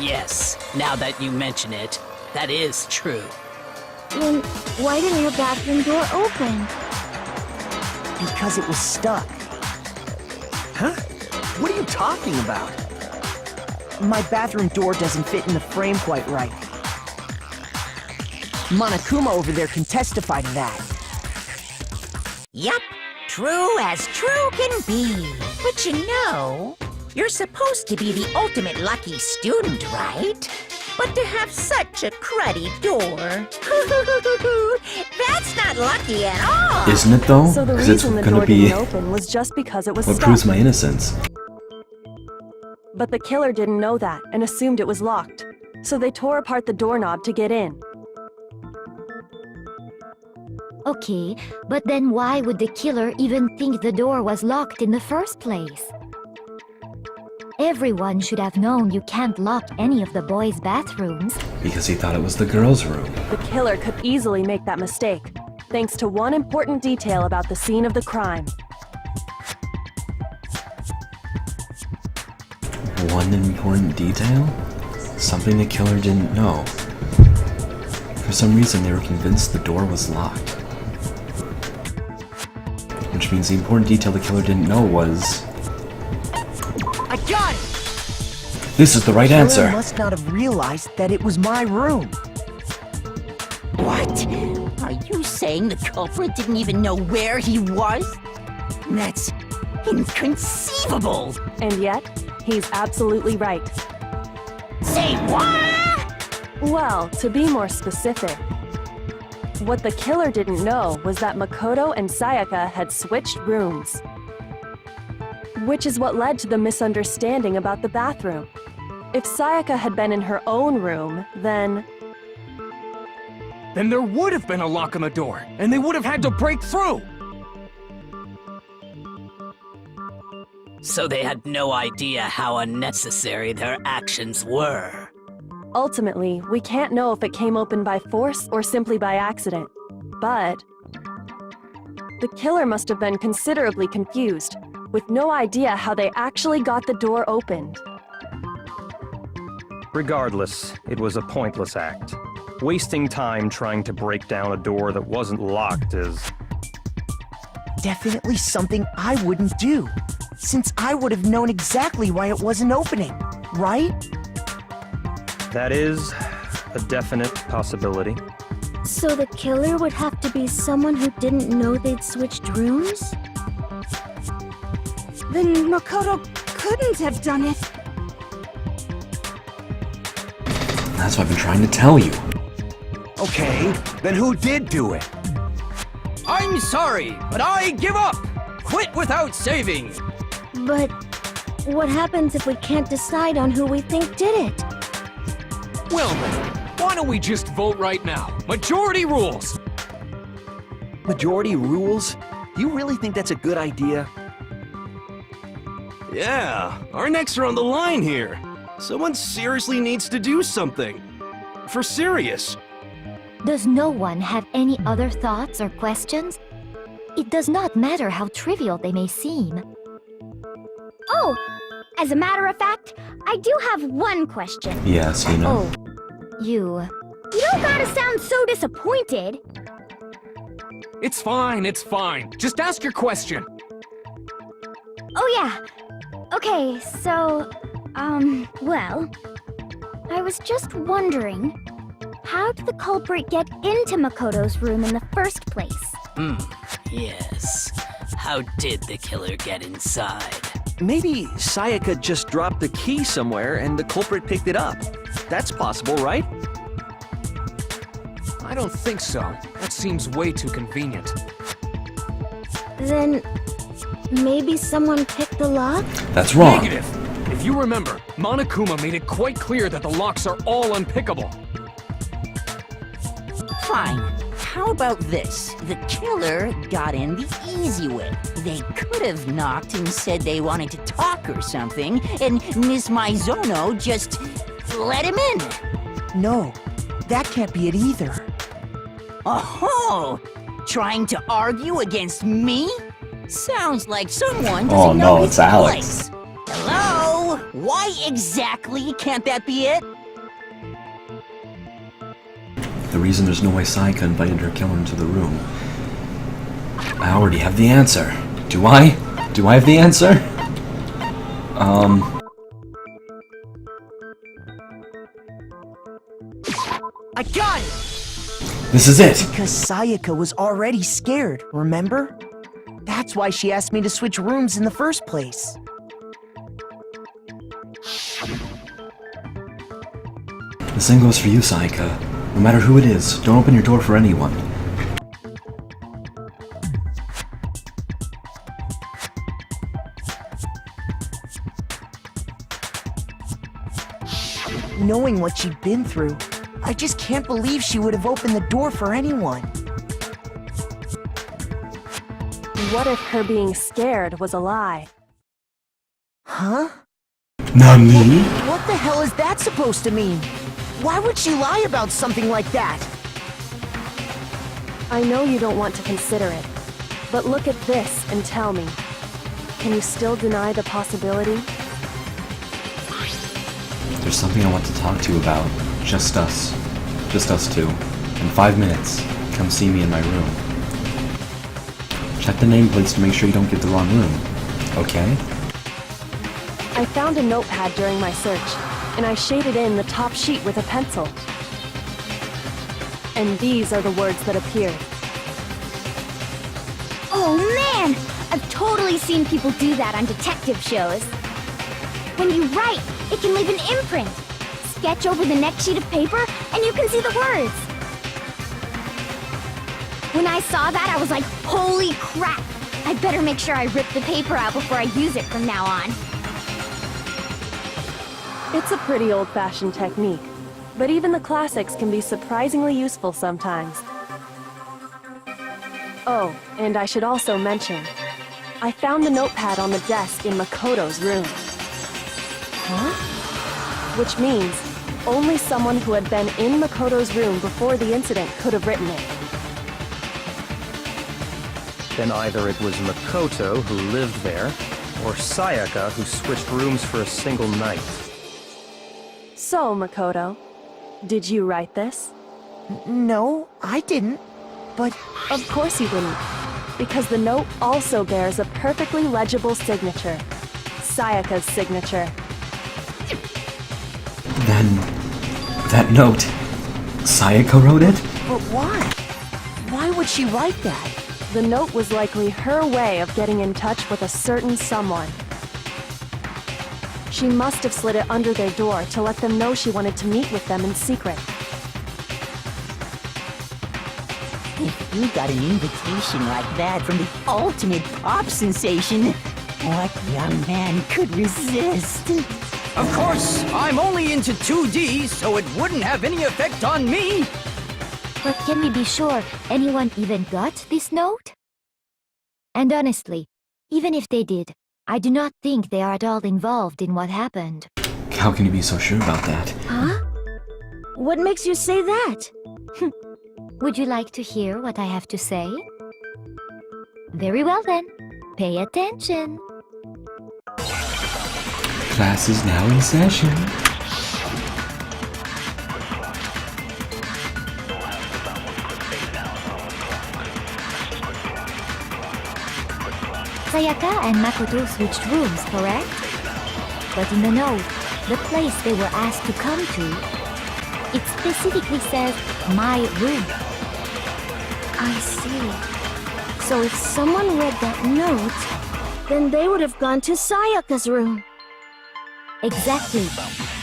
Yes, now that you mention it, that is true. Then why didn't your bathroom door open? Because it was stuck. Huh? What are you talking about? My bathroom door doesn't fit in the frame quite right. Monokuma over there can testify to that. Yup, true as true can be. But you know, you're supposed to be the ultimate lucky student, right? But to have such a cruddy door, that's not lucky at all. Isn't it though? So the Because it's reason the gonna door be didn't open was just because it was what stuck. proves my innocence. But the killer didn't know that and assumed it was locked. So they tore apart the doorknob to get in. Okay, but then why would the killer even think the door was locked in the first place? Everyone should have known you can't lock any of the boys' bathrooms. Because he thought it was the girl's room. The killer could easily make that mistake, thanks to one important detail about the scene of the crime. One important detail? Something the killer didn't know. For some reason, they were convinced the door was locked. Which means the important detail the killer didn't know was... I got it! This is the right Killer answer! must not have realized that it was my room. What? Are you saying the culprit didn't even know where he was? That's inconceivable! And yet, he's absolutely right. Say what? Well, to be more specific, what the killer didn't know was that Makoto and Sayaka had switched rooms. Which is what led to the misunderstanding about the bathroom. If Sayaka had been in her own room, then Then there would have been a lock on the door, and they would have had to break through! So they had no idea how unnecessary their actions were. ultimately, we can't know if it came open by force or simply by accident. But the killer must have been considerably confused, with no idea how they actually got the door opened. Regardless, it was a pointless act. Wasting time trying to break down a door that wasn't locked is... Definitely something I wouldn't do, since I would have known exactly why it wasn't opening, right? That is a definite possibility. So the killer would have to be someone who didn't know they'd switched rooms? Then Makoto couldn't have done it. That's what I've been trying to tell you. Okay, then who did do it? I'm sorry, but I give up! Quit without saving! But what happens if we can't decide on who we think did it? Well then, why don't we just vote right now? Majority rules! Majority rules? Do you really think that's a good idea? Yeah, our necks are on the line here. Someone seriously needs to do something. For serious. Does no one have any other thoughts or questions? It does not matter how trivial they may seem. Oh, as a matter of fact, I do have one question. Yes, you know. Oh, you... You don't gotta sound so disappointed. It's fine, it's fine. Just ask your question. Oh yeah. Okay, so, well, I was just wondering, how did the culprit get into Makoto's room in the first place? Yes. How did the killer get inside? Maybe Sayaka just dropped the key somewhere and the culprit picked it up. That's possible, right? I don't think so. That seems way too convenient. Then, maybe someone picked the lock? That's wrong. Negative! If you remember, Monokuma made it quite clear that the locks are all unpickable. Fine. How about this? The killer got in the easy way. They could have knocked and said they wanted to talk or something, and Miss Maizono just let him in. No, that can't be it either. Oh, trying to argue against me? Sounds like someone doesn't Oh, know no, his it's Alex. place. Hello? Why exactly can't that be it? The reason there's no way Sayaka invited her killer into the room. I already have the answer. Do I? Do I have the answer? I got it! This is it! Because Sayaka was already scared, remember? That's why she asked me to switch rooms in the first place. The same goes for you, Sayaka. No matter who it is, don't open your door for anyone. Knowing what she'd been through, I just can't believe she would have opened the door for anyone. What if her being scared was a lie? Huh? Nani? What the hell is that supposed to mean? Why would she lie about something like that? I know you don't want to consider it, but look at this and tell me. Can you still deny the possibility? There's something I want to talk to you about. Just us. Just us two. In 5 minutes, come see me in my room. Check the nameplates to make sure you don't get the wrong room. Okay? I found a notepad during my search, and I shaded in the top sheet with a pencil. And these are the words that appeared. Oh man! I've totally seen people do that on detective shows. When you write, it can leave an imprint. Sketch over the next sheet of paper, and you can see the words. When I saw that, I was like, holy crap! I better make sure I rip the paper out before I use it from now on. It's a pretty old-fashioned technique, but even the classics can be surprisingly useful sometimes. Oh, and I should also mention, I found the notepad on the desk in Makoto's room. Huh? Which means only someone who had been in Makoto's room before the incident could have written it. Then either it was Makoto who lived there, or Sayaka who switched rooms for a single night. So, Makoto, did you write this? No, I didn't. But of course you didn't, because the note also bears a perfectly legible signature. Sayaka's signature. Then... that note... Sayaka wrote it? But why? Why would she write that? The note was likely her way of getting in touch with a certain someone. She must have slid it under their door to let them know she wanted to meet with them in secret. If you got an invitation like that from the ultimate pop sensation, what young man could resist? Of course, I'm only into 2D, so it wouldn't have any effect on me. But can we be sure anyone even got this note? And honestly, even if they did, I do not think they are at all involved in what happened. How can you be so sure about that? Huh? What makes you say that? Would you like to hear what I have to say? Very well then. Pay attention. Class is now in session. Sayaka and Makoto switched rooms, correct? But in the note, the place they were asked to come to, it specifically says, my room. I see. So if someone read that note, then they would have gone to Sayaka's room. Exactly.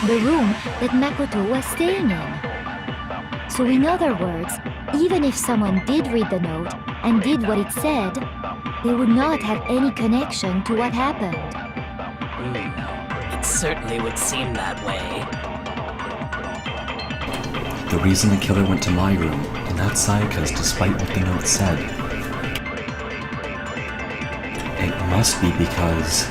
The room that Makoto was staying in. So in other words, even if someone did read the note and did what it said, they would not have any connection to what happened. It certainly would seem that way. The reason the killer went to my room and not Sayaka's despite what the note said. It must be because...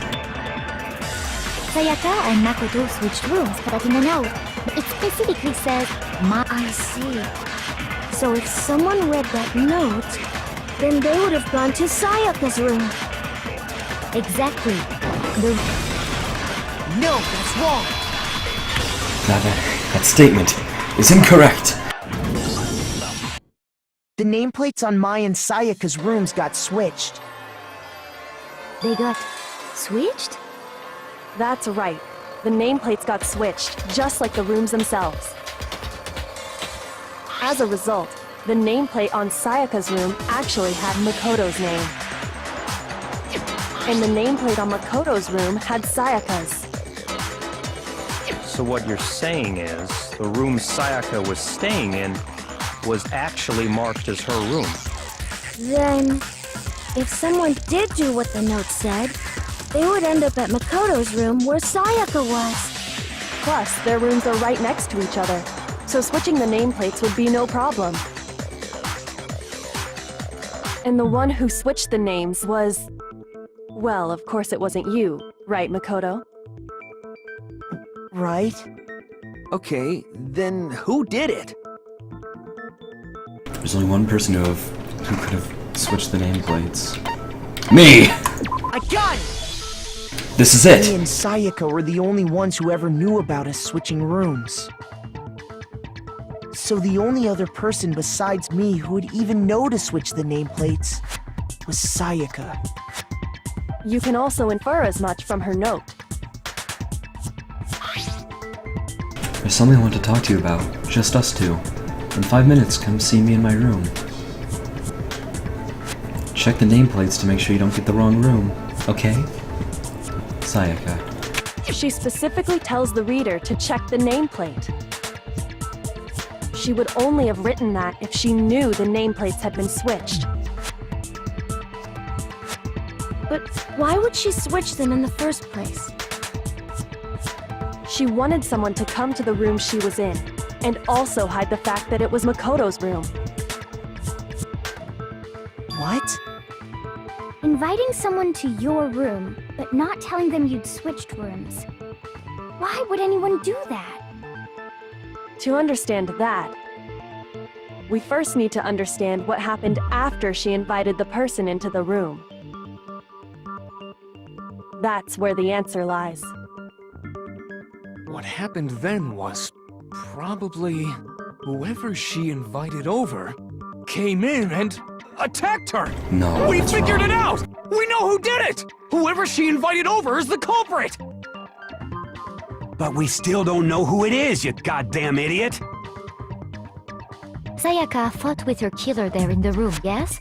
Sayaka and Makoto switched rooms, but in the note, it specifically says, I see. So if someone read that note, then they would have gone to Sayaka's room. Exactly. No, that's wrong. That statement is incorrect. The nameplates on Mai and Sayaka's rooms got switched. They got switched? That's right. The nameplates got switched, just like the rooms themselves. As a result, the nameplate on Sayaka's room actually had Makoto's name. And the nameplate on Makoto's room had Sayaka's. So what you're saying is, the room Sayaka was staying in was actually marked as her room. Then, if someone did do what the note said, they would end up at Makoto's room where Sayaka was. Plus, their rooms are right next to each other, so switching the nameplates would be no problem. And the one who switched the names was... Well, of course it wasn't you, right, Makoto? Right? Okay, then who did it? There's only one person who could have switched the nameplates. Me! I got it! This is it! Me and Sayaka were the only ones who ever knew about us switching rooms. So the only other person besides me who would even know to switch the nameplates was Sayaka. You can also infer as much from her note. There's something I want to talk to you about. Just us two. In 5 minutes, come see me in my room. Check the nameplates to make sure you don't get the wrong room, okay? Sayaka. She specifically tells the reader to check the nameplate. She would only have written that if she knew the nameplates had been switched. But why would she switch them in the first place? She wanted someone to come to the room she was in, and also hide the fact that it was Makoto's room. What? Inviting someone to your room, but not telling them you'd switched rooms. Why would anyone do that? To understand that, we first need to understand what happened after she invited the person into the room. That's where the answer lies. What happened then was probably whoever she invited over came in and attacked her. No, We that's figured wrong. it out! We know who did it! Whoever she invited over is the culprit! But we still don't know who it is, you goddamn idiot! Sayaka fought with her killer there in the room, yes?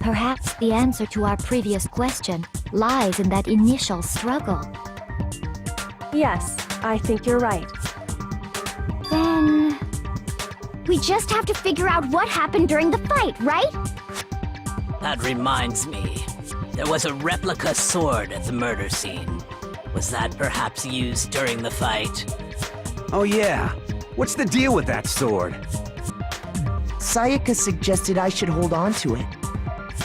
Perhaps the answer to our previous question lies in that initial struggle. Yes, I think you're right. Then... we just have to figure out what happened during the fight, right? That reminds me. There was a replica sword at the murder scene. Was that perhaps used during the fight? Oh yeah. What's the deal with that sword? Sayaka suggested I should hold on to it.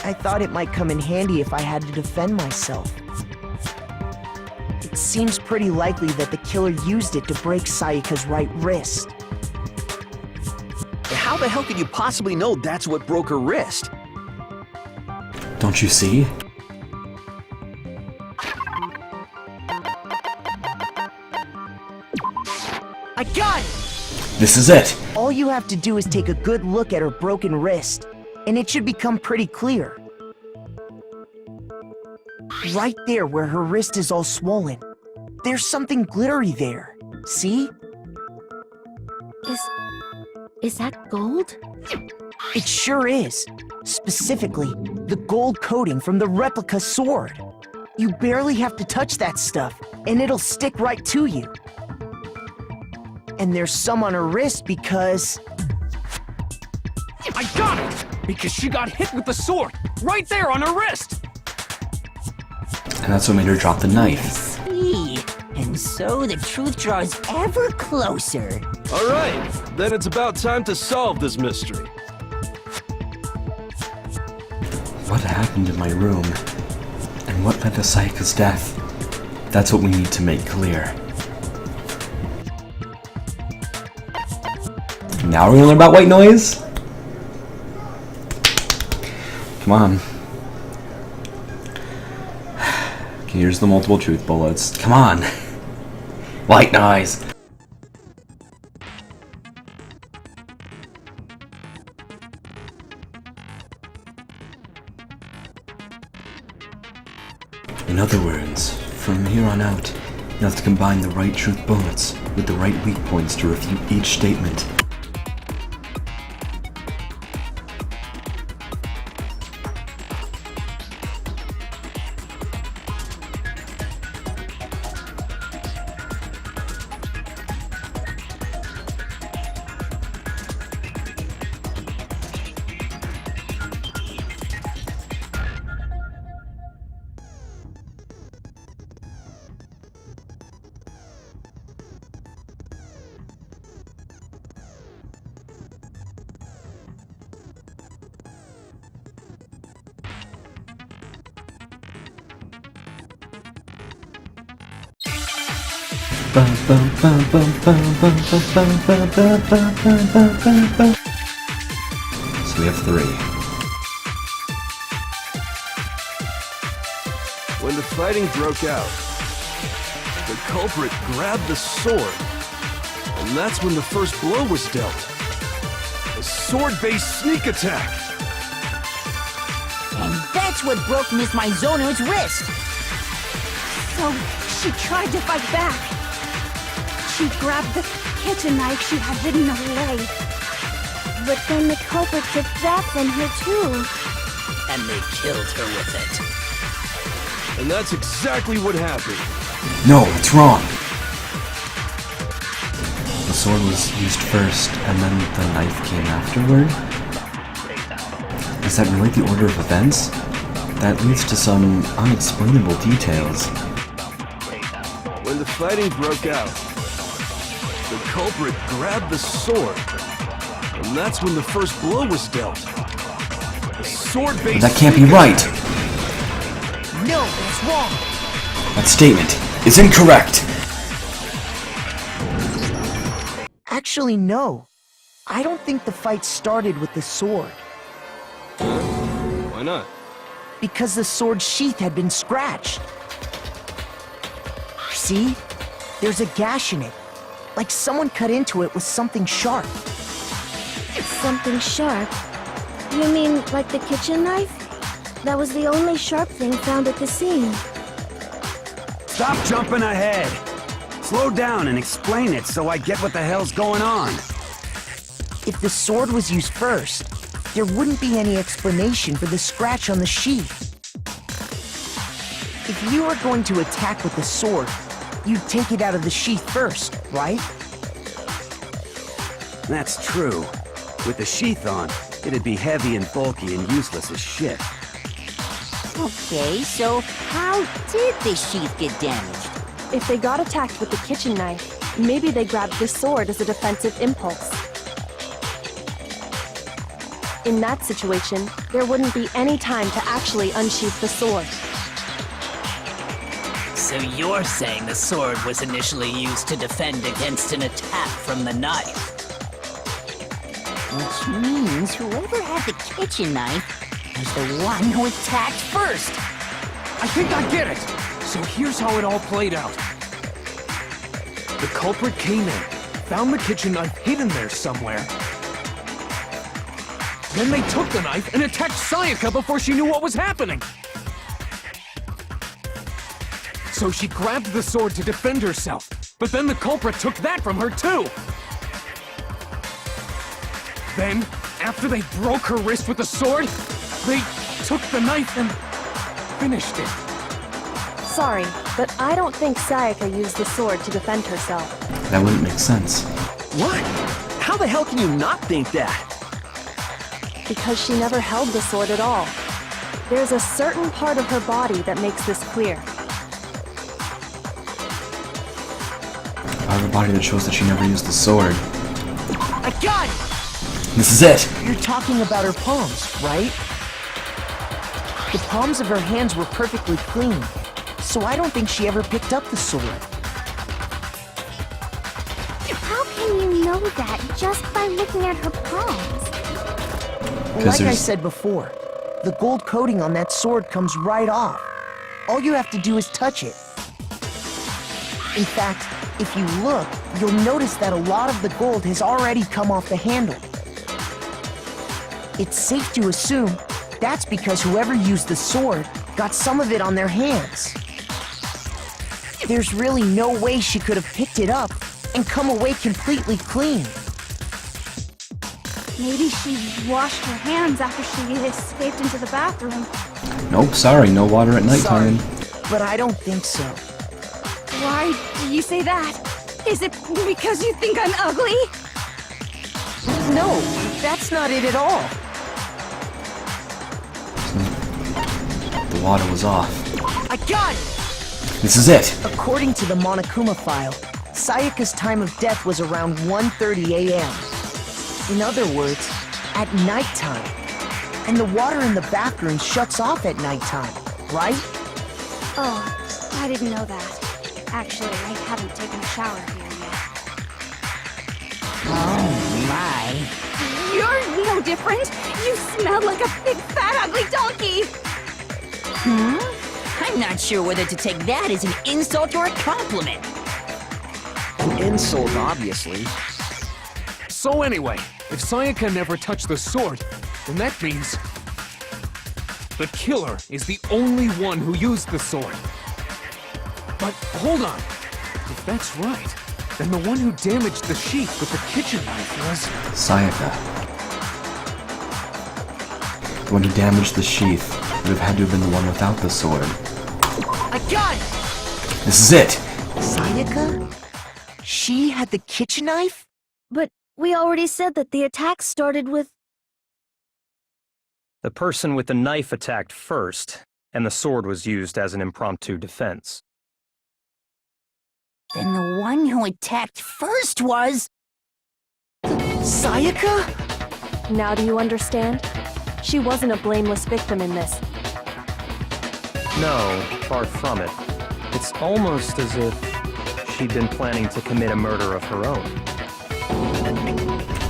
I thought it might come in handy if I had to defend myself. It seems pretty likely that the killer used it to break Sayaka's right wrist. How the hell could you possibly know that's what broke her wrist? Don't you see? I got it! This is it! All you have to do is take a good look at her broken wrist, and it should become pretty clear. Right there where her wrist is all swollen. There's something glittery there. See? Is that gold? It sure is. Specifically, the gold coating from the replica sword. You barely have to touch that stuff, and it'll stick right to you. And there's some on her wrist because... I got it! Because she got hit with the sword, right there on her wrist! And that's what made her drop the knife. See? And so the truth draws ever closer. All right, then it's about time to solve this mystery. What happened in my room? And what led to Sayaka's death? That's what we need to make clear. Now we're gonna learn about white noise? Come on. Okay, here's the multiple truth bullets. Come on. White noise. In other words, from here on out, you have to combine the right truth bullets with the right weak points to refute each statement. So we have 3. When the fighting broke out, the culprit grabbed the sword, and that's when the first blow was dealt. A sword-based sneak attack! And that's what broke Miss Mizono's wrist. So she tried to fight back. She grabbed the kitchen knife she had hidden away. But then the culprit took that from her too. And they killed her with it. And that's exactly what happened. No, it's wrong. The sword was used first, and then the knife came afterward? Is that really the order of events? That leads to some unexplainable details. When the fighting broke out, the culprit grabbed the sword, and that's when the first blow was dealt. A sword-based... That can't be right! No, that's wrong! That statement is incorrect! Actually, no. I don't think the fight started with the sword. Why not? Because the sword's sheath had been scratched. See? There's a gash in it. Like someone cut into it with something sharp. Something sharp? You mean like the kitchen knife? That was the only sharp thing found at the scene. Stop jumping ahead! Slow down and explain it so I get what the hell's going on. If the sword was used first, there wouldn't be any explanation for the scratch on the sheath. If you were going to attack with the sword, you'd take it out of the sheath first, right? That's true. With the sheath on, it'd be heavy and bulky and useless as shit. Okay, so how did the sheath get damaged? If they got attacked with the kitchen knife, maybe they grabbed the sword as a defensive impulse. In that situation, there wouldn't be any time to actually unsheath the sword. So you're saying the sword was initially used to defend against an attack from the knife? Which means whoever had the kitchen knife was the one who attacked first. I think I get it! So here's how it all played out. The culprit came in, found the kitchen knife hidden there somewhere. Then they took the knife and attacked Sayaka before she knew what was happening. So she grabbed the sword to defend herself, but then the culprit took that from her too! Then, after they broke her wrist with the sword, they took the knife and finished it. Sorry, but I don't think Sayaka used the sword to defend herself. That wouldn't make sense. What? How the hell can you not think that? Because she never held the sword at all. There's a certain part of her body that makes this clear. Part of her body that shows that she never used the sword. I got it! This is it! You're talking about her palms, right? The palms of her hands were perfectly clean, so I don't think she ever picked up the sword. How can you know that just by looking at her palms? Like I said before, the gold coating on that sword comes right off. All you have to do is touch it. In fact, if you look, you'll notice that a lot of the gold has already come off the handle. It's safe to assume that's because whoever used the sword got some of it on their hands. There's really no way she could have picked it up and come away completely clean. Maybe she washed her hands after she escaped into the bathroom. Nope, sorry, no water at nighttime. Sorry, but I don't think so. Why do you say that? Is it because you think I'm ugly? No, that's not it at all. The water was off. I got it! This is it! According to the Monokuma file, Sayaka's time of death was around 1:30 a.m. In other words, at nighttime. And the water in the bathroom shuts off at nighttime, right? Oh, I didn't know that. Actually, I haven't taken a shower here yet. Oh my. You're no different! You smell like a big fat ugly donkey! I'm not sure whether to take that as an insult or a compliment. An insult, obviously. So anyway, if Sayaka never touched the sword, then that means the killer is the only one who used the sword. But hold on. If that's right, then the one who damaged the sheath with the kitchen knife was... Sayaka. The one who damaged the sheath would have had to have been the one without the sword. I got it! This is it! Sayaka? She had the kitchen knife? But we already said that the attack started with... The person with the knife attacked first, and the sword was used as an impromptu defense. Then the one who attacked first was... Sayaka? Now do you understand? She wasn't a blameless victim in this. No, far from it. It's almost as if she'd been planning to commit a murder of her own.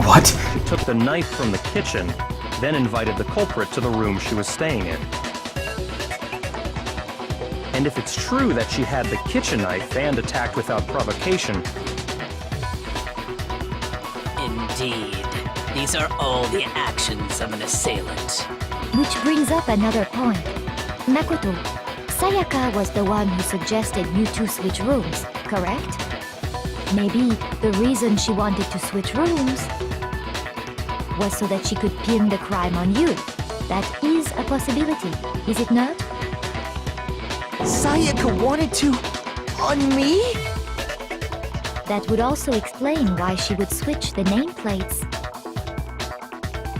What? She took the knife from the kitchen, then invited the culprit to the room she was staying in. And if it's true that she had the kitchen knife and attacked without provocation... Indeed. These are all the actions of an assailant. Which brings up another point. Makoto, Sayaka was the one who suggested you two switch rooms, correct? Maybe the reason she wanted to switch rooms was so that she could pin the crime on you. That is a possibility, is it not? Sayaka wanted to... on me? That would also explain why she would switch the nameplates.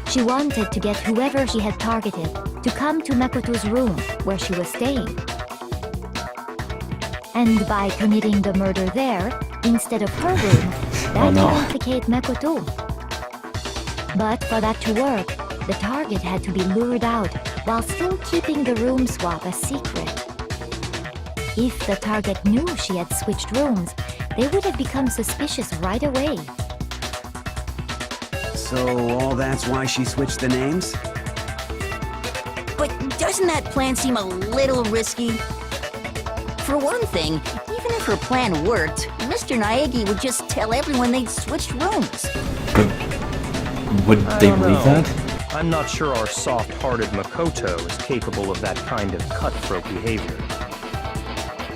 She wanted to get whoever she had targeted to come to Makoto's room where she was staying. And by committing the murder there, instead of her room, that would implicate Makoto. But for that to work, the target had to be lured out while still keeping the room swap a secret. If the target knew she had switched rooms, they would have become suspicious right away. So all that's why she switched the names? But doesn't that plan seem a little risky? For one thing, even if her plan worked, Mr. Naegi would just tell everyone they'd switched rooms. But would they believe that? I'm not sure our soft-hearted Makoto is capable of that kind of cutthroat behavior.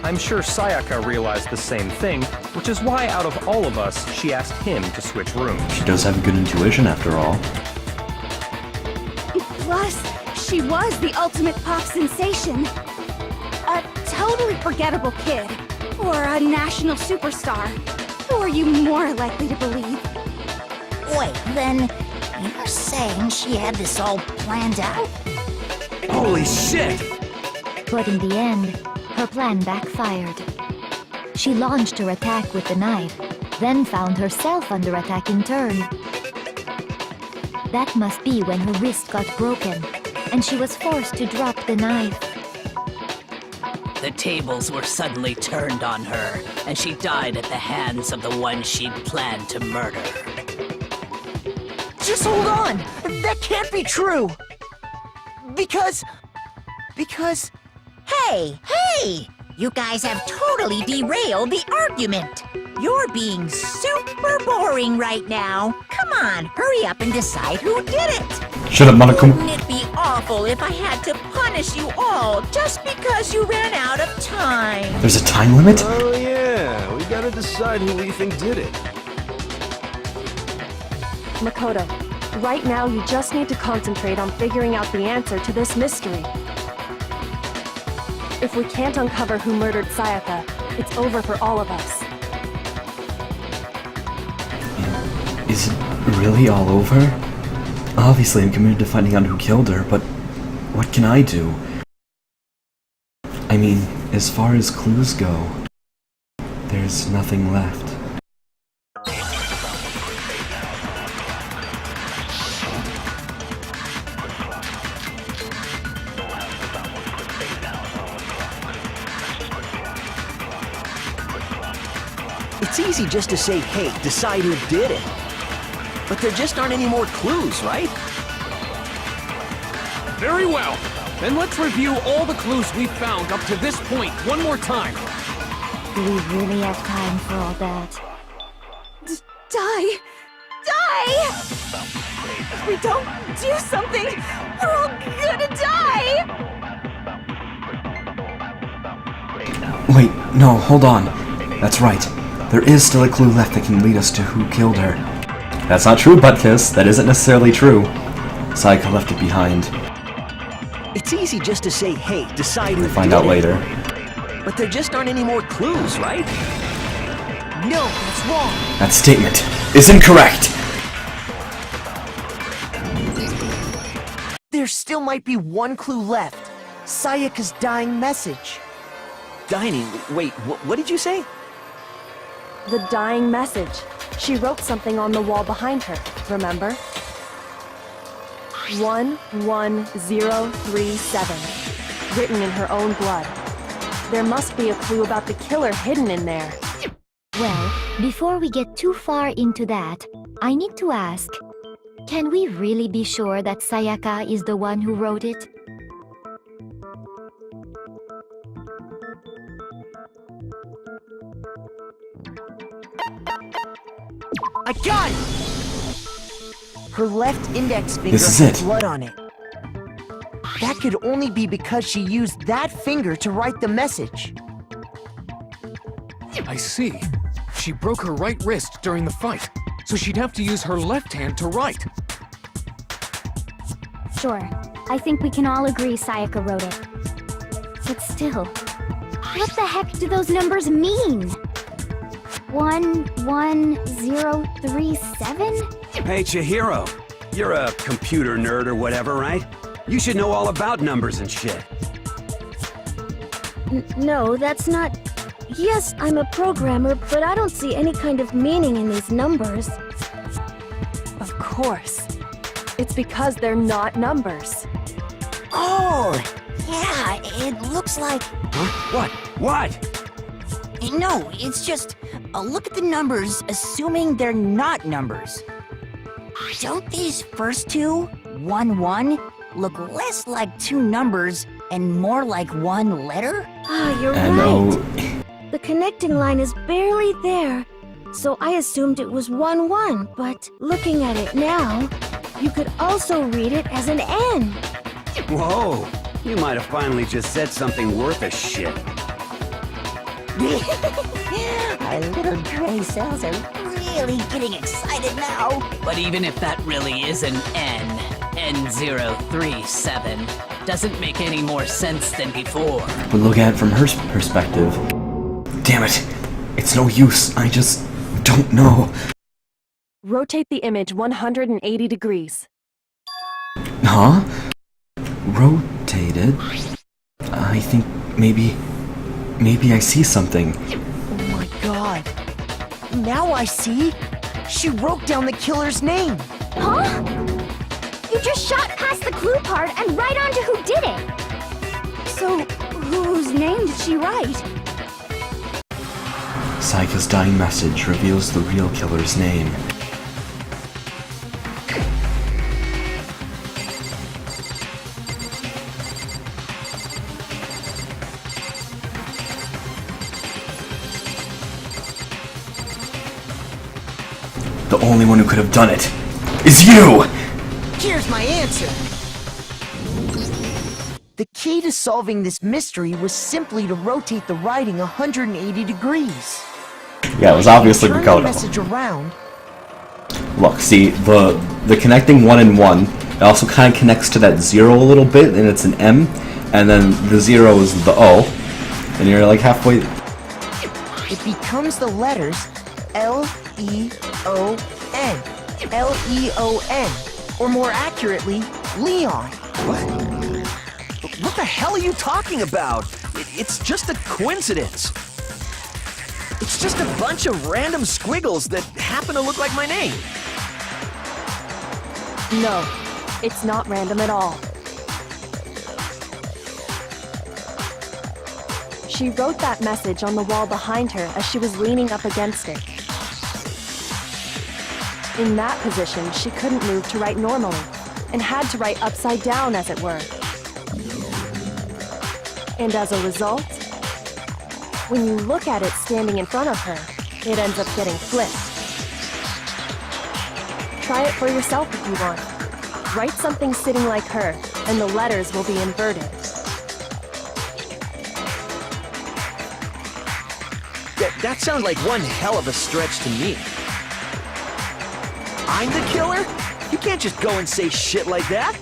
I'm sure Sayaka realized the same thing, which is why out of all of us, she asked him to switch rooms. She does have good intuition after all. Plus, she was the ultimate pop sensation. A totally forgettable kid. Or a national superstar. Who are you more likely to believe? Wait, then you're saying she had this all planned out? Holy shit! But in the end, her plan backfired. She launched her attack with the knife, then found herself under attack in turn. That must be when her wrist got broken, and she was forced to drop the knife. The tables were suddenly turned on her, and she died at the hands of the one she'd planned to murder. Just hold on! That can't be true! Because... Hey! You guys have totally derailed the argument. You're being super boring right now. Come on, hurry up and decide who did it. Shut up, Monaco. Wouldn't it be awful if I had to punish you all just because you ran out of time? There's a time limit? Oh yeah, we gotta decide who we think did it. Makoto, right now you just need to concentrate on figuring out the answer to this mystery. If we can't uncover who murdered Sayaka, it's over for all of us. Is it really all over? Obviously, I'm committed to finding out who killed her, but what can I do? I mean, as far as clues go, there's nothing left. It's easy just to say, hey, decide who did it. But there just aren't any more clues, right? Very well. Then let's review all the clues we've found up to this point one more time. Do we really have time for all that? Die! If we don't do something, we're all gonna die! Wait, no, hold on. That's right. There is still a clue left that can lead us to who killed her. That's not true, Buttkiss. That isn't necessarily true. Sayaka left it behind. It's easy just to say, hey, decide who We'll find did out it. later. But there just aren't any more clues, right? No, that's wrong. That statement is incorrect! There still might be one clue left. Sayaka's dying message. Dining, wait, what did you say? The dying message. She wrote something on the wall behind her, remember? 11037. Written in her own blood. There must be a clue about the killer hidden in there. Well, before we get too far into that, I need to ask, can we really be sure that Sayaka is the one who wrote it? I got it! Her left index finger This is has it. blood on it. That could only be because she used that finger to write the message. I see. She broke her right wrist during the fight, so she'd have to use her left hand to write. Sure, I think we can all agree Sayaka wrote it. But still, what the heck do those numbers mean? 11037? Hey, Chihiro. You're a computer nerd or whatever, right? You should know all about numbers and shit. No, that's not... Yes, I'm a programmer, but I don't see any kind of meaning in these numbers. Of course. It's because they're not numbers. Oh, yeah, it looks like... Huh? What? No, it's just... look at the numbers, assuming they're not numbers. Don't these first two, 1-1, look less like two numbers and more like one letter? Ah, you're And right. The connecting line is barely there, so I assumed it was 1-1, but looking at it now, you could also read it as an N. Whoa! You might have finally just said something worth a shit. Our little gray cells are really getting excited now. But even if that really is an N037, doesn't make any more sense than before. But look at it from her perspective. Damn it. It's no use. I just don't know. Rotate the image 180 degrees. Huh? Rotate it? I think maybe I see something. Oh my god. Now I see. She wrote down the killer's name. Huh? You just shot past the clue part and right onto who did it. So, whose name did she write? Sayaka's dying message reveals the real killer's name. The only one who could have done it is you! Here's my answer. The key to solving this mystery was simply to rotate the writing 180 degrees. Yeah, it was obviously Turn the Makoto. message around. Look, see, the connecting 1 and 1, it also kind of connects to that 0 a little bit, and it's an M, and then the 0 is the O, and you're like halfway... It becomes the letters L-E-O-N. L-E-O-N. Or more accurately, Leon. What the hell are you talking about? It's just a coincidence. It's just a bunch of random squiggles that happen to look like my name. No, it's not random at all. She wrote that message on the wall behind her as she was leaning up against it. In that position, she couldn't move to write normally, and had to write upside down, as it were. And as a result, when you look at it standing in front of her, it ends up getting flipped. Try it for yourself if you want. Write something sitting like her, and the letters will be inverted. That sounds like one hell of a stretch to me. I'm the killer? You can't just go and say shit like that.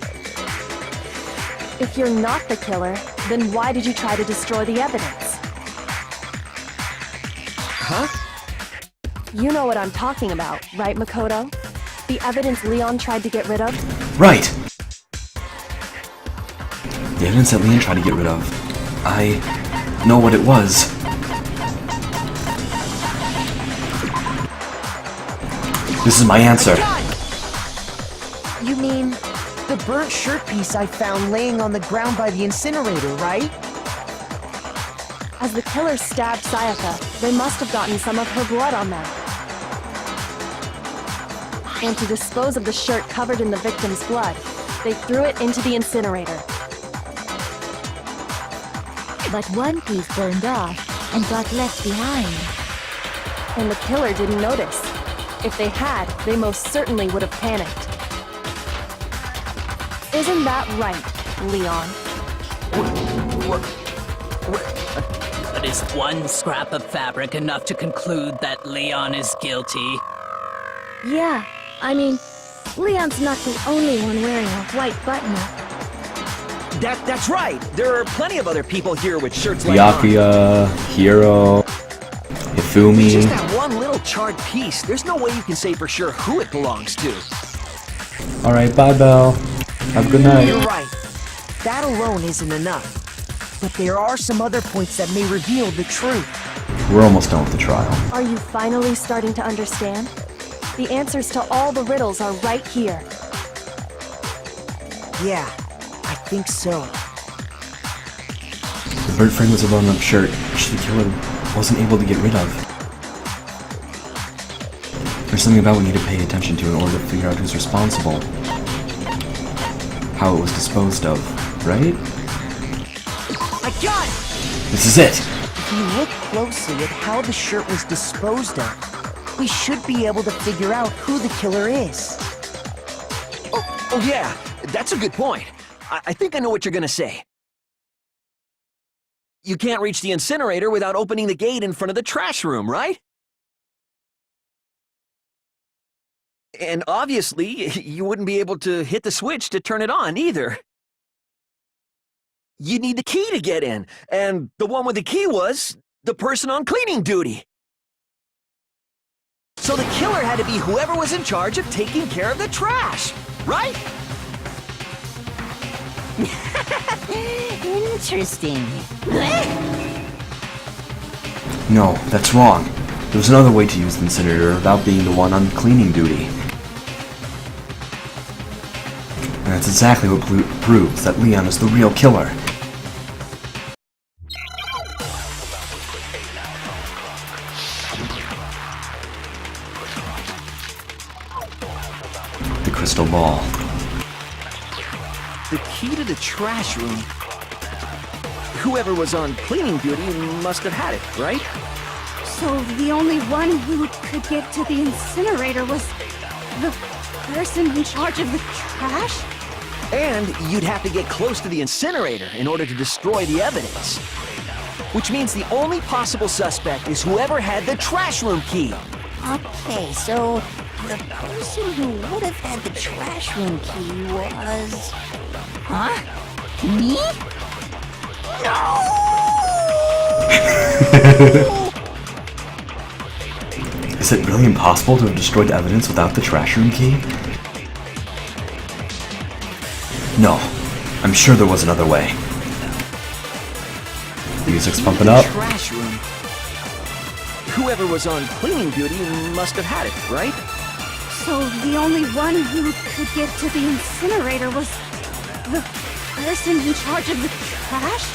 If you're not the killer, then why did you try to destroy the evidence? Huh? You know what I'm talking about, right, Makoto? The evidence Leon tried to get rid of? Right! The evidence that Leon tried to get rid of. I know what it was. This is my answer. You mean the burnt shirt piece I found laying on the ground by the incinerator, right? As the killer stabbed Sayaka, they must have gotten some of her blood on them. And to dispose of the shirt covered in the victim's blood, they threw it into the incinerator. But one piece burned off and got left behind. And the killer didn't notice. If they had, they most certainly would have panicked. Isn't that right, Leon? But is one scrap of fabric enough to conclude that Leon is guilty? Yeah, I mean, Leon's not the only one wearing a white button-up. That's right. There are plenty of other people here with shirts like mine. Byakuya, Hiro, Hifumi. Just that one little charred piece. There's no way you can say for sure who it belongs to. Alright, bye, Belle. Have a good night. You're right. That alone isn't enough. But there are some other points that may reveal the truth. We're almost done with the trial. Are you finally starting to understand? The answers to all the riddles are right here. Yeah, I think so. The bird frame was a blown up shirt, which the killer wasn't able to get rid of. There's something about we need to pay attention to in order to figure out who's responsible. How it was disposed of, right? I got it! This is it! If you look closely at how the shirt was disposed of, we should be able to figure out who the killer is. Oh yeah, that's a good point. I think I know what you're gonna say. you can't reach the incinerator without opening the gate in front of the trash room, right? And obviously, you wouldn't be able to hit the switch to turn it on either. You need the key to get in, and the one with the key was the person on cleaning duty. So the killer had to be whoever was in charge of taking care of the trash, right? Interesting. No, that's wrong. There's another way to use the incinerator without being the one on cleaning duty. And that's exactly what proves that Leon is the real killer. The crystal ball. The key to the trash room. Whoever was on cleaning duty must have had it, right? So the only one who could get to the incinerator was the person in charge of the trash? And you'd have to get close to the incinerator in order to destroy the evidence. Which means the only possible suspect is whoever had the trash room key. Okay, so the person who would have had the trash room key was... Huh? Me? No! Is it really impossible to have destroyed evidence without the trash room key? No, I'm sure there was another way. Music's pumping up. Trash room. Whoever was on cleaning duty must have had it, right? So the only one who could get to the incinerator was the person in charge of the trash?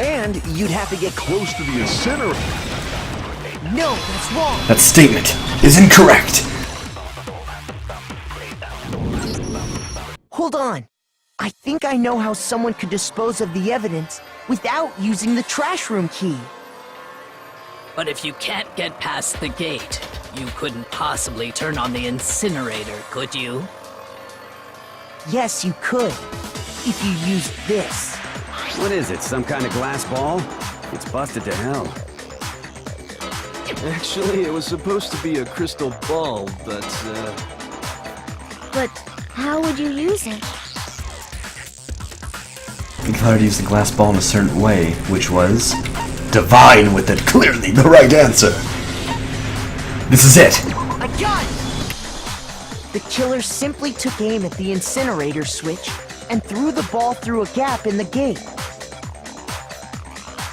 And you'd have to get close to the incinerator. No, that's wrong. That statement is incorrect. Hold on. I think I know how someone could dispose of the evidence without using the trash room key. But if you can't get past the gate, you couldn't possibly turn on the incinerator, could you? Yes, you could. If you used this. What is it, some kind of glass ball? It's busted to hell. Actually, it was supposed to be a crystal ball, but, But how would you use it? We tried to use the glass ball in a certain way, which was... divine with it, clearly the right answer! This is it! I got it! The killer simply took aim at the incinerator switch and threw the ball through a gap in the gate.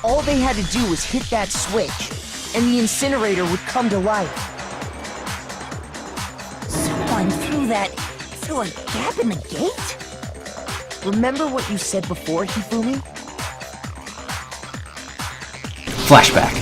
All they had to do was hit that switch, and the incinerator would come to life. Someone threw a gap in the gate? Remember what you said before, Hifumi? Flashback.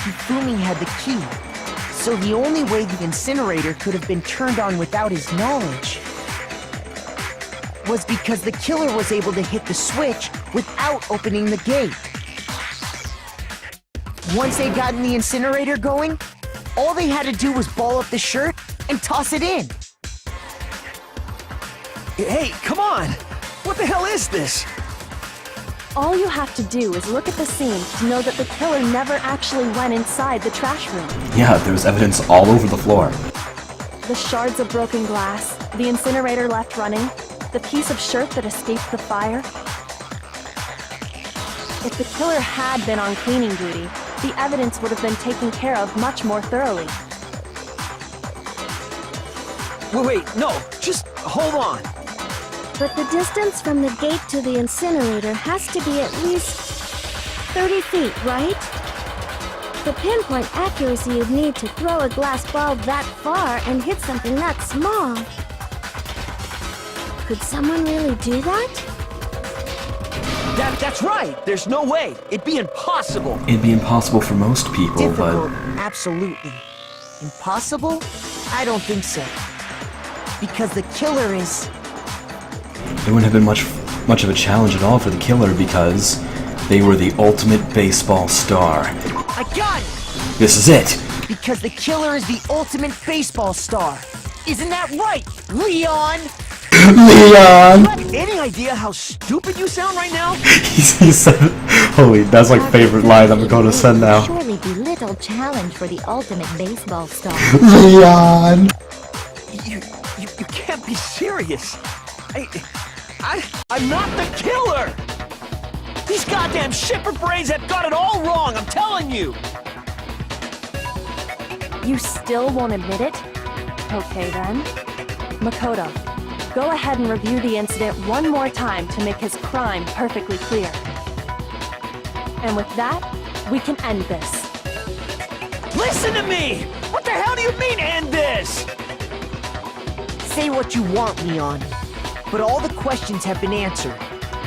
Hifumi had the key, so the only way the incinerator could have been turned on without his knowledge was because the killer was able to hit the switch without opening the gate. Once they'd gotten the incinerator going, all they had to do was ball up the shirt and toss it in. Hey, come on! What the hell is this? All you have to do is look at the scene to know that the killer never actually went inside the trash room. Yeah, there was evidence all over the floor. The shards of broken glass, the incinerator left running, the piece of shirt that escaped the fire. If the killer had been on cleaning duty, the evidence would have been taken care of much more thoroughly. Wait, no, just hold on. But the distance from the gate to the incinerator has to be at least 30 feet, right? The pinpoint accuracy you'd need to throw a glass ball that far and hit something that small. Could someone really do that? That's right! There's no way! It'd be impossible! It'd be impossible for most people, Difficult, but... absolutely. Impossible? I don't think so. Because the killer is... It wouldn't have been much of a challenge at all for the killer because They were the ultimate baseball star. I got it! This is it! Because the killer is the ultimate baseball star. Isn't that right, Leon? Leon! Any idea how stupid you sound right now? He said, holy, that's my favorite line I'm going to send now. Surely be little challenge for the ultimate baseball star. Leon! You can't be serious. I'm not the killer! These goddamn shipper brains have got it all wrong, I'm telling you! You still won't admit it? Okay then. Makoto, go ahead and review the incident one more time to make his crime perfectly clear. And with that, we can end this. Listen to me! What the hell do you mean, end this? Say what you want, Leon. But all the questions have been answered,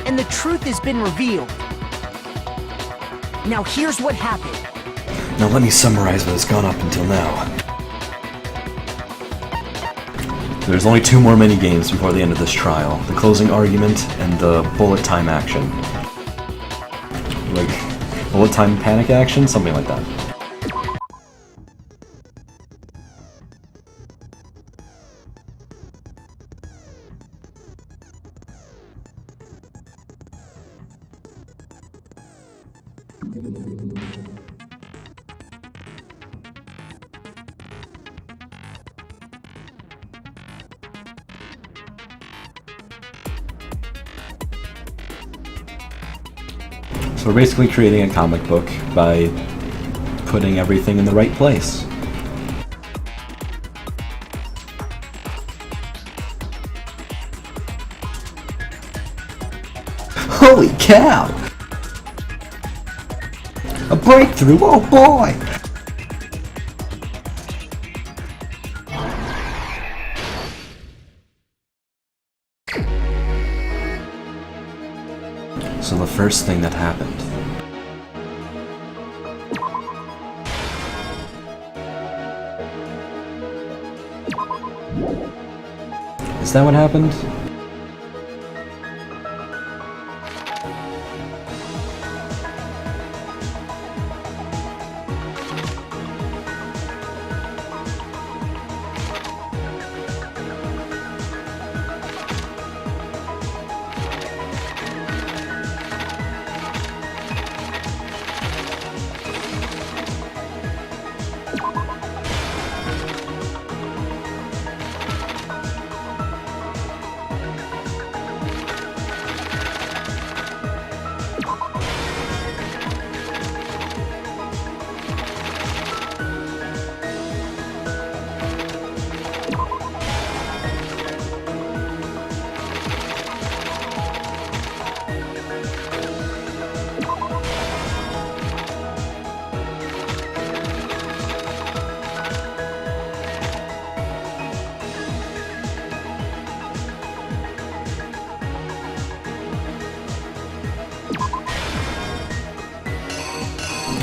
and the truth has been revealed. Now here's what happened. Now let me summarize what has gone up until now. There's only 2 more mini-games before the end of this trial. The closing argument and the bullet time action. Like, bullet time panic action? Something like that. So we're basically creating a comic book by putting everything in the right place. Holy cow! A breakthrough, oh boy! So the first thing that happened. Is that what happened?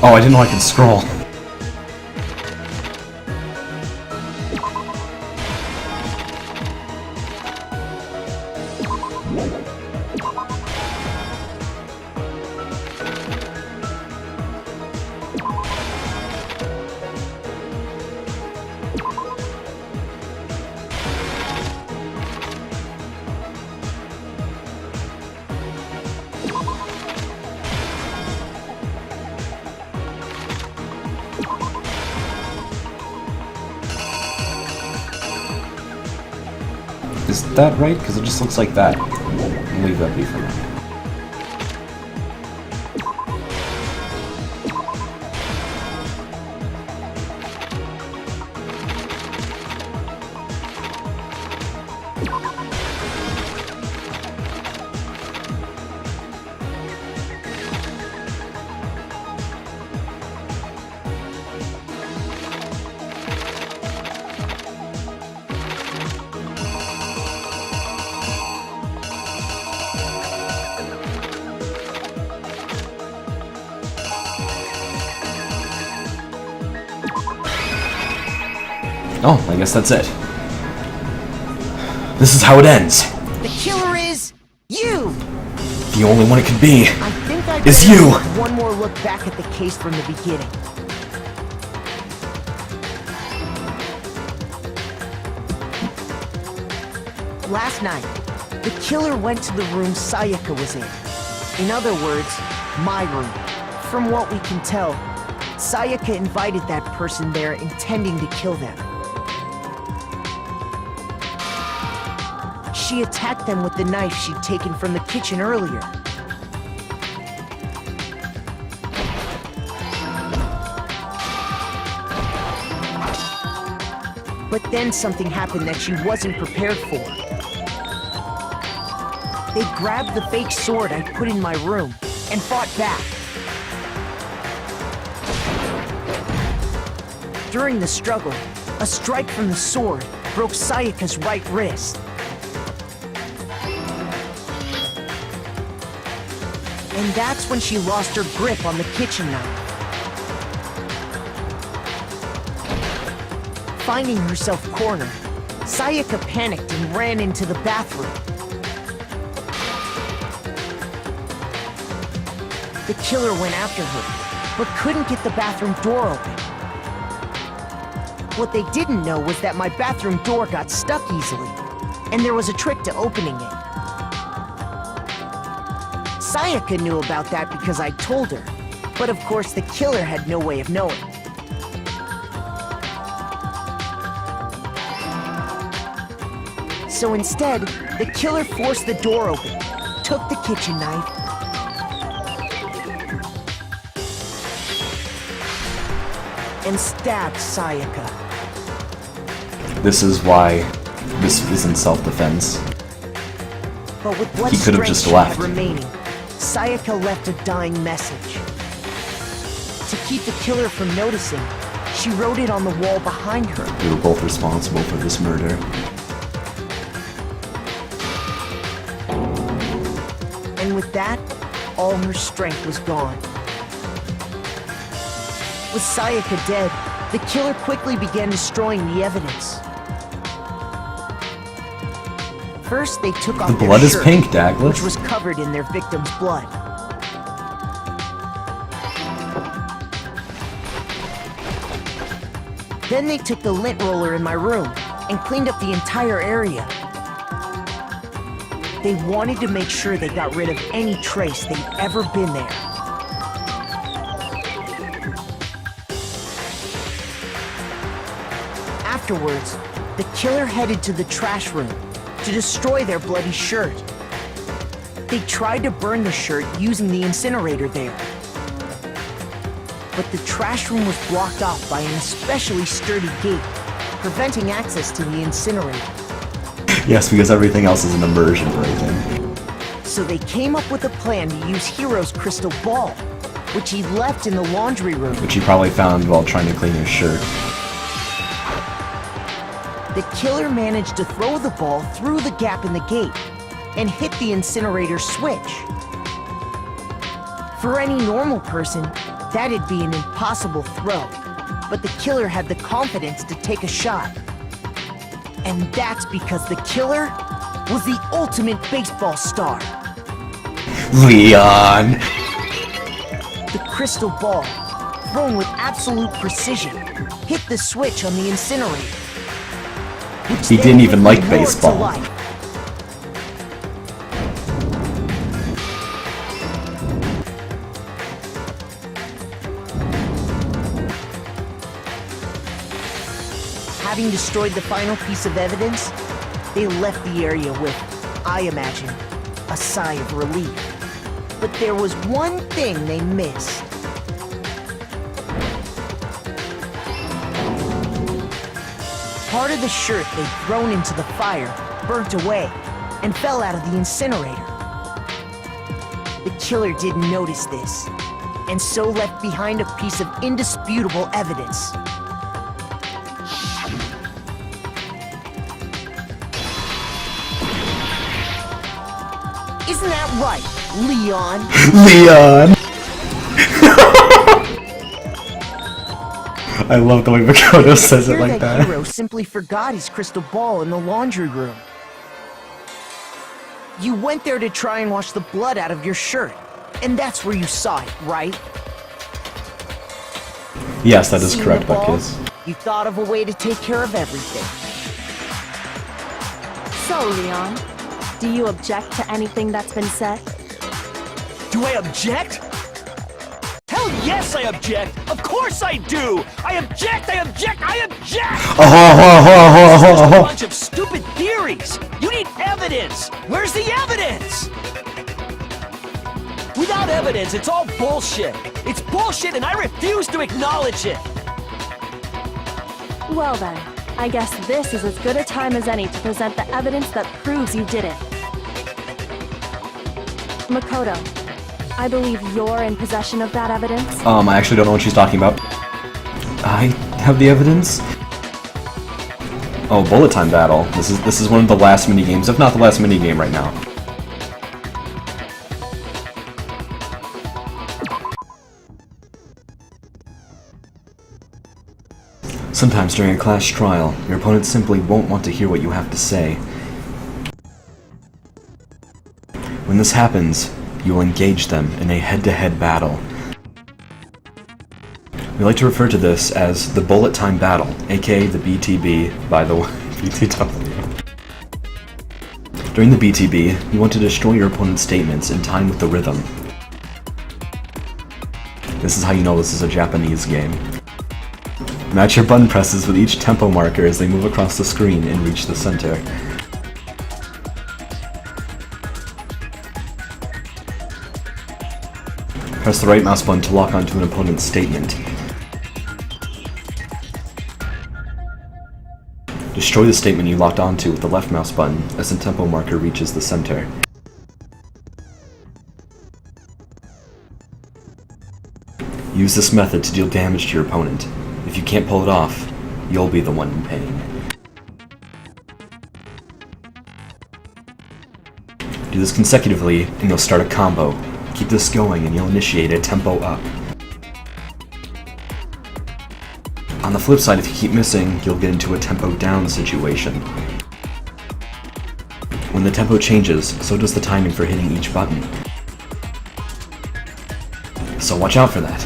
Oh, I didn't know I could scroll. Is that right? Because it just looks like that. I'll leave that be for now. Oh, I guess that's it. This is how it ends. The killer is you! The only one it could be. I think is you! One more look back at the case from the beginning. Last night, the killer went to the room Sayaka was in. In other words, my room. From what we can tell, Sayaka invited that person there intending to kill them. She attacked them with the knife she'd taken from the kitchen earlier. But then something happened that she wasn't prepared for. They grabbed the fake sword I put in my room and fought back. During the struggle, a strike from the sword broke Sayaka's right wrist. And that's when she lost her grip on the kitchen knife. Finding herself cornered, Sayaka panicked and ran into the bathroom. The killer went after her, but couldn't get the bathroom door open. What they didn't know was that my bathroom door got stuck easily, and there was a trick to opening it. Sayaka knew about that because I told her, but of course the killer had no way of knowing. So instead, the killer forced the door open, took the kitchen knife, and stabbed Sayaka. This is why this isn't self-defense. But with what He could have strength just she left. had remaining, Sayaka left a dying message. To keep the killer from noticing, she wrote it on the wall behind her. We were both responsible for this murder. And with that, all her strength was gone. With Sayaka dead, the killer quickly began destroying the evidence. First, they took off The their blood is shirt, pink, Douglas. which was covered in their victim's blood. Then they took the lint roller in my room and cleaned up the entire area. They wanted to make sure they got rid of any trace they'd ever been there. Afterwards, the killer headed to the trash room to destroy their bloody shirt. They tried to burn the shirt using the incinerator there. But the trash room was blocked off by an especially sturdy gate, preventing access to the incinerator. Yes, because everything else is an immersion break-in. So they came up with a plan to use Hero's crystal ball, which he left in the laundry room. Which he probably found while trying to clean his shirt. The killer managed to throw the ball through the gap in the gate and hit the incinerator switch. For any normal person, that'd be an impossible throw, but the killer had the confidence to take a shot. And that's because the killer was the ultimate baseball star. Leon! The crystal ball, thrown with absolute precision, hit the switch on the incinerator. which He then didn't even quickly like roared to baseball. life. Having destroyed the final piece of evidence, they left the area with, I imagine, a sigh of relief. But there was one thing they missed. Part of the shirt they'd thrown into the fire burnt away and fell out of the incinerator. The killer didn't notice this, and so left behind a piece of indisputable evidence. Isn't that right, Leon? Leon! I love the way Makoto says it like that. Hero simply forgot his crystal ball in the laundry room. You went there to try and wash the blood out of your shirt, And that's where you saw it, right? Yes, that is Seeing correct, the ball, Buckus. You thought of a way to take care of everything. So, Leon, do you object to anything that's been said? Do I object? Hell yes, I object! Of course I do! I object! I object! I object! It's just a bunch of stupid theories! You need evidence! Where's the evidence? Without evidence, it's all bullshit! It's bullshit and I refuse to acknowledge it! Well then, I guess this is as good a time as any to present the evidence that proves you did it. Makoto, I believe you're in possession of that evidence. I actually don't know what she's talking about. I have the evidence? Oh, bullet time battle. This is one of the last mini games, if not the last mini game right now. Sometimes during a class trial, your opponent simply won't want to hear what you have to say. When this happens, you will engage them in a head-to-head battle. We like to refer to this as the bullet time battle, aka the BTB, by the way, BTW. During the BTB, you want to destroy your opponent's statements in time with the rhythm. This is how you know this is a Japanese game. Match your button presses with each tempo marker as they move across the screen and reach the center. Press the right mouse button to lock onto an opponent's statement. Destroy the statement you locked onto with the left mouse button as the tempo marker reaches the center. Use this method to deal damage to your opponent. If you can't pull it off, you'll be the one in pain. Do this consecutively and you'll start a combo. Keep this going and you'll initiate a tempo up. On the flip side, if you keep missing, you'll get into a tempo down situation. When the tempo changes, so does the timing for hitting each button. So watch out for that.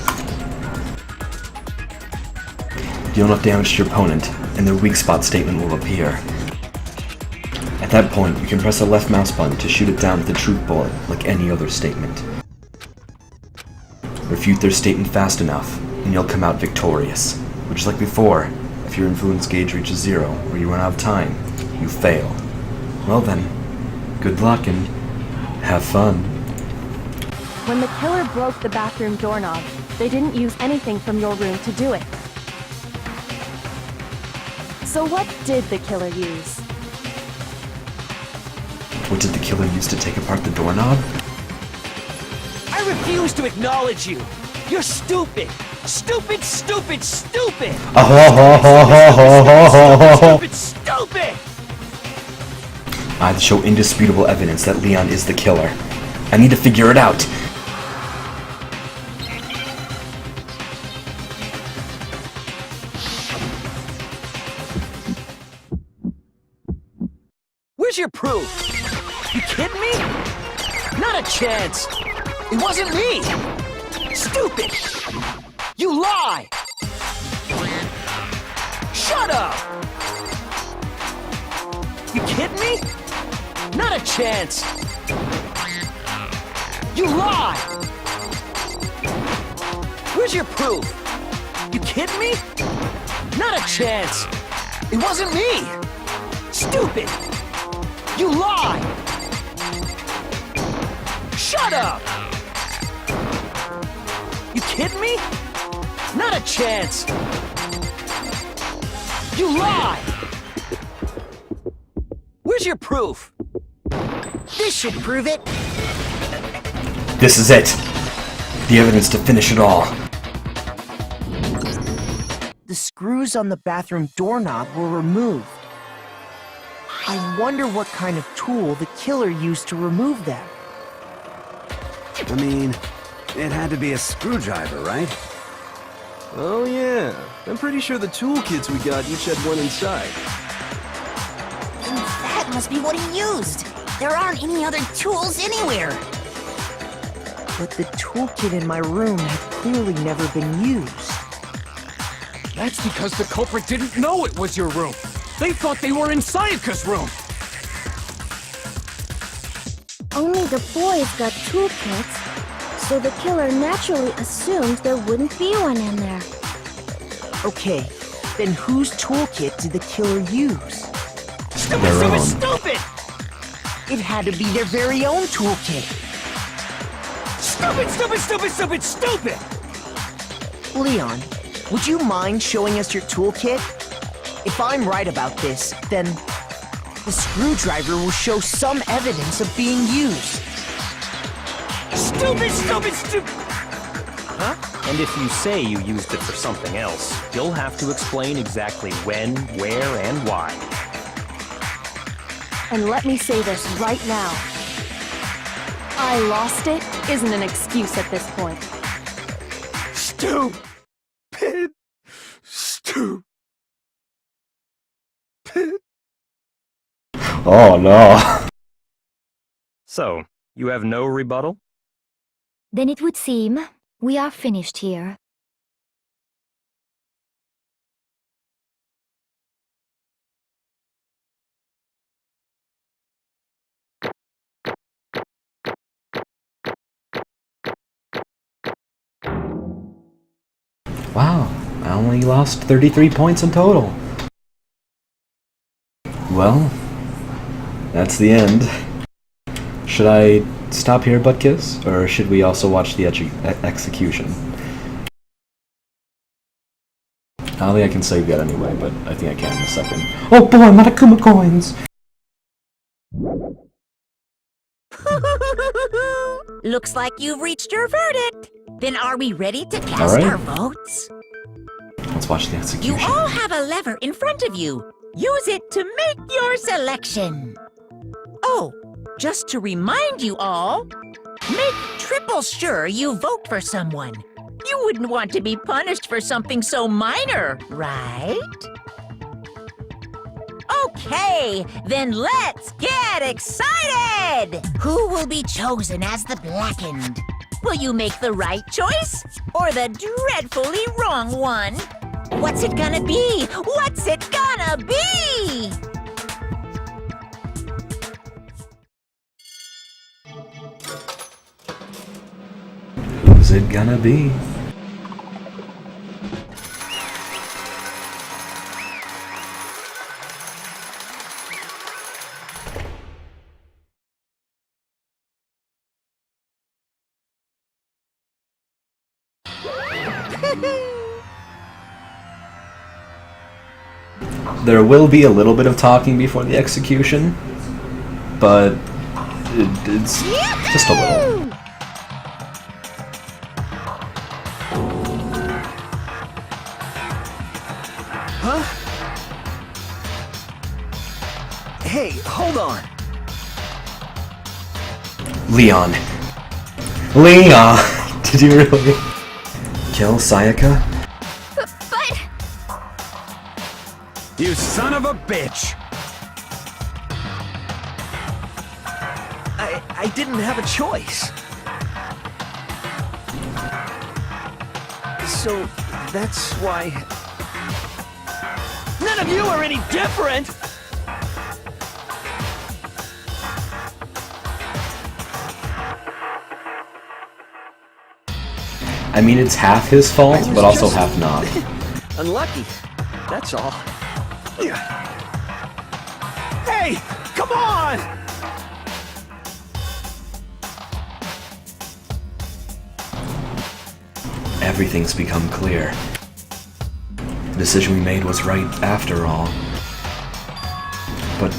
Deal enough damage to your opponent, and their weak spot statement will appear. At that point, you can press the left mouse button to shoot it down with a truth bullet, like any other statement. Refute their statement fast enough, and you'll come out victorious. Which, like before, if your influence gauge reaches 0, or you run out of time, you fail. Well then, good luck and have fun. When the killer broke the bathroom doorknob, they didn't use anything from your room to do it. So what did the killer use? What did the killer use to take apart the doorknob? I refuse to acknowledge you! You're stupid! Stupid, stupid, stupid! Stupid, stupid! I have to show indisputable evidence that Leon is the killer. I need to figure it out. Where's your proof? You kidding me? Not a chance! It wasn't me! Stupid! You lie! Shut up! You kidding me? Not a chance! You lie! Where's your proof? You kidding me? Not a chance! It wasn't me! Stupid! You lie! Shut up! You kidding me? Not a chance! You lie! Where's your proof? This should prove it. This is it. The evidence to finish it all. The screws on the bathroom doorknob were removed. I wonder what kind of tool the killer used to remove them. I mean, it had to be a screwdriver, right? Oh yeah, I'm pretty sure the toolkits we got each had one inside. And that must be what he used. There aren't any other tools anywhere. But the toolkit in my room had clearly never been used. That's because the culprit didn't know it was your room. They thought they were in Sayaka's room. Only the boys got toolkits, so the killer naturally assumed there wouldn't be one in there. Okay, then whose toolkit did the killer use? Stupid! It had to be their very own toolkit. Stupid! Leon, would you mind showing us your toolkit? If I'm right about this, then the screwdriver will show some evidence of being used. Stupid! Huh? And if you say you used it for something else, you'll have to explain exactly when, where, and why. And let me say this right now. I lost it isn't an excuse at this point. Stupid. Oh no. So, you have no rebuttal? Then it would seem we are finished here. Wow, I only lost 33 points in total. Well, that's the end. Should I stop here, Buttkiss, or should we also watch the execution? I don't think I can save yet anyway, but I think I can in a second. Oh boy, Matakuma coins! Looks like you've reached your verdict. Then are we ready to cast All right. our votes? Let's watch the You execution. all have a lever in front of you. Use it to make your selection. Oh, just to remind you all, make triple sure you vote for someone. You wouldn't want to be punished for something so minor, right? Okay, then let's get excited! Who will be chosen as the Blackened? Will you make the right choice or the dreadfully wrong one? What's it gonna be? What's it gonna be? Who's it gonna be? There will be a little bit of talking before the execution, but it's just a little. Huh? Hey, hold on. Leon. Leon! Did you really kill Sayaka? But... You son of a bitch! I didn't have a choice. So, that's why... None of you are any different! I mean, it's half his fault, but also half not. Unlucky. That's all. Hey! Come on! Everything's become clear. The decision we made was right after all. But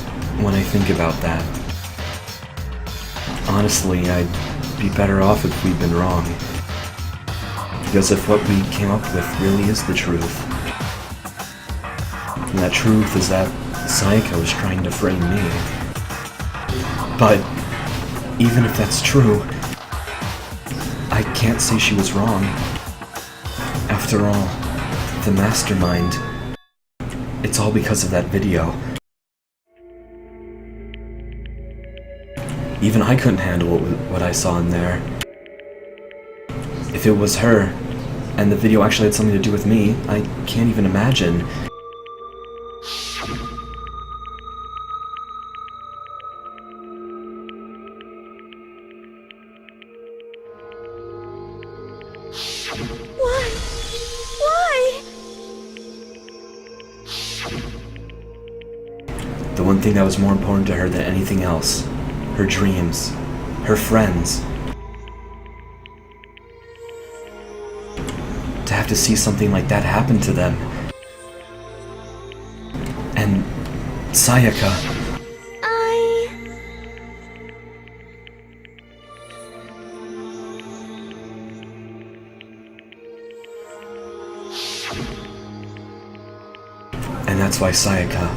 when I think about that, honestly, I'd be better off if we'd been wrong. Because if what we came up with really is the truth, and that truth is that Sayaka was trying to frame me. But even if that's true, I can't say she was wrong. After all, the mastermind, it's all because of that video. Even I couldn't handle what I saw in there. If it was her, and the video actually had something to do with me, I can't even imagine. Why? Why? The one thing that was more important to her than anything else. Her dreams. Her friends. To have to see something like that happen to them. And Sayaka. And that's why Sayaka,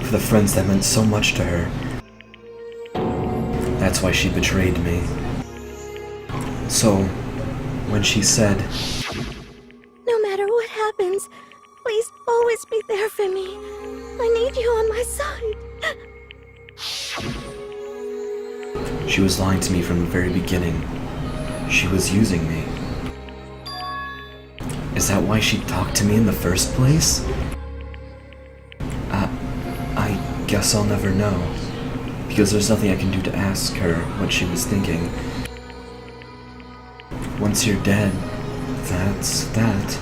for the friends that meant so much to her, that's why she betrayed me. So, when she said, No matter what happens, please always be there for me. I need you on my side. she was lying to me from the very beginning. She was using me. Is that why she talked to me in the first place? I guess I'll never know. Because there's nothing I can do to ask her what she was thinking. Once you're dead, that's that.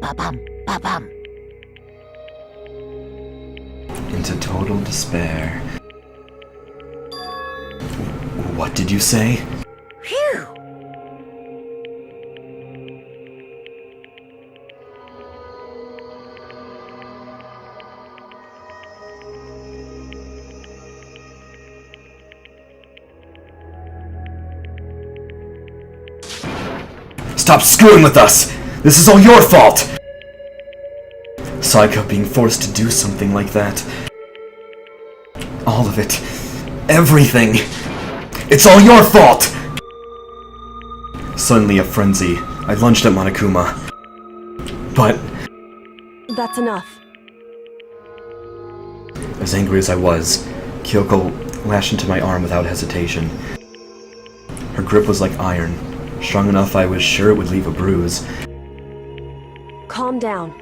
Ba-bum, ba-bum. Into total despair. What did you say? Phew! Stop screwing with us! This is all your fault! Sayaka being forced to do something like that. All of it. Everything. It's all your fault! Suddenly a frenzy. I lunged at Monokuma. But That's enough. as angry as I was, Kyoko lashed into my arm without hesitation. Her grip was like iron, strong enough I was sure it would leave a bruise. Calm down.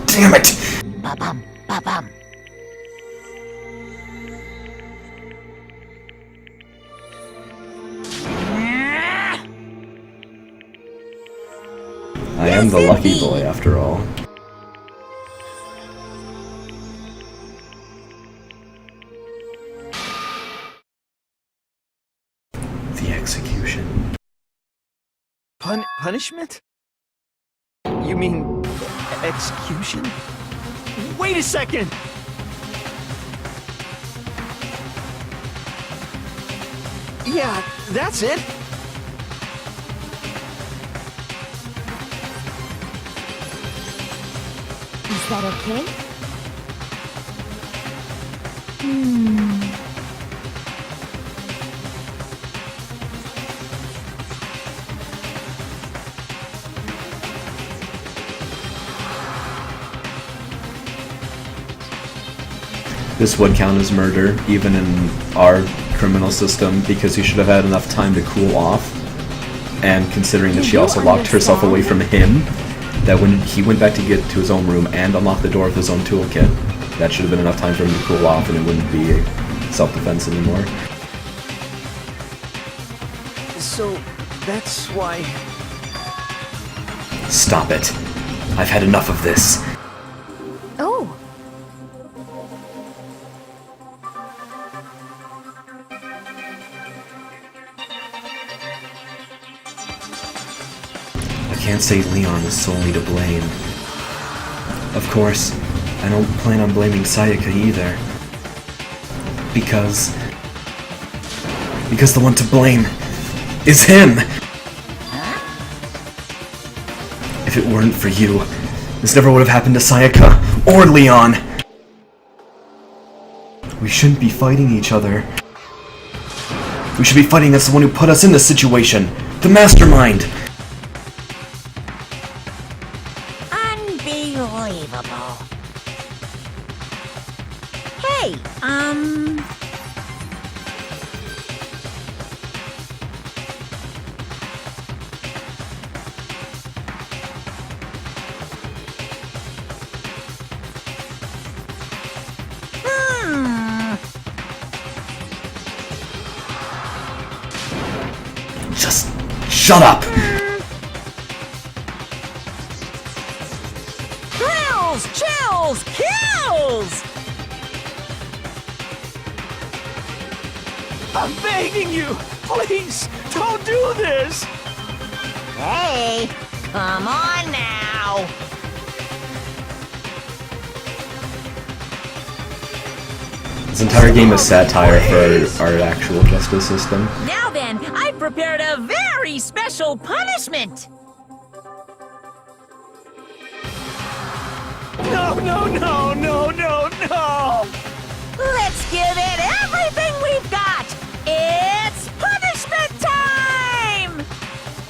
Damn it! Ba-bum, ba-bum. I am the lucky boy after all. The execution. Punishment? You mean execution? Wait a second! Yeah, that's it. Is that okay? This would count as murder, even in our criminal system, because he should have had enough time to cool off. And considering that she also locked herself away from him, that when he went back to get to his own room and unlock the door with his own toolkit, that should have been enough time for him to cool off and it wouldn't be self-defense anymore. So, that's why... Stop it. I've had enough of this. Oh! I can't say Leon is solely to blame. Of course, I don't plan on blaming Sayaka either. Because the one to blame is him! If it weren't for you, this never would have happened to Sayaka or Leon! We shouldn't be fighting each other. We should be fighting against the one who put us in this situation! The mastermind! Unbelievable. Hey, Just shut up! Thrills, chills, kills! I'm begging you! Please, don't do this! Hey, come on now! This entire game is satire for our actual justice system. Now then, I've prepared a very special punishment! No, no, no, no, no, no! Let's give it everything we've got! It's punishment time!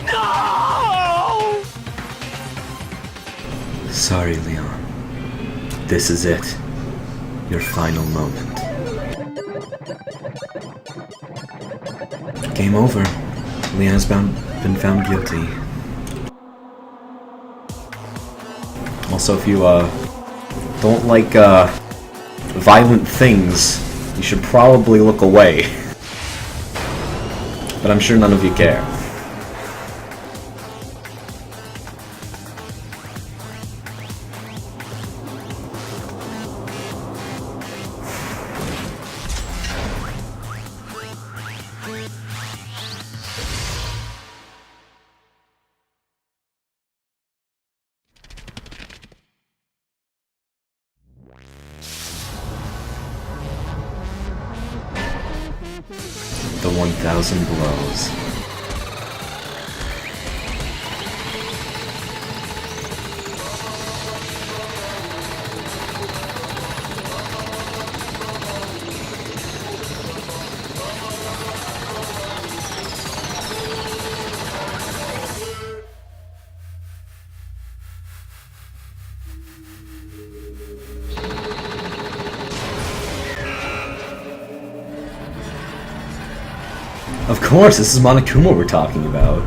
No! Sorry, Leon. This is it. Your final moment. Game over. Leon's been found guilty. Also, if you don't like violent things, you should probably look away. But I'm sure none of you care. The 1,000 blows. Of course, this is Monokuma we're talking about.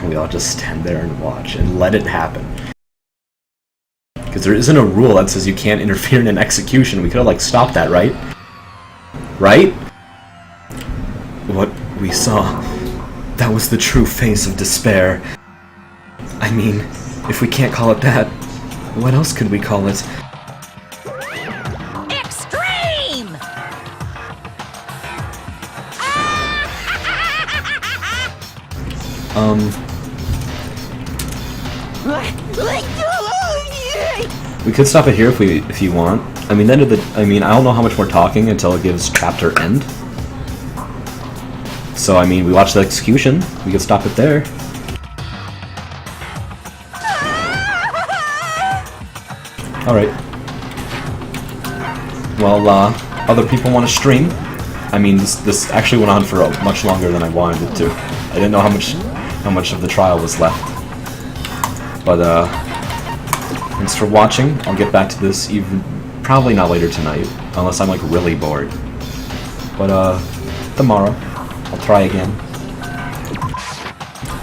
We all just stand there and watch and let it happen. Because there isn't a rule that says you can't interfere in an execution. We could have, like, stopped that, right? Right? What we saw, that was the true face of despair. I mean, if we can't call it that, what else could we call it? Extreme! We could stop it here if you want. I mean, I don't know how much we're talking until it gives chapter end. So, I mean, we watched the execution. We could stop it there. Alright. Well, other people want to stream. I mean, this actually went on for much longer than I wanted it to. I didn't know how much of the trial was left. But, thanks for watching. I'll get back to this probably not later tonight, unless I'm, like, really bored. But, tomorrow. I'll try again.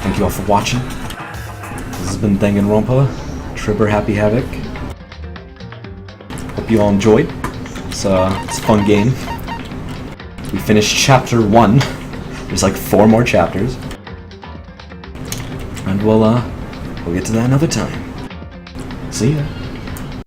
Thank you all for watching. This has been Danganronpa, Tribber Happy Havoc. Hope you all enjoyed. It's a fun game. We finished chapter 1. There's like 4 more chapters. And we'll get to that another time. See ya.